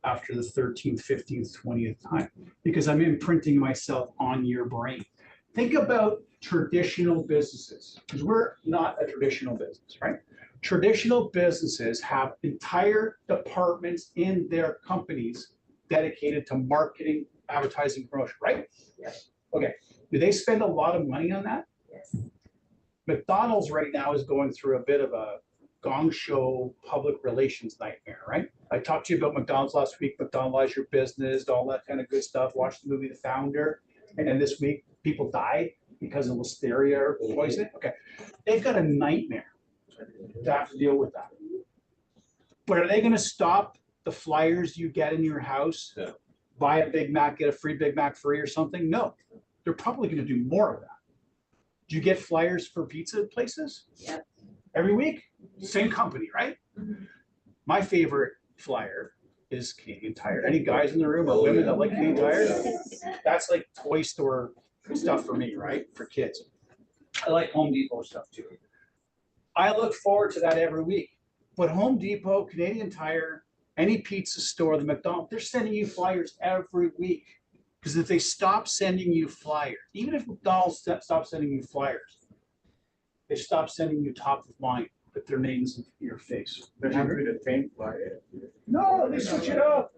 after the 13th, 15th, 20th time, because I'm imprinting myself on your brain. Think about traditional businesses, because we're not a traditional business, right? Traditional businesses have entire departments in their companies dedicated to marketing, advertising, promotion, right? Yes. Okay. Do they spend a lot of money on that? Yes. McDonald's right now is going through a bit of a gong show public relations nightmare, right? I talked to you about McDonald's last week, McDonald's Your Business, all that kind of good stuff. Watched the movie The Founder. And then this week, people died because of listeria or poisoning. Okay. They've got a nightmare to have to deal with that. But are they going to stop the flyers you get in your house? Yeah. Buy a Big Mac, get a free Big Mac free or something? No. They're probably going to do more of that. Do you get flyers for pizza places? Yeah. Every week? Same company, right? My favorite flyer is Canadian Tire. Any guys in the room or women that like Canadian Tire? That's like toy store stuff for me, right? For kids. I like Home Depot stuff too. I look forward to that every week. But Home Depot, Canadian Tire, any pizza store, the McDonald's, they're sending you flyers every week. Because if they stop sending you flyers, even if McDonald's stops sending you flyers, they stop sending you top of mind, put their names in your face. There should be the same flyer. No, they switch it up.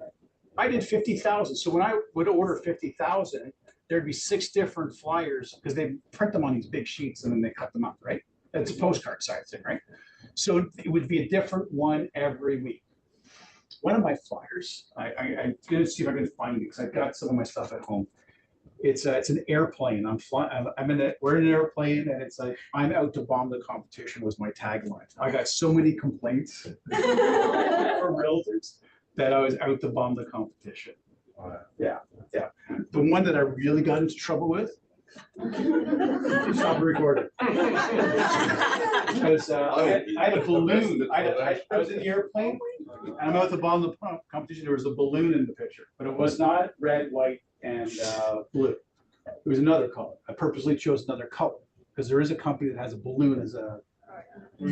I did 50,000. So when I would order 50,000, there'd be 6 different flyers because they print them on these big sheets and then they cut them up, right? It's a postcard size thing, right? So it would be a different one every week. One of my flyers, I'm gonna see if I can find it because I've got some of my stuff at home. It's an airplane. I'm flying. We're in an airplane, and it's like I'm out to bomb the competition was my tagline. I got so many complaints from realtors that I was out to bomb the competition. Yeah. The one that I really got into trouble with. Stop recording. Because I had a balloon. I was in the airplane, and I'm out to bomb the competition. There was a balloon in the picture, but it was not red, white, and blue. It was another color. I purposely chose another color because there is a company that has a balloon as a. A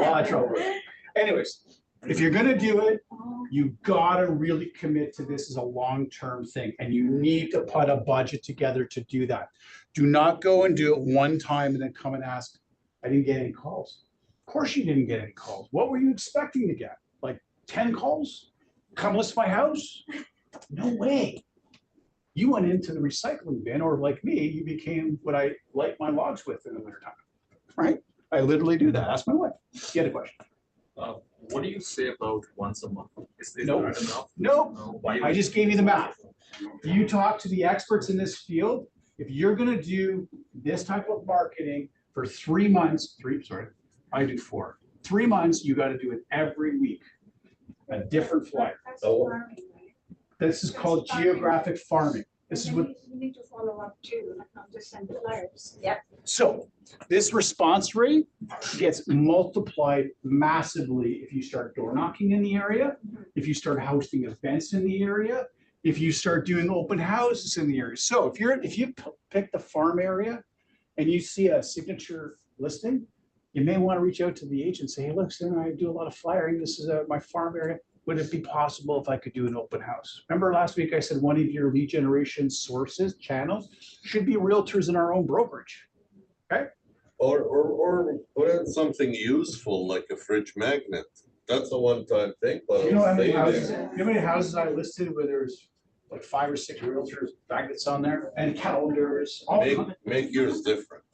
lot of trouble with it. Anyways, if you're gonna do it, you gotta really commit to this as a long-term thing, and you need to put a budget together to do that. Do not go and do it one time and then come and ask, I didn't get any calls. Of course you didn't get any calls. What were you expecting to get? Like 10 calls? Come list my house? No way. You went into the recycling bin, or like me, you became what I light my logs with in the wintertime, right? I literally do that. Ask my wife. You had a question. What do you say about once a month? Is Nope. that enough? Nope. Why I just gave you the math. You talk to the experts in this field. If you're gonna do this type of marketing for 3 months, I do 4. 3 months, you gotta do it every week. A different flyer. That's farming, right? This is called geographic farming. This is And what, then you need to follow up too, not just send flyers. Yep. so this response rate gets multiplied massively if you start door knocking in the area, if you start hosting events in the area, if you start doing open houses in the area. So if you pick the farm area and you see a signature listing, you may want to reach out to the agent and say, hey, look, Stan, I do a lot of flyering. This is my farm area. Would it be possible if I could do an open house? Remember last week I said one of your lead generation sources, channels, should be realtors in our own brokerage. Okay? Or put in something useful like a fridge magnet. That's a one-time thing, but. You know how many saving. houses, you know how many houses I listed where there's like 5 or 6 realtors magnets on there and calendars. All kinds. Make yours different.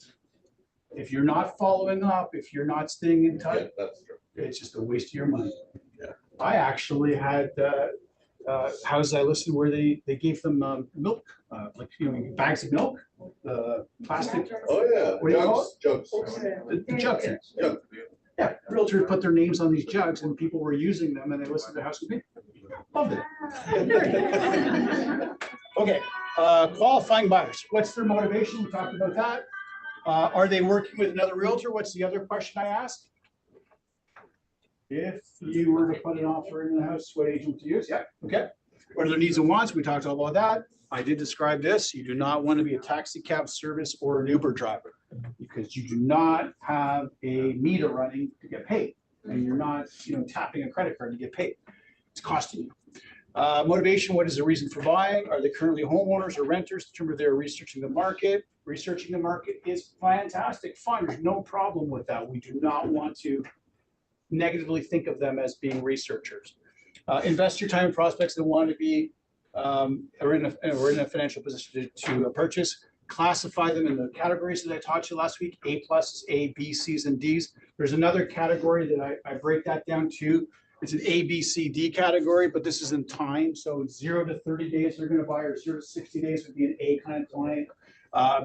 If you're not following up, if you're not staying in Yeah, touch, that's true. it's just a waste of your money. Yeah. I actually had houses I listed where they gave them milk, like, you know, bags of milk, plastic. Oh, yeah, What do you call jugs. The jug things. Yeah, realtors put their names on these jugs and people were using them and they listed their house with me. Loved it. Okay, qualifying buyers. What's their motivation? We talked about that. Are they working with another realtor? What's the other question I asked? If you were to put an offer in the house, what agent would you use? Yeah, okay. What are their needs and wants? We talked all about that. I did describe this. You do not want to be a taxi cab service or an Uber driver because you do not have a meter running to get paid. And you're not, you know, tapping a credit card to get paid. It's costing you. Motivation, what is the reason for buying? Are they currently homeowners or renters? Determine they're researching the market. Researching the market is fantastic, fun. There's no problem with that. We do not want to negatively think of them as being researchers. Invest your time in prospects that want to be are in a financial position to purchase. Classify them in the categories that I taught you last week: A pluses, A, B, C's, and D's. There's another category that I break that down to. It's an A, B, C, D category, but this is in time. So 0 to 30 days they're going to buy, or 0 to 60 days would be an A kind of client.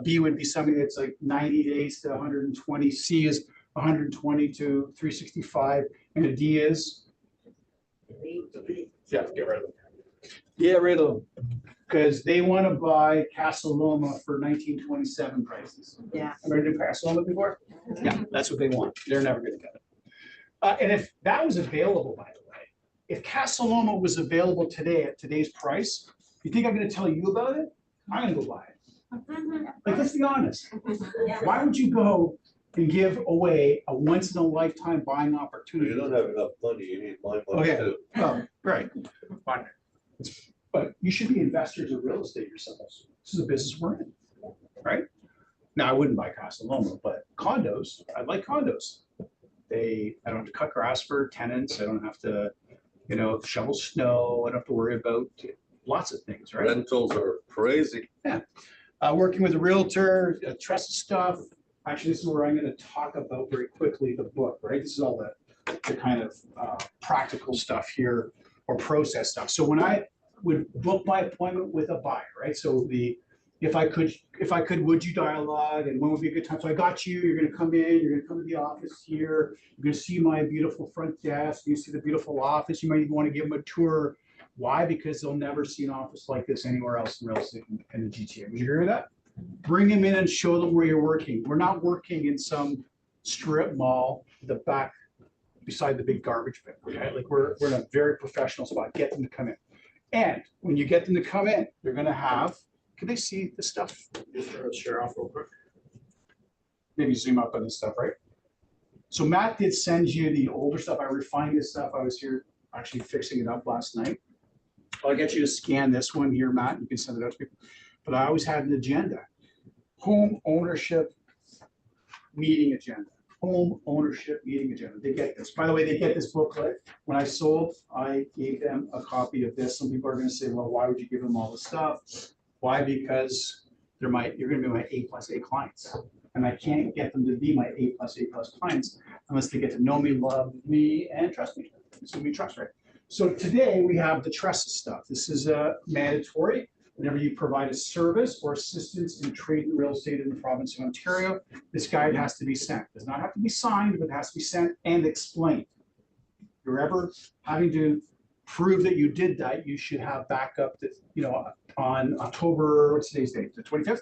B would be something that's like 90 days to 120. C is 120 to 365, and a D is, yeah, get rid of them. Get rid of them, because they want to buy Casa Loma for 1927 prices. Yeah. Ever do Casa Loma before? Yeah, that's what they want. They're never going to get it. And if that was available, by the way, if Casa Loma was available today at today's price, you think I'm going to tell you about it? I'm going to go buy it. Like, let's be honest. Why would you go and give away a once in a lifetime buying opportunity? You don't have enough money, you need my money Okay, too. well, right. But you should be investors in real estate yourselves. This is a business we're in, right? Now, I wouldn't buy Casa Loma, but condos, I like condos. I don't have to cut grass for tenants. I don't have to, you know, shovel snow. I don't have to worry about lots of things, right? Rentals are crazy. Yeah. Working with a realtor, trusted stuff. Actually, this is where I'm going to talk about very quickly the book, right? This is all the kind of practical stuff here, or process stuff. So when I would book my appointment with a buyer, right? So if I could, would you dialogue, and when would be a good time? So I got you, you're gonna come in, you're gonna come to the office here, you're gonna see my beautiful front desk, you see the beautiful office, you might even want to give them a tour. Why? Because they'll never see an office like this anywhere else in real estate in the GTA. Would you agree with that? Bring them in and show them where you're working. We're not working in some strip mall, the back beside the big garbage bin, okay? Like we're in a very professional spot. Get them to come in. And when you get them to come in, they're gonna have, can they see the stuff? Just share off real quick. Maybe zoom up on this stuff, right? So Matt did send you the older stuff. I refined this stuff. I was here actually fixing it up last night. I'll get you to scan this one here, Matt. You can send it out to people. But I always had an agenda. Home ownership meeting agenda. Home ownership meeting agenda. They get this. By the way, they get this booklet. When I sold, I gave them a copy of this. Some people are going to say, well, why would you give them all this stuff? Why? Because you're going to be my A+A clients. And I can't get them to be my A+A+ clients unless they get to know me, love me, and trust me. So we trust, right? So today we have the trust stuff. This is mandatory. Whenever you provide a service or assistance in trade and real estate in the province of Ontario, this guide has to be sent. It does not have to be signed, but it has to be sent and explained. If you're ever having to prove that you did that, you should have backup that, you know, on October, what's today's date? The 25th?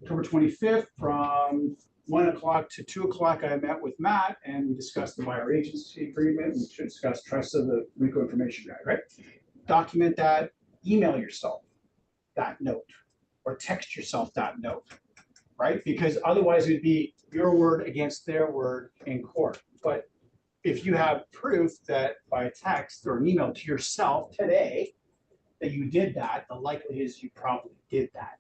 October 25th from 1 o'clock to 2 o'clock, I met with Matt and we discussed the buyer agency agreement. We should discuss trust of the RICO information guide, right? Document that, email yourself that note or text yourself that note, right? Because otherwise it'd be your word against their word in court. But if you have proof that by a text or an email to yourself today that you did that, the likelihood is you probably did that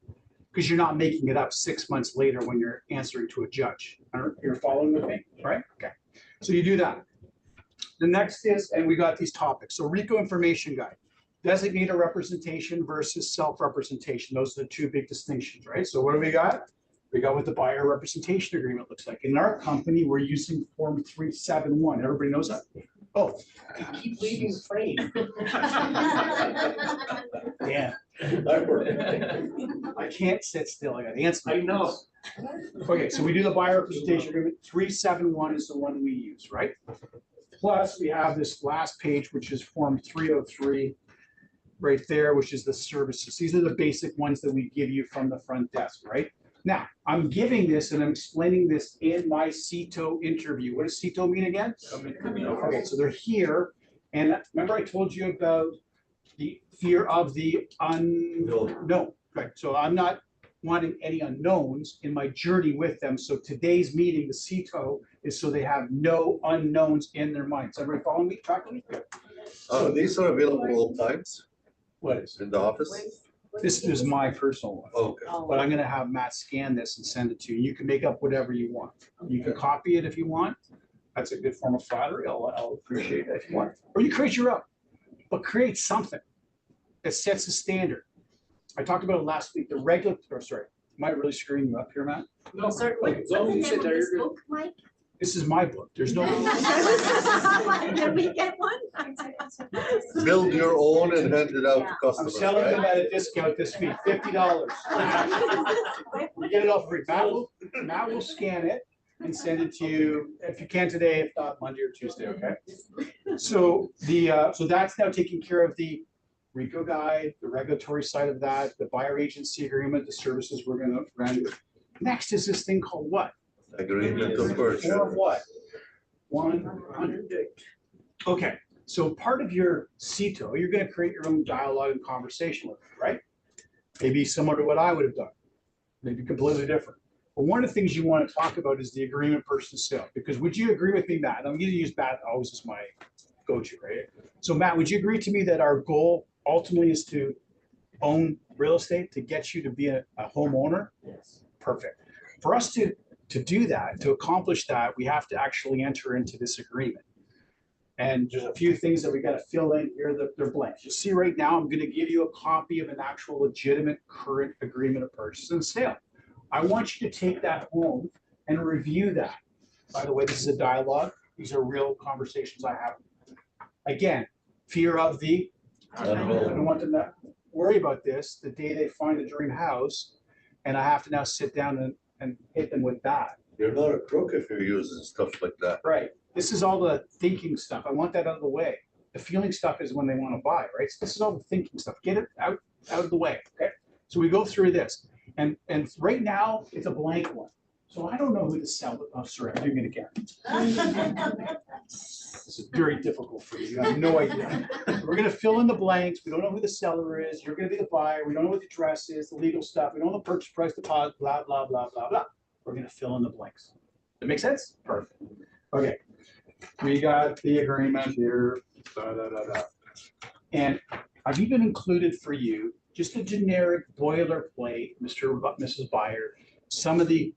because you're not making it up 6 months later when you're answering to a judge. You're following with me, right? Okay. So you do that. The next is, and we got these topics. So RICO information guide. designated representation versus self-representation. Those are the two big distinctions, right? So what do we got? We got what the buyer representation agreement looks like. In our company, we're using Form 371. Everybody knows that? Oh, Keep leaving the frame. yeah. I can't sit still. I got answers. I know. Okay, so we do the buyer representation agreement. 371 is the one we use, right? Plus, we have this last page, which is Form 303 right there, which is the services. These are the basic ones that we give you from the front desk, right? Now, I'm giving this and I'm explaining this in my CETO interview. What does CETO mean again? Okay, so they're here. And remember I told you about the fear of the unknown, right? So I'm not wanting any unknowns in my journey with them. So today's meeting, the CETO, is so they have no unknowns in their minds. Everybody follow me? Track me? These are available all times What is? in the office? This is my personal one. Okay. But I'm gonna have Matt scan this and send it to you. You can make up whatever you want. You can copy it if you want. That's a good form of flattery. I'll appreciate that if you want. Or you create your own, but create something that sets a standard. I talked about it last week, the regular, or sorry, am I really screwing you up here, Matt? No, Sir, what- as long as what's the you name sit of there, this you're good. book, Mike? This is my book. There's no. Can we get one? Build your own and hand it out to I'm customers, selling them right? at a discount this week, $50. You get it all free. Matt will scan it and send it to you, if you can today, if not Monday or Tuesday, okay? So so that's now taking care of the RICO guide, the regulatory side of that, the buyer agency agreement, the services we're gonna run. Next is this thing called what? Agreement of purchase. Form what? 100. Okay, so part of your CETO, you're gonna create your own dialogue and conversation with it, right? Maybe similar to what I would have done, maybe completely different. But one of the things you want to talk about is the agreement versus sale, because would you agree with me, Matt? And I'm gonna use Matt always as my go-to, right? So Matt, would you agree to me that our goal ultimately is to own real estate, to get you to be a homeowner? Yes. Perfect. For us to do that, to accomplish that, we have to actually enter into this agreement. And there's a few things that we got to fill in here. They're blanks. You see right now, I'm going to give you a copy of an actual legitimate current agreement of purchase and sale. I want you to take that home and review that. By the way, this is a dialogue. These are real conversations I have. Again, fear of the, I don't want them to worry about this the day they find a dream house, and I have to now sit down and hit them with that. You're not a crook if you're using stuff like that. Right. This is all the thinking stuff. I want that out of the way. The feeling stuff is when they want to buy, right? So this is all the thinking stuff. Get it out of the way. Okay. So we go through this, and right now it's a blank one. So I don't know who to sell it. Oh, sorry, I'm doing it again. This is very difficult for you. You have no idea. We're gonna fill in the blanks. We don't know who the seller is. You're gonna be the buyer. We don't know what the address is, the legal stuff. We don't know the purchase price, deposit, blah, blah, blah, blah, blah. We're gonna fill in the blanks. That make sense? Perfect. Okay. We got the agreement here. Da, da, da, da. And I've even included for you just a generic boilerplate, Mrs. Buyer, some of the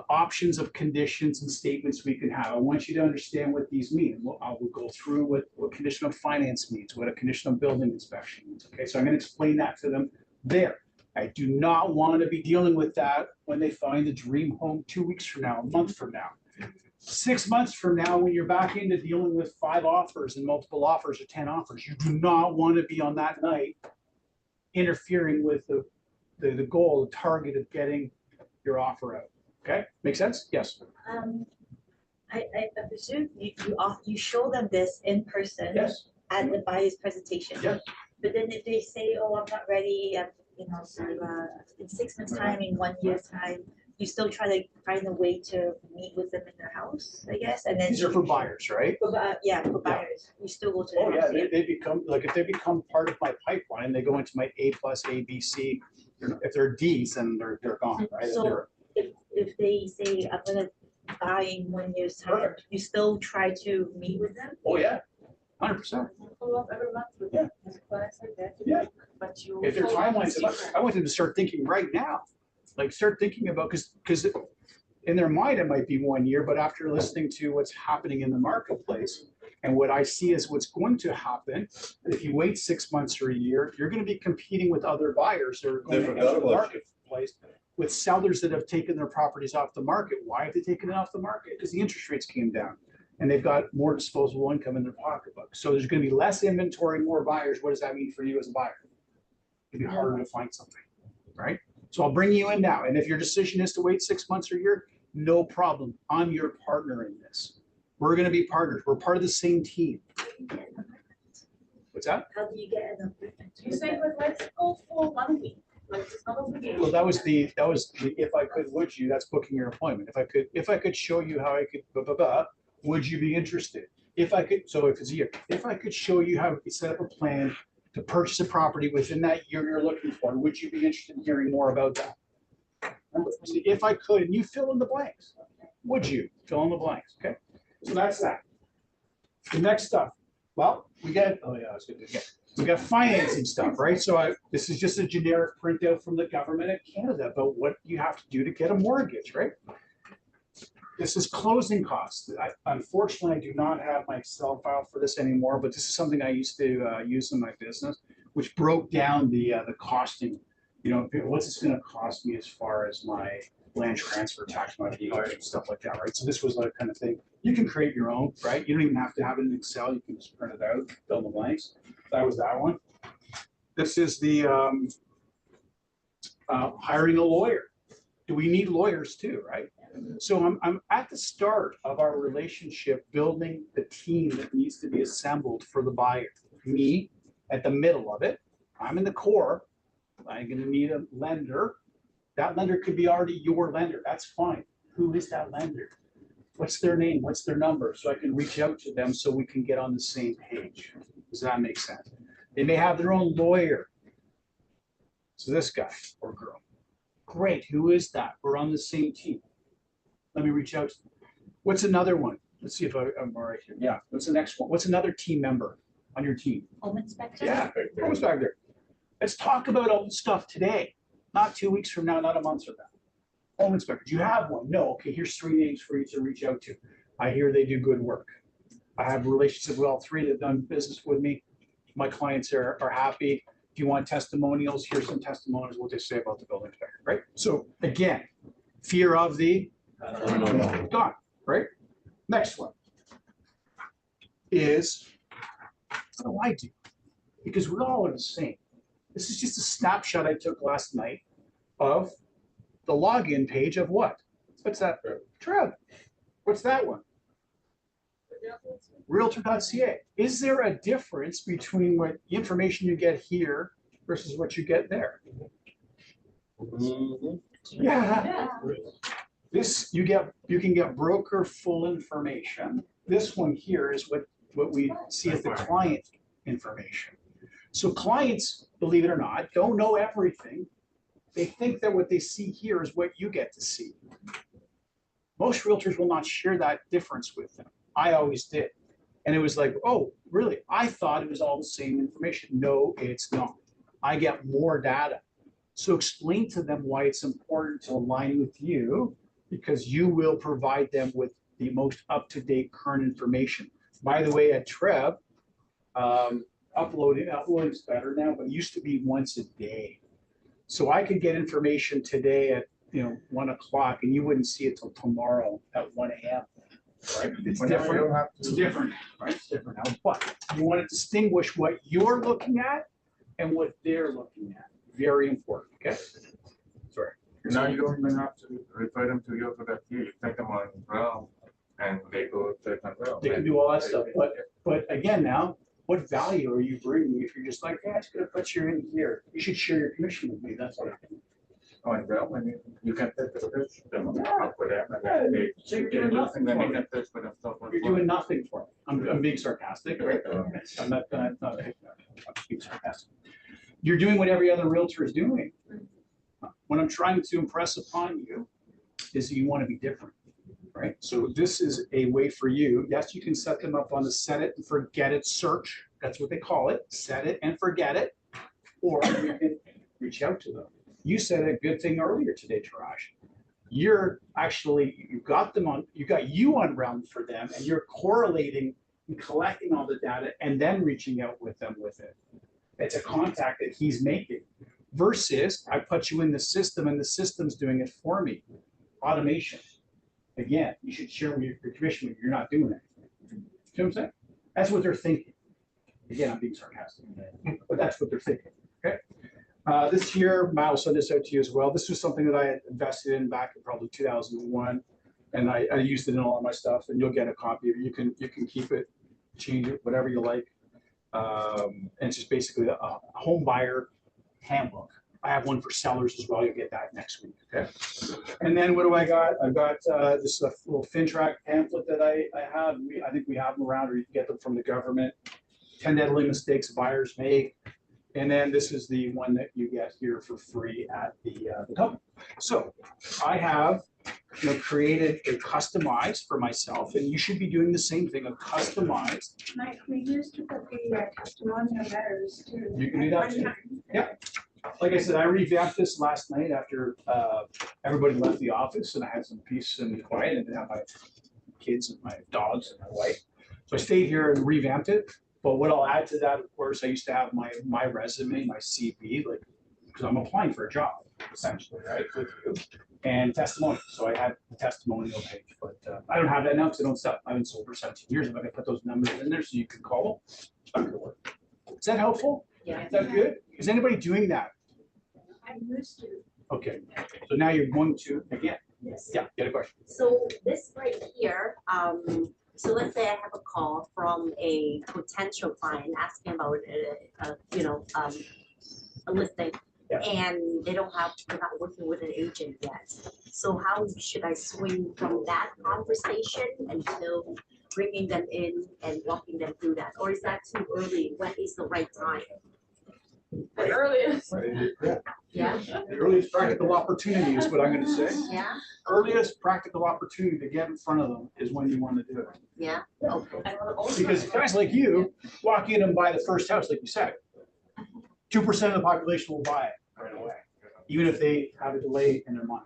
options of conditions and statements we can have. I want you to understand what these mean. I will go through what condition of finance means, what a condition of building inspection means. Okay, so I'm going to explain that to them there. I do not want to be dealing with that when they find the dream home 2 weeks from now, a month from now. 6 months from now, when you're back into dealing with 5 offers and multiple offers or 10 offers, you do not want to be on that night interfering with the goal, the target of getting your offer out. Okay, make sense? Yes. I presume you show them this in person. Yes. At the buyer's presentation. Yes. But then if they say, oh, I'm not ready, sort of, in 6 months' time, in 1 year's time, you still try to find a way to meet with them in their house, I guess, and then. These are for buyers, right? For buyers, you still go to their Oh, house. yeah, they become, like, if they become part of my pipeline, they go into my A+, A, B, C. If they're Ds, then they're gone, right? If So they're- if they say, I'm gonna buy in 1 year's time, you still try to meet with them? Oh, yeah, 100%. Follow up every month with them. Class like that. Yeah. But you. If their follow up timelines, with I want them to start thinking right now, like start thinking about, because in their mind, it might be 1 year, but after listening to what's happening in the marketplace And what I see is what's going to happen, if you wait 6 months or a year, you're gonna be competing with other buyers that are going to forgot enter the about you. marketplace with sellers that have taken their properties off the market. Why have they taken it off the market? Because the interest rates came down and they've got more disposable income in their pocketbook. So there's gonna be less inventory, more buyers. What does that mean for you as a buyer? It'd be harder to find something, right? So I'll bring you in now. And if your decision is to wait 6 months or a year, no problem. I'm your partner in this. We're gonna be partners. We're part of the same team. What's that? How do you get an appointment? You say, but let's go for 1 week, like it's not obligation. Well, that was the if I could, would you, that's booking your appointment. If I could show you how I could, blah, blah, blah, would you be interested? If I could, so if it's a year, if I could show you how to set up a plan to purchase a property within that year you're looking for, would you be interested in hearing more about that? Remember, see, if I could, and you fill in the blanks, would you fill in the blanks? Okay, so that's that. The next stuff, well, we got, oh yeah, I was gonna do it. We got financing stuff, right? So this is just a generic printout from the government of Canada about what you have to do to get a mortgage, right? This is closing costs. Unfortunately, I do not have my Excel file for this anymore, but this is something I used to use in my business, which broke down the costing. You know, what's this gonna cost me as far as my land transfer tax, my dealers and stuff like that, right? So this was that kind of thing. You can create your own, right? You don't even have to have it in Excel. You can just print it out, fill in the blanks. That was that one. This is the hiring a lawyer. Do we need lawyers too, right? So I'm at the start of our relationship, building the team that needs to be assembled for the buyer. Me at the middle of it. I'm in the core. I'm gonna need a lender. That lender could be already your lender. That's fine. Who is that lender? What's their name? What's their number? So I can reach out to them so we can get on the same page. Does that make sense? They may have their own lawyer. So this guy or girl. Great. Who is that? We're on the same team. Let me reach out to them. What's another one? Let's see if I'm all right here. Yeah. What's the next one? What's another team member on your team? Home inspector? Yeah. Home inspector. Let's talk about all the stuff today, not 2 weeks from now, not a month from now. Home inspector. Do you have one? No. Okay. Here's 3 names for you to reach out to. I hear they do good work. I have a relationship with all 3 that have done business with me. My clients are happy. If you want testimonials, here's some testimonials, what they say about the building inspector, right? So again, fear of the gone, right? Next one is, what do I do? Because we all are the same. This is just a snapshot I took last night of the login page of what? What's that? Trev. What's that one? Realtor.ca. Is there a difference between what information you get here versus what you get there? Yeah. This you can get broker full information. This one here is what we see as the client information. So clients, believe it or not, don't know everything. They think that what they see here is what you get to see. Most realtors will not share that difference with them. I always did. And it was like, oh, really? I thought it was all the same information. No, it's not. I get more data. So explain to them why it's important to align with you, because you will provide them with the most up-to-date current information. By the way, at Trev, uploading's better now, but it used to be once a day. So I could get information today at 1 o'clock and you wouldn't see it till tomorrow at 1 a.m. Right? It's different. It's different, right? It's different now. But you want to distinguish what you're looking at and what they're looking at. Very important. Okay. Sorry. Now you don't even have to refer them to your product. You take them on Realm and they go to Realm. They can do all that stuff. But again, now, what value are you bringing if you're just like, yeah, it's gonna put you in here? You should share your commission with me. That's what I think. Oh, and Realm, I mean, you can take the pitch, them up with them, and then they You're doing nothing then for you me. can pitch with them stuff. You're doing nothing for me. I'm being sarcastic, right? I'm not being sarcastic. You're doing what every other realtor is doing. What I'm trying to impress upon you is that you want to be different, right? So this is a way for you. Yes, you can set them up on the set it and forget it search. That's what they call it. Set it and forget it. Or you can reach out to them. You said a good thing earlier today, Taraj. You got you on Realm for them, and you're correlating and collecting all the data and then reaching out with them with it. It's a contact that he's making versus I put you in the system and the system's doing it for me. Automation. Again, you should share with your commissioner, you're not doing it. See what I'm saying? That's what they're thinking. Again, I'm being sarcastic, but that's what they're thinking, okay? This year, I'll send this out to you as well. This was something that I had invested in back in probably 2001. And I used it in all of my stuff, and you'll get a copy of it. You can keep it, change it, whatever you like. And it's just basically a home buyer handbook. I have one for sellers as well. You'll get that next week, okay? And then what do I got? I've got this little FinTrack pamphlet that I have. I think we have them around, or you can get them from the government. 10 deadly mistakes buyers make. And then this is the one that you get here for free at the company. So I have created a customized for myself, and you should be doing the same thing, a customized. Mike, we used to put the testimonial letters too. You can do that too. Yeah. Like I said, I revamped this last night after everybody left the office, and I had some peace and quiet, and I had my kids and my dogs and my wife. So I stayed here and revamped it. But what I'll add to that, of course, I used to have my resume, my CV, like, because I'm applying for a job, essentially, right, with you, and testimony. So I had the testimonial page, but I don't have that now because I don't sell. I haven't sold for 17 years. I'm going to put those numbers in there so you can call them. It's not going to work. Is that helpful? Yeah. Is that good? Is anybody doing that? I used to. Okay. So now you're going to, again. Yes. Yeah, get a question. So this right here, so let's say I have a call from a potential client asking about, a listing. Yeah. And they're not working with an agent yet. So how should I swing from that conversation until bringing them in and walking them through that? Or is that too early? When is the right time? The earliest. Yeah. The earliest practical opportunity is what I'm going to say. Yeah. Earliest practical opportunity to get in front of them is when you want to do it. Yeah. Okay. Because guys like you walk in and buy the first house, like you said, 2% of the population will buy it right away, even if they have a delay in their money.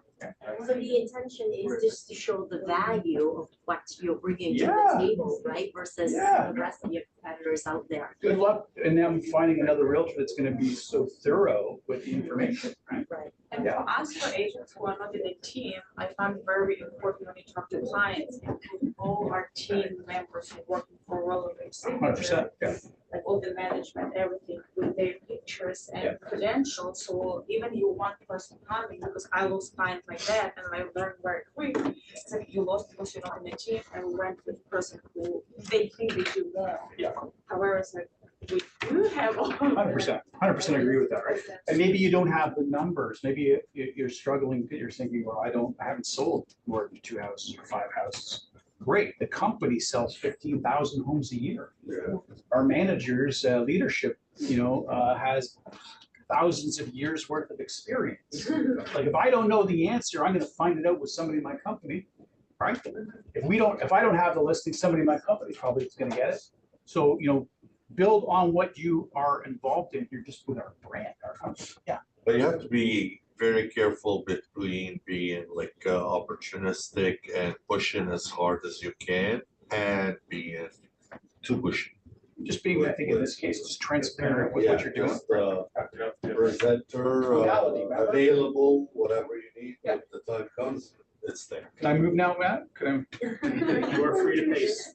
So the intention is just to show the value of what you're bringing to Yeah. the table, right? Versus Yeah. the rest of your competitors out there. Good luck in them finding another realtor that's going to be so thorough with the information, right? Right. And for us, for agents who are not in a team, I find very important when we talk to clients, include all our team members who are working for relevant. 100%, yeah. Like all the management, everything with their pictures and credentials. So even you one person coming, because I lost clients like that and I learned very quick. It's like you lost because you're not in the team and we went with the person who they think they do more. Yeah. However, it's like we do have all. 100% agree with that, right? And maybe you don't have the numbers. Maybe you're struggling, you're thinking, well, I haven't sold more than 2 houses or 5 houses. Great, the company sells 15,000 homes a year. Our managers, leadership, has thousands of years worth of experience. Like if I don't know the answer, I'm gonna find it out with somebody in my company, right? If I don't have the listing, somebody in my company probably is gonna get it. So, build on what you are involved in here, just with our brand, our company. Yeah. But you have to be very careful between being like opportunistic and pushing as hard as you can and being too pushy. Just being, I think in this case, just transparent with what you're doing. Just, presenter, available, whatever you need, if the time comes, it's there. Can I move now, Matt? Can I? You are free to pace.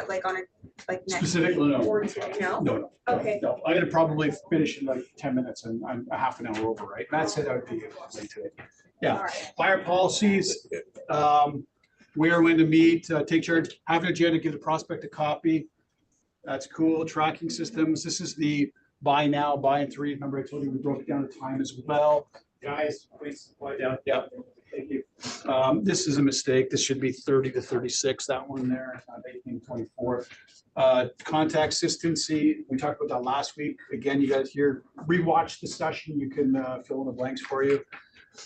Like on a, like next Specific, week no. or today, no? No. Okay. No, I'm gonna probably finish in like 10 minutes and I'm a half an hour over, right? Matt said I would be late today. Yeah, fire policies, where, when to meet, take charge, have an agenda, give the prospect a copy. That's cool. Tracking systems. This is the buy now, buy in 3. Remember I told you we broke it down to time as well. Guys, please quiet down. Yeah, thank you. This is a mistake. This should be 30 to 36, that one there, not 18 to 24. Contact consistency, we talked about that last week. Again, you guys here, rewatch the session. You can fill in the blanks for you.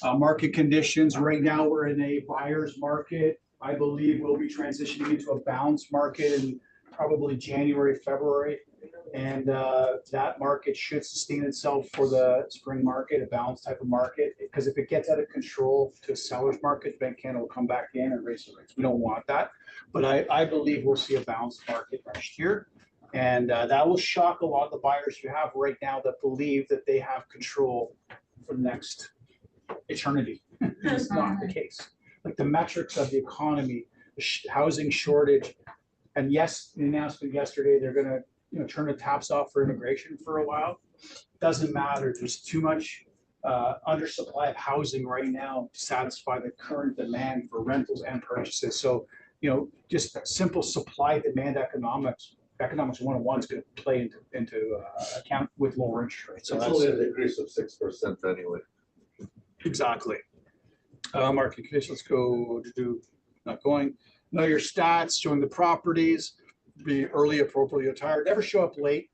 Market conditions, right now we're in a buyer's market. I believe we'll be transitioning into a bounce market in probably January, February. And that market should sustain itself for the spring market, a balanced type of market. Because if it gets out of control to a seller's market, Bank Canada will come back in and raise the rates. We don't want that. But I believe we'll see a balanced market next year. And that will shock a lot of the buyers you have right now that believe that they have control for the next eternity. It's not the case. Like the metrics of the economy, the housing shortage, and yes, the announcement yesterday, they're gonna, turn the taps off for immigration for a while. Doesn't matter. There's too much undersupply of housing right now to satisfy the current demand for rentals and purchases. So, just simple supply demand economics 101 is going to play into account with lower interest rates. So It's that's only an increase of 6% anyway. exactly. Market conditions, let's go to not going. Know your stats, showing the properties, be early, appropriately retired, never show up late.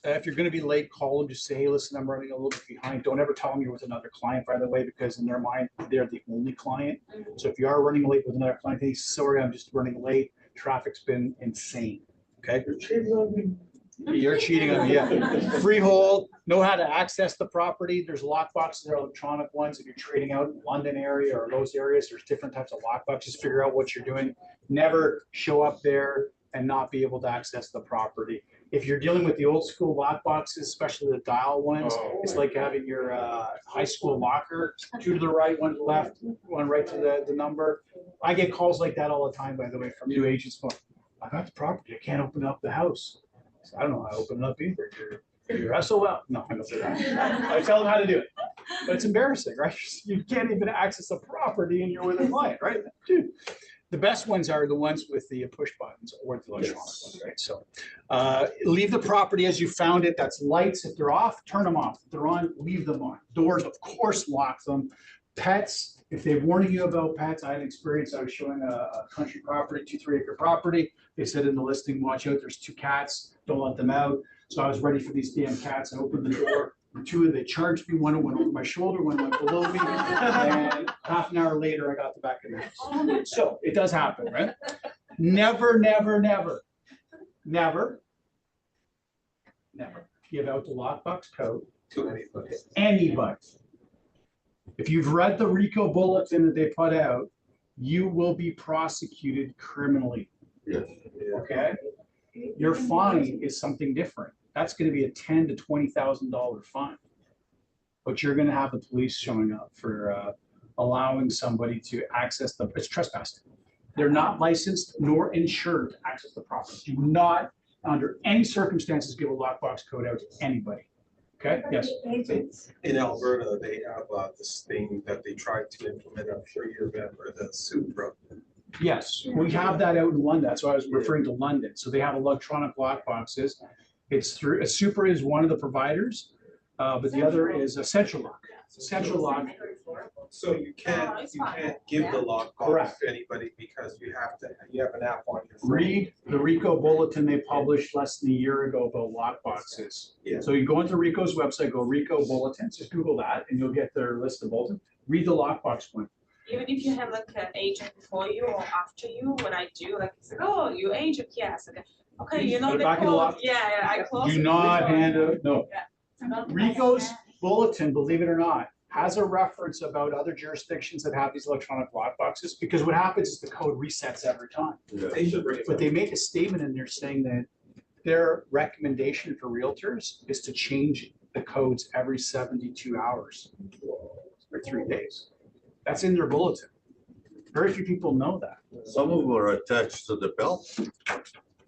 If you're going to be late, call them, just say, hey, listen, I'm running a little bit behind. Don't ever tell them you're with another client, by the way, because in their mind, they're the only client. So if you are running late with another client, hey, sorry, I'm just running late. Traffic's been insane. Okay. You're cheating on me. You're cheating on me. Yeah. Freehold, know how to access the property. There's lock boxes, there are electronic ones. If you're trading out in London area or those areas, there's different types of lock boxes. Figure out what you're doing. Never show up there and not be able to access the property. If you're dealing with the old school lock boxes, especially the dial ones, it's like having your high school locker, 2 to the right, 1 to the left, 1 right to the number. I get calls like that all the time, by the way, from new agents going, I got the property, I can't open up the house. I don't know how to open it up either. You're SOL. No, I don't do that. I tell them how to do it. But it's embarrassing, right? You can't even access a property and you're with a client, right? Dude. The best ones are the ones with the push buttons or the electronic ones, right? So leave the property as you found it. That's lights. If they're off, turn them off. If they're on, leave them on. Doors, of course, lock them. Pets, if they're warning you about pets, I had experience. I was showing a country property, 2-3 acre property. They said in the listing, watch out, there's 2 cats. Don't let them out. So I was ready for these damn cats. I opened the door. 2 of them, they charged me. One went over my shoulder, one went below me. And half an hour later, I got the back of the house. So it does happen, right? Never, never, never, never, never give out the lockbox code To anybody. anybody. If you've read the RICO bulletin that they put out, you will be prosecuted criminally. Yes. Okay? Your fine is something different. That's going to be a $10,000 to $20,000 fine. But you're going to have the police showing up for allowing somebody to access it's trespassing. They're not licensed nor insured to access the property. Do not, under any circumstances, give a lockbox code out to anybody. Okay, yes. In Alberta, they have this thing that they tried to implement, I'm sure you remember, the Supra. Yes, we have that out in London. That's why I was referring to London. So they have electronic lock boxes. It's through, Super is one of the providers, but the other is a Central Lock. Central Lock. So you can't give the lock box Correct. to anybody because you have an app on your phone. Read the RICO bulletin they published less than a year ago about lock boxes. Yeah. So you go into RICO's website, go RICO bulletins, just Google that, and you'll get their list of bulletins. Read the lockbox one. Even if you have like an agent before you or after you, what I do, like, it's like, oh, you agent, yes, okay, you know Put it the back in the code, lock. yeah, I close. Do it, not so- hand it, no. Yeah. RICO's bulletin, believe it or not, has a reference about other jurisdictions that have these electronic lock boxes, because what happens is the code resets every time. They should bring it But up. they make a statement in there saying that their recommendation for realtors is to change the codes every 72 hours or 3 days. That's in their bulletin. Very few people know that. Some of them are attached to the belt.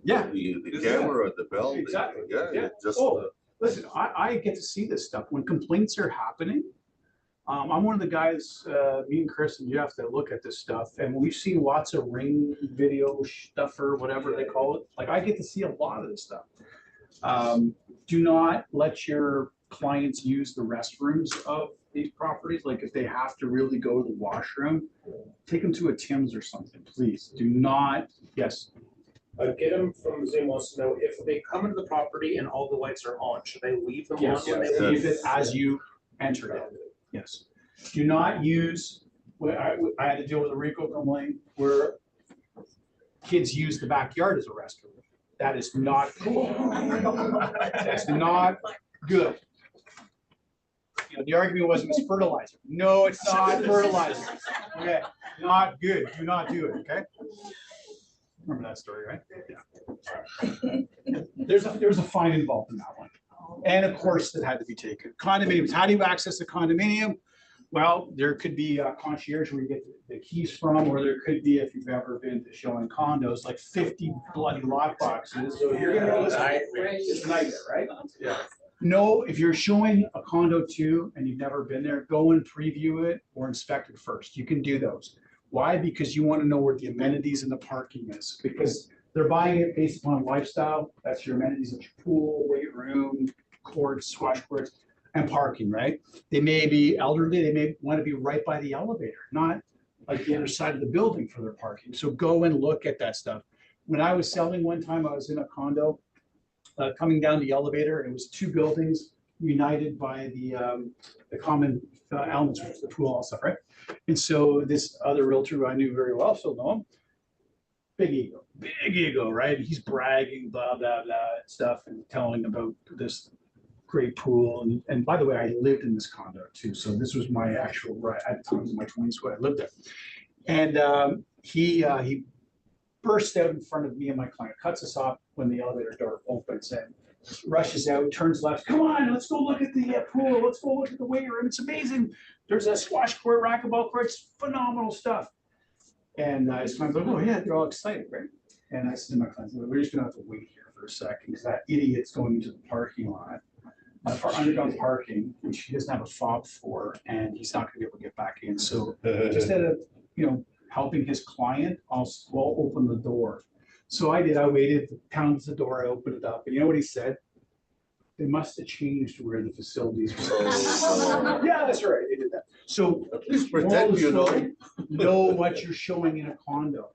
Yeah. The camera, the belt. Exactly. Yeah, Yeah. it just. Oh, listen, I get to see this stuff when complaints are happening. I'm one of the guys, me and Chris and Jeff, that look at this stuff, and we've seen lots of Ring video stuff or whatever they call it. Like, I get to see a lot of this stuff. Do not let your clients use the restrooms of these properties. Like, if they have to really go to the washroom, take them to a Tim's or something, please. Do not, yes. Get them from Zoom wants to know if they come into the property and all the lights are on, should they leave them on Yes, when they leave leave? it as you entered it. Yes. Do not use, I had to deal with a RICO complaint where kids use the backyard as a restroom. That is not cool. That's not good. You know, the argument was it was fertilizer. No, it's not fertilizer. Okay, not good. Do not do it, okay? Remember that story, right? Yeah. There's a fine involved in that one. And of course, it had to be taken. Condominiums, how do you access a condominium? Well, there could be a concierge where you get the keys from, or there could be, if you've ever been to showing condos, like 50 bloody lock boxes. So you're gonna go, it's a nightmare, right? Yeah. No, if you're showing a condo too, and you've never been there, go and preview it or inspect it first. You can do those. Why? Because you want to know where the amenities and the parking is, because they're buying it based upon lifestyle. That's your amenities of your pool, weight room, courts, squash courts, and parking, right? They may be elderly, they may want to be right by the elevator, not like the other side of the building for their parking. So go and look at that stuff. When I was selling one time, I was in a condo, coming down the elevator, and it was two buildings united by the common elements, the pool, all stuff, right? And so this other realtor who I knew very well, still know him, big ego, right? He's bragging, blah, blah, blah, stuff, and telling about this great pool. And by the way, I lived in this condo too. So this was my actual, right, at the time, in my 20s, when I lived there. And he burst out in front of me and my client, cuts us off when the elevator door opens, and rushes out, turns left. Come on, let's go look at the pool. Let's go look at the weight room. It's amazing. There's a squash court, racquetball court. It's phenomenal stuff. And his client's like, oh yeah, they're all excited, right? And I said to my client, we're just gonna have to wait here for a second because that idiot's going into the parking lot for underground parking, which he doesn't have a fob for, and he's not gonna be able to get back in. So instead of, helping hil client, I'll open the door. So I did. I waited, pounded the door, I opened it up, and you know what he said? They must have changed where the facilities were. Yeah, that's right. They did that. So Please pretend you know. know what you're showing in a condo.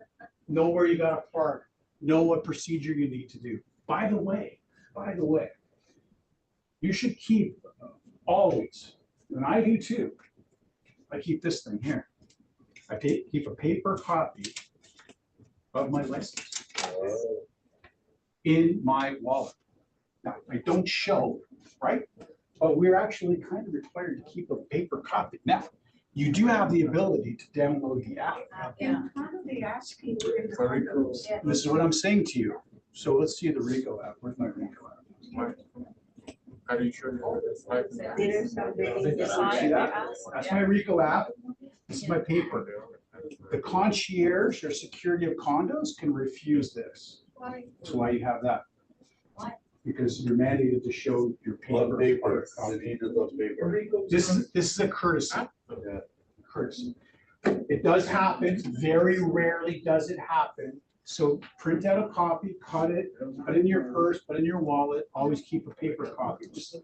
Know where you gotta park. Know what procedure you need to do. By the way, you should keep always, and I do too. I keep this thing here. I keep a paper copy of my license in my wallet. Now, I don't show, right? But we're actually kind of required to keep a paper copy. Now, you do have the ability to download the app. And how do they ask you in the condos? This is what I'm saying to you. So let's see the Rico app. Where's my Rico app? Are you sure? See that? That's my Rico app. This is my paper. The concierge or security of condos can refuse this. That's why you have that. Because you're mandated to show your paper. This is a courtesy. Courtesy. It does happen. Very rarely does it happen. So print out a copy, cut it, put it in your purse, put it in your wallet. Always keep a paper copy. Just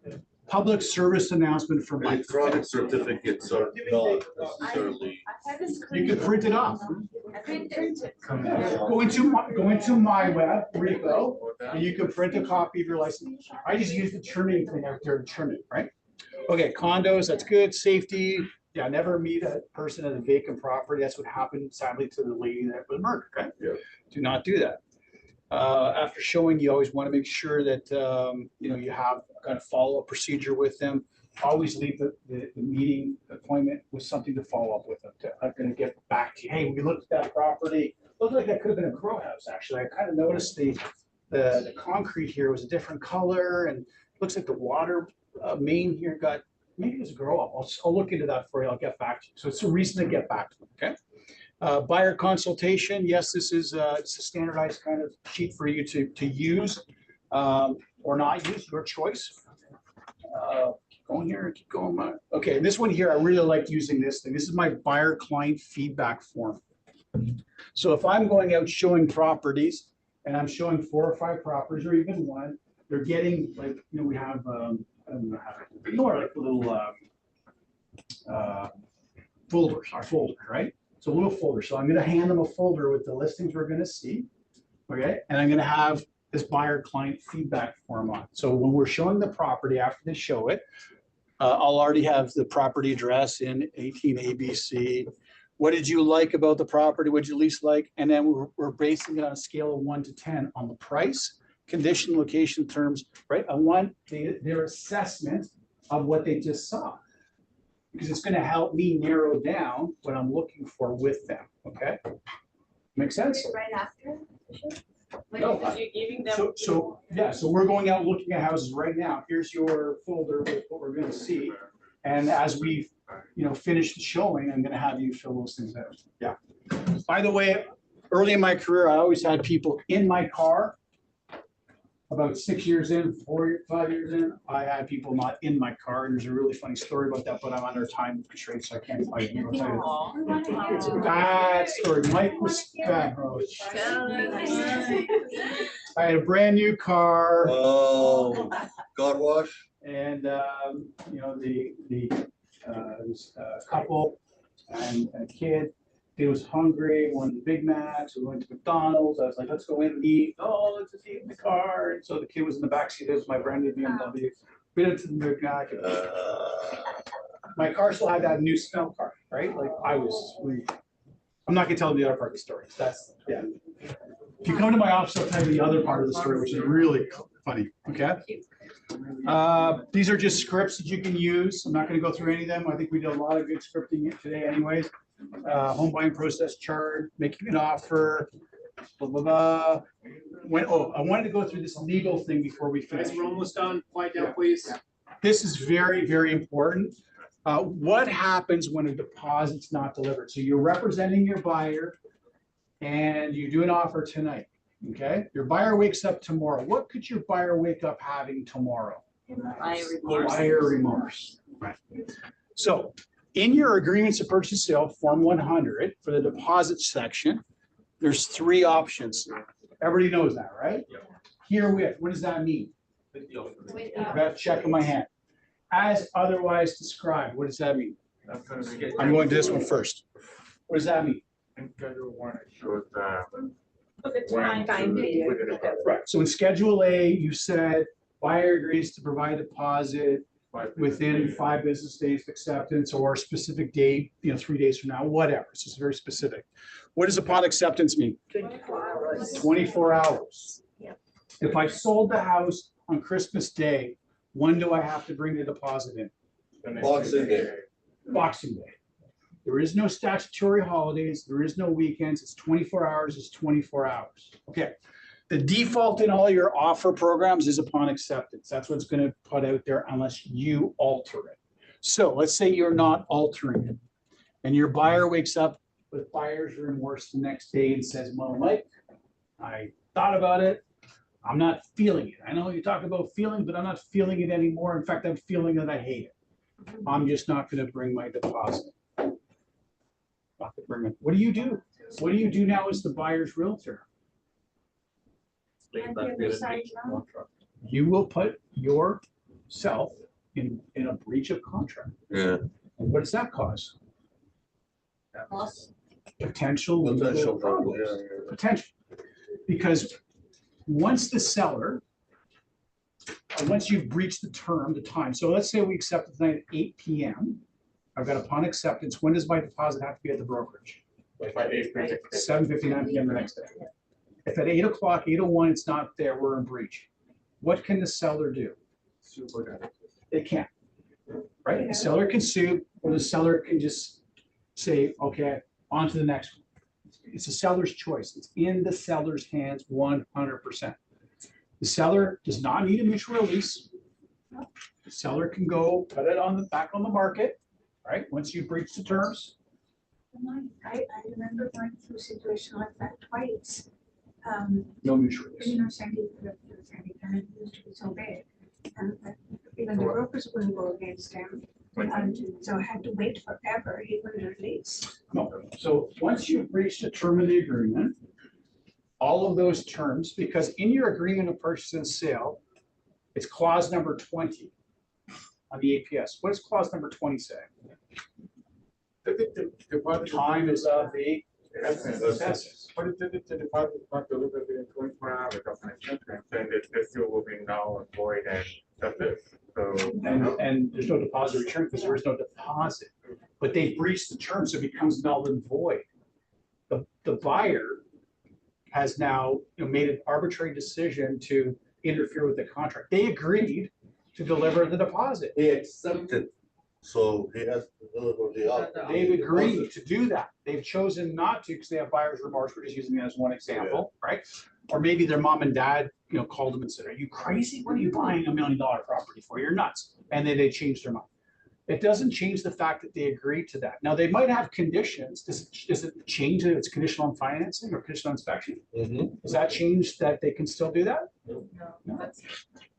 public service announcement for my. Electronic certificates are not necessarily. You can print it off. Go into my web, Rico, and you can print a copy of your license. I just use the trimming thing out there to trim it, right? Okay, condos, that's good. Safety. Yeah, never meet a person at a vacant property. That's what happened sadly to the lady that was murdered, right? Yeah. Do not do that. After showing, you always want to make sure that, you have kind of follow-up procedure with them. Always leave the meeting appointment with something to follow up with them. I'm going to get back to you. Hey, we looked at that property. Looked like that could have been a grow house, actually. I kind of noticed the concrete here was a different color, and looks like the water main here got, maybe it was a grow up. I'll look into that for you. I'll get back to you. So it's a reason to get back to them, okay? Buyer consultation. Yes, this is it's a standardized kind of sheet for you to use or not use, your choice. Keep going here, keep going. Okay, this one here, I really like using this thing. This is my buyer client feedback form. So if I'm going out showing properties and I'm showing 4 or 5 properties or even one, they're getting like, we have, I don't know how to, more like little folders, our folder, right? It's a little folder. So I'm going to hand them a folder with the listings we're going to see. Okay. And I'm going to have this buyer client feedback form on. So when we're showing the property after they show it, I'll already have the property address in 18 ABC. What did you like about the property? What did you least like? And then we're basing it on a scale of 1 to 10 on the price, condition, location, terms, right? I want their assessment of what they just saw, because it's going to help me narrow down what I'm looking for with them. Okay, make sense? Right after? Like, No, because you're giving them. So we're going out looking at houses right now. Here's your folder with what we're gonna see. And as we, finish the showing, I'm gonna have you fill those things out. Yeah. By the way, early in my career, I always had people in my car. About 6 years in, 5 years in, I had people not in my car. And there's a really funny story about that, but I'm under time constraints, so I can't tell you. It's a bad story. Mike was bad. I had a brand new car. Oh, car wash? And, this couple and a kid, he was hungry, wanted the Big Macs, we went to McDonald's, I was like, let's go in and eat, oh, let's just eat in the car, and so the kid was in the backseat, this was my brand new BMW, we went to the Big Mac. My car still had that new smell car, right, like I'm not gonna tell the other part of the story, yeah. If you come to my office, I'll tell you the other part of the story, which is really funny, okay? These are just scripts that you can use. I'm not going to go through any of them. I think we did a lot of good scripting today anyways. Home buying process chart, making an offer, blah, blah, blah. I wanted to go through this legal thing before we finish. Guys, we're almost done. Quiet down, please. This is very, very important. What happens when a deposit's not delivered? So you're representing your buyer and you do an offer tonight. Okay, your buyer wakes up tomorrow. What could your buyer wake up having tomorrow? Buyer remorse. Right. So in your agreements of purchase and sale, Form 100 for the deposit section, there's 3 options. Everybody knows that, right? Herewith, what does that mean? I've got a check in my hand. As otherwise described, what does that mean? I'm going to this one first. What does that mean? In Schedule 1, it shows Right, so in Schedule A, you said buyer agrees to provide deposit within 5 business days of acceptance or a specific date, 3 days from now, whatever. It's just very specific. What does upon acceptance mean? 24 hours. 24 hours. Yep. If I sold the house on Christmas Day, when do I have to bring the deposit in? Boxing Day. Boxing Day. There is no statutory holidays. There is no weekends. It's 24 hours. It's 24 hours. Okay. The default in all your offer programs is upon acceptance. That's what's going to put out there unless you alter it. So let's say you're not altering it and your buyer wakes up with buyer's remorse the next day and says, well, Mike, I thought about it. I'm not feeling it. I know you talk about feeling, but I'm not feeling it anymore. In fact, I'm feeling that I hate it. I'm just not going to bring my deposit. What do you do? What do you do now as the buyer's realtor? You will put yourself in a breach of contract. Yeah. And what does that cause? Potential legal problems. Potential. Because once the seller, once you've breached the term, the time, so let's say we accept it tonight at 8 p.m. I've got upon acceptance, when does my deposit have to be at the brokerage? Like by 7:59 p.m. the next day. If at 8 o'clock, 8:01, it's not there, we're in breach. What can the seller do? They can't, right? The seller can sue, or the seller can just say, okay, on to the next one. It's the seller's choice. It's in the seller's hands 100%. The seller does not need a mutual release. The seller can go put it back on the market, right? Once you breach the terms. I remember going through a situation like that twice. No mutual release. Sandy used to be so big. And even the brokers wouldn't go against him. So I had to wait forever, he wouldn't release. No. So once you've reached a term of the agreement, all of those terms, because in your agreement of purchase and sale, it's clause number 20 on the APS. What does clause number 20 say? Time is of the essence. But if the deposit is not delivered within 24 hours of an acceptance, then it still will be null and void and that's it. So. And there's no deposit return because there is no deposit, but they breached the term, so it becomes null and void. The buyer has now made an arbitrary decision to interfere with the contract. They agreed to deliver the deposit. They accepted. So he has to deliver the output. They've agreed to do that. They've chosen not to because they have buyer's remorse. We're just using it as one example, right? Or maybe their mom and dad, called them and said, "Are you crazy? What are you buying $1 million property for? You're nuts." And then they changed their mind. It doesn't change the fact that they agreed to that. Now, they might have conditions. Does it change that it's conditional on financing or conditional on inspection? Does that change that they can still do that? No, that's.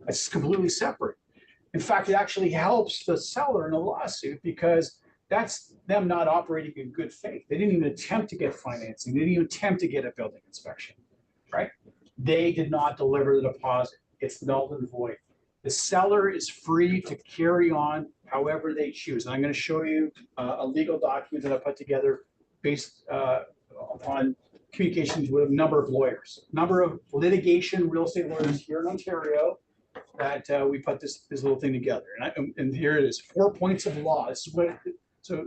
It's completely separate. In fact, it actually helps the seller in a lawsuit because that's them not operating in good faith. They didn't even attempt to get financing. They didn't even attempt to get a building inspection, right? They did not deliver the deposit. It's null and void. The seller is free to carry on however they choose. And I'm going to show you a legal document that I put together based upon communications with a number of lawyers, number of litigation real estate lawyers here in Ontario that we put this little thing together. And here it is, 4 points of law. This is what,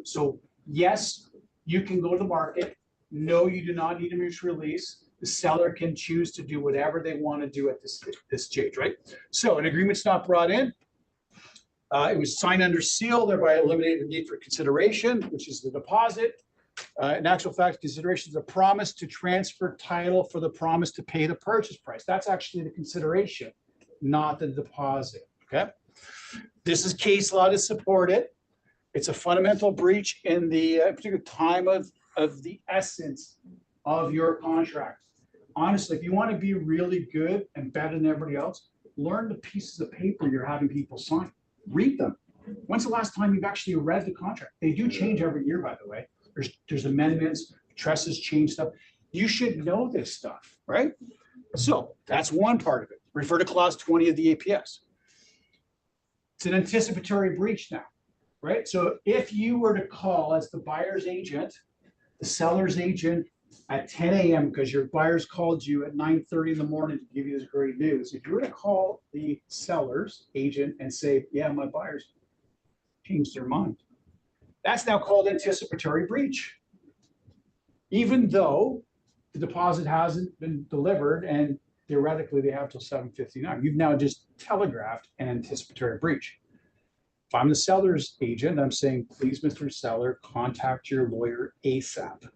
so yes, you can go to the market. No, you do not need a mutual release. The seller can choose to do whatever they want to do at this stage, right? So an agreement's not brought in. It was signed under seal, thereby eliminating the need for consideration, which is the deposit. In actual fact, consideration is a promise to transfer title for the promise to pay the purchase price. That's actually the consideration, not the deposit, okay? This is case law to support it. It's a fundamental breach in the particular time of the essence of your contract. Honestly, if you want to be really good and better than everybody else, learn the pieces of paper you're having people sign. Read them. When's the last time you've actually read the contract? They do change every year, by the way. There's amendments, trusses change stuff. You should know this stuff, right? So that's one part of it. Refer to clause 20 of the APS. It's an anticipatory breach now, right? So if you were to call as the buyer's agent, the seller's agent at 10 a.m. because your buyers called you at 9:30 in the morning to give you this great news, if you were to call the seller's agent and say, "Yeah, my buyers changed their mind," that's now called anticipatory breach. Even though the deposit hasn't been delivered and theoretically they have till 7:59, you've now just telegraphed an anticipatory breach. If I'm the seller's agent, I'm saying, "Please, Mr. Seller, contact your lawyer ASAP."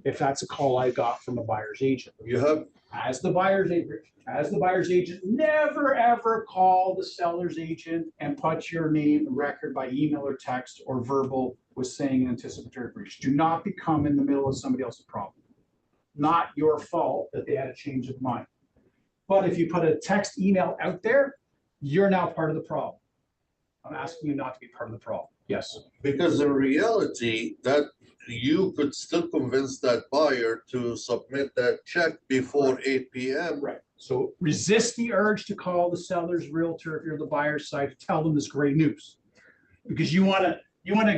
If that's a call I got from a buyer's agent. You have, as the buyer's agent, never ever call the seller's agent and put your name and record by email or text or verbal with saying anticipatory breach. Do not become in the middle of somebody else's problem. Not your fault that they had a change of mind. But if you put a text email out there, you're now part of the problem. I'm asking you not to be part of the problem. Yes. because in reality, that you could still convince that buyer to submit that check before 8 p.m. Right. So resist the urge to call the seller's realtor if you're the buyer's side to tell them this great news. Because you want to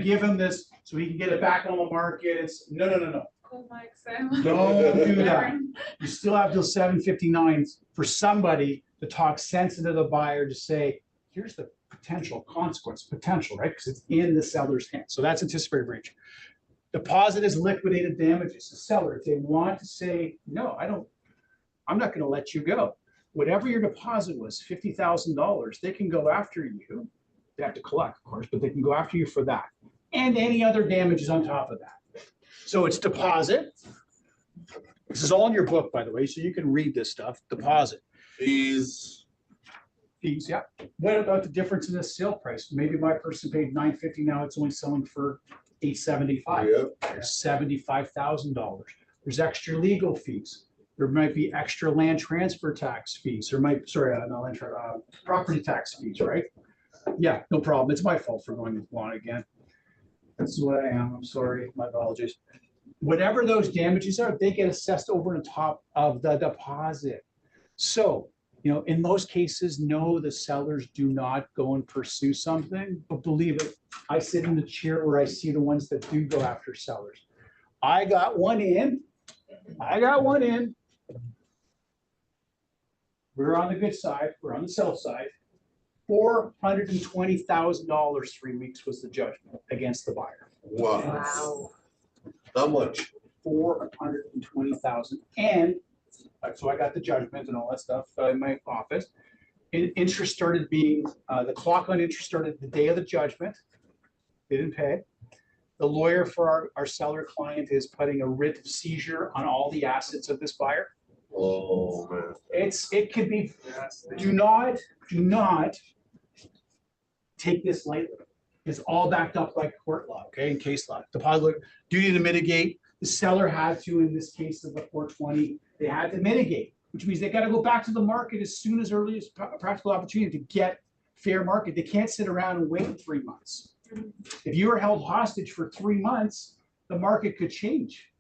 give him this so he can get it back on the market. It's no. Call my Excel. Don't do that. You still have till 7:59 for somebody to talk sense into the buyer to say, here's the potential consequence, right? Because it's in the seller's hands. So that's anticipated breach. Deposit is liquidated damages. The seller, if they want to say, no, I'm not going to let you go. Whatever your deposit was, $50,000, they can go after you. They have to collect, of course, but they can go after you for that. And any other damages on top of that. So it's deposit. This is all in your book, by the way, so you can read this stuff. Deposit. Fees, yeah. What about the difference in the sale price? Maybe my person paid $950, now it's only selling for $875. Yep. $75,000. There's extra legal fees. There might be extra land transfer tax fees. There might, property tax fees, right? Yeah, no problem. It's my fault for going on again. That's what I am. I'm sorry. My apologies. Whatever those damages are, they get assessed over and top of the deposit. So, in most cases, no, the sellers do not go and pursue something, but believe it, I sit in the chair where I see the ones that do go after sellers. I got one in. We're on the good side. We're on the sell side. $420,000, 3 weeks was the judgment against the buyer. wow. How much? 420,000. And so I got the judgment and all that stuff in my office. Interest started being, the clock on interest started the day of the judgment. they didn't pay. The lawyer for our seller client is putting a writ of seizure on all the assets of this buyer. Oh, man. It could be, do not take this lightly. It's all backed up by court law, okay, and case law. Deposit duty to mitigate, the seller had to, in this case of the 420, they had to mitigate, which means they gotta go back to the market as soon as early as practical opportunity to get fair market. They can't sit around and wait 3 months. If you are held hostage for 3 months, the market could change,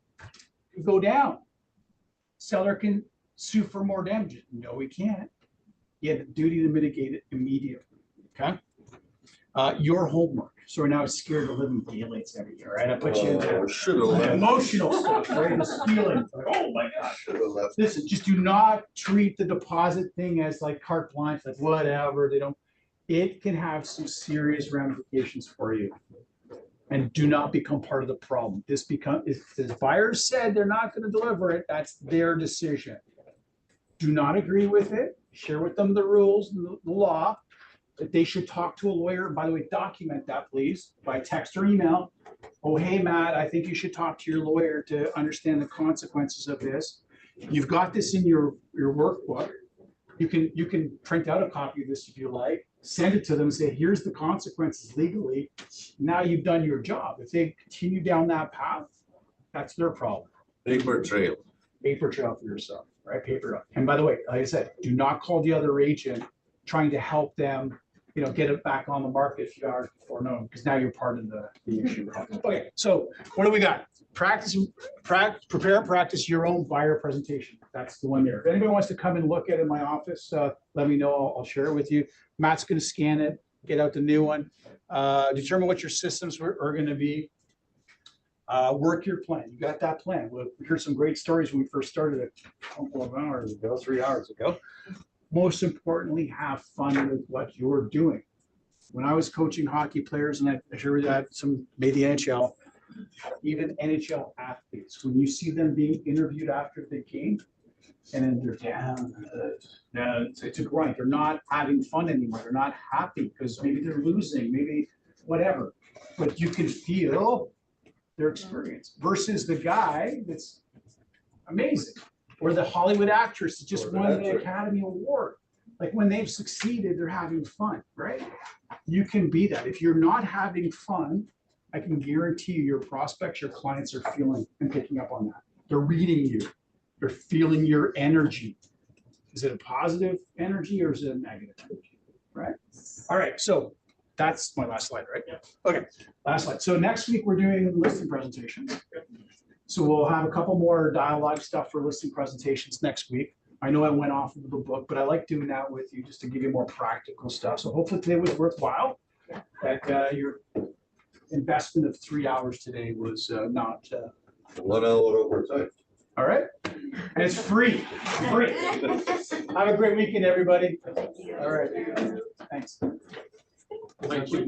could go down. Seller can sue for more damages. No, he can't. You have the duty to mitigate it immediately, okay? Your homework. So we're now scared of living daylights every year, right? I put you Oh, in should've left. emotional stuff, right? This feeling, like, oh my gosh. Should've left. Listen, just do not treat the deposit thing as like carte blanche, like whatever, they don't. It can have some serious ramifications for you. And do not become part of the problem. If the buyer said they're not gonna deliver it, that's their decision. Do not agree with it, share with them the rules, and the law, that they should talk to a lawyer. By the way, document that, please, by text or email. Oh, hey, Matt, I think you should talk to your lawyer to understand the consequences of this. You've got this in your workbook. You can print out a copy of this if you like, send it to them, say, here's the consequences legally. Now you've done your job. If they continue down that path, that's their problem. Paper trail. Paper trail for yourself, right? Paper trail. And by the way, like I said, do not call the other agent trying to help them, get it back on the market a few hours before noon, because now you're part of the issue. Okay, so what do we got? Prepare, practice your own buyer presentation. That's the one there. If anybody wants to come and look at it in my office, let me know. I'll share it with you. Matt's going to scan it, get out the new one, determine what your systems are going to be. Work your plan. You got that plan. We heard some great stories when we first started a couple of hours ago, 3 hours ago. Most importantly, have fun with what you're doing. When I was coaching hockey players, and I sure that some made the NHL, even NHL athletes, when you see them being interviewed after the game, and then they're down, it's a grind. They're not having fun anymore. They're not happy because maybe they're losing, maybe whatever. But you can feel their experience versus the guy that's amazing. Or the Hollywood actress that just won the Academy Award. Like when they've succeeded, they're having fun, right? You can be that. If you're not having fun, I can guarantee you your prospects, your clients are feeling and picking up on that. They're reading you. They're feeling your energy. Is it a positive energy or is it a negative energy, right? All right, so that's my last slide, right? Yeah. Okay, last slide. So next week we're doing listing presentations. So we'll have a couple more dialogue stuff for listing presentations next week. I know I went off of the book, but I like doing that with you just to give you more practical stuff. So hopefully today was worthwhile. That your investment of 3 hours today was not 1 hour overtime. all right. And it's free. Free. Have a great weekend, everybody. All right. Thanks. Thank you.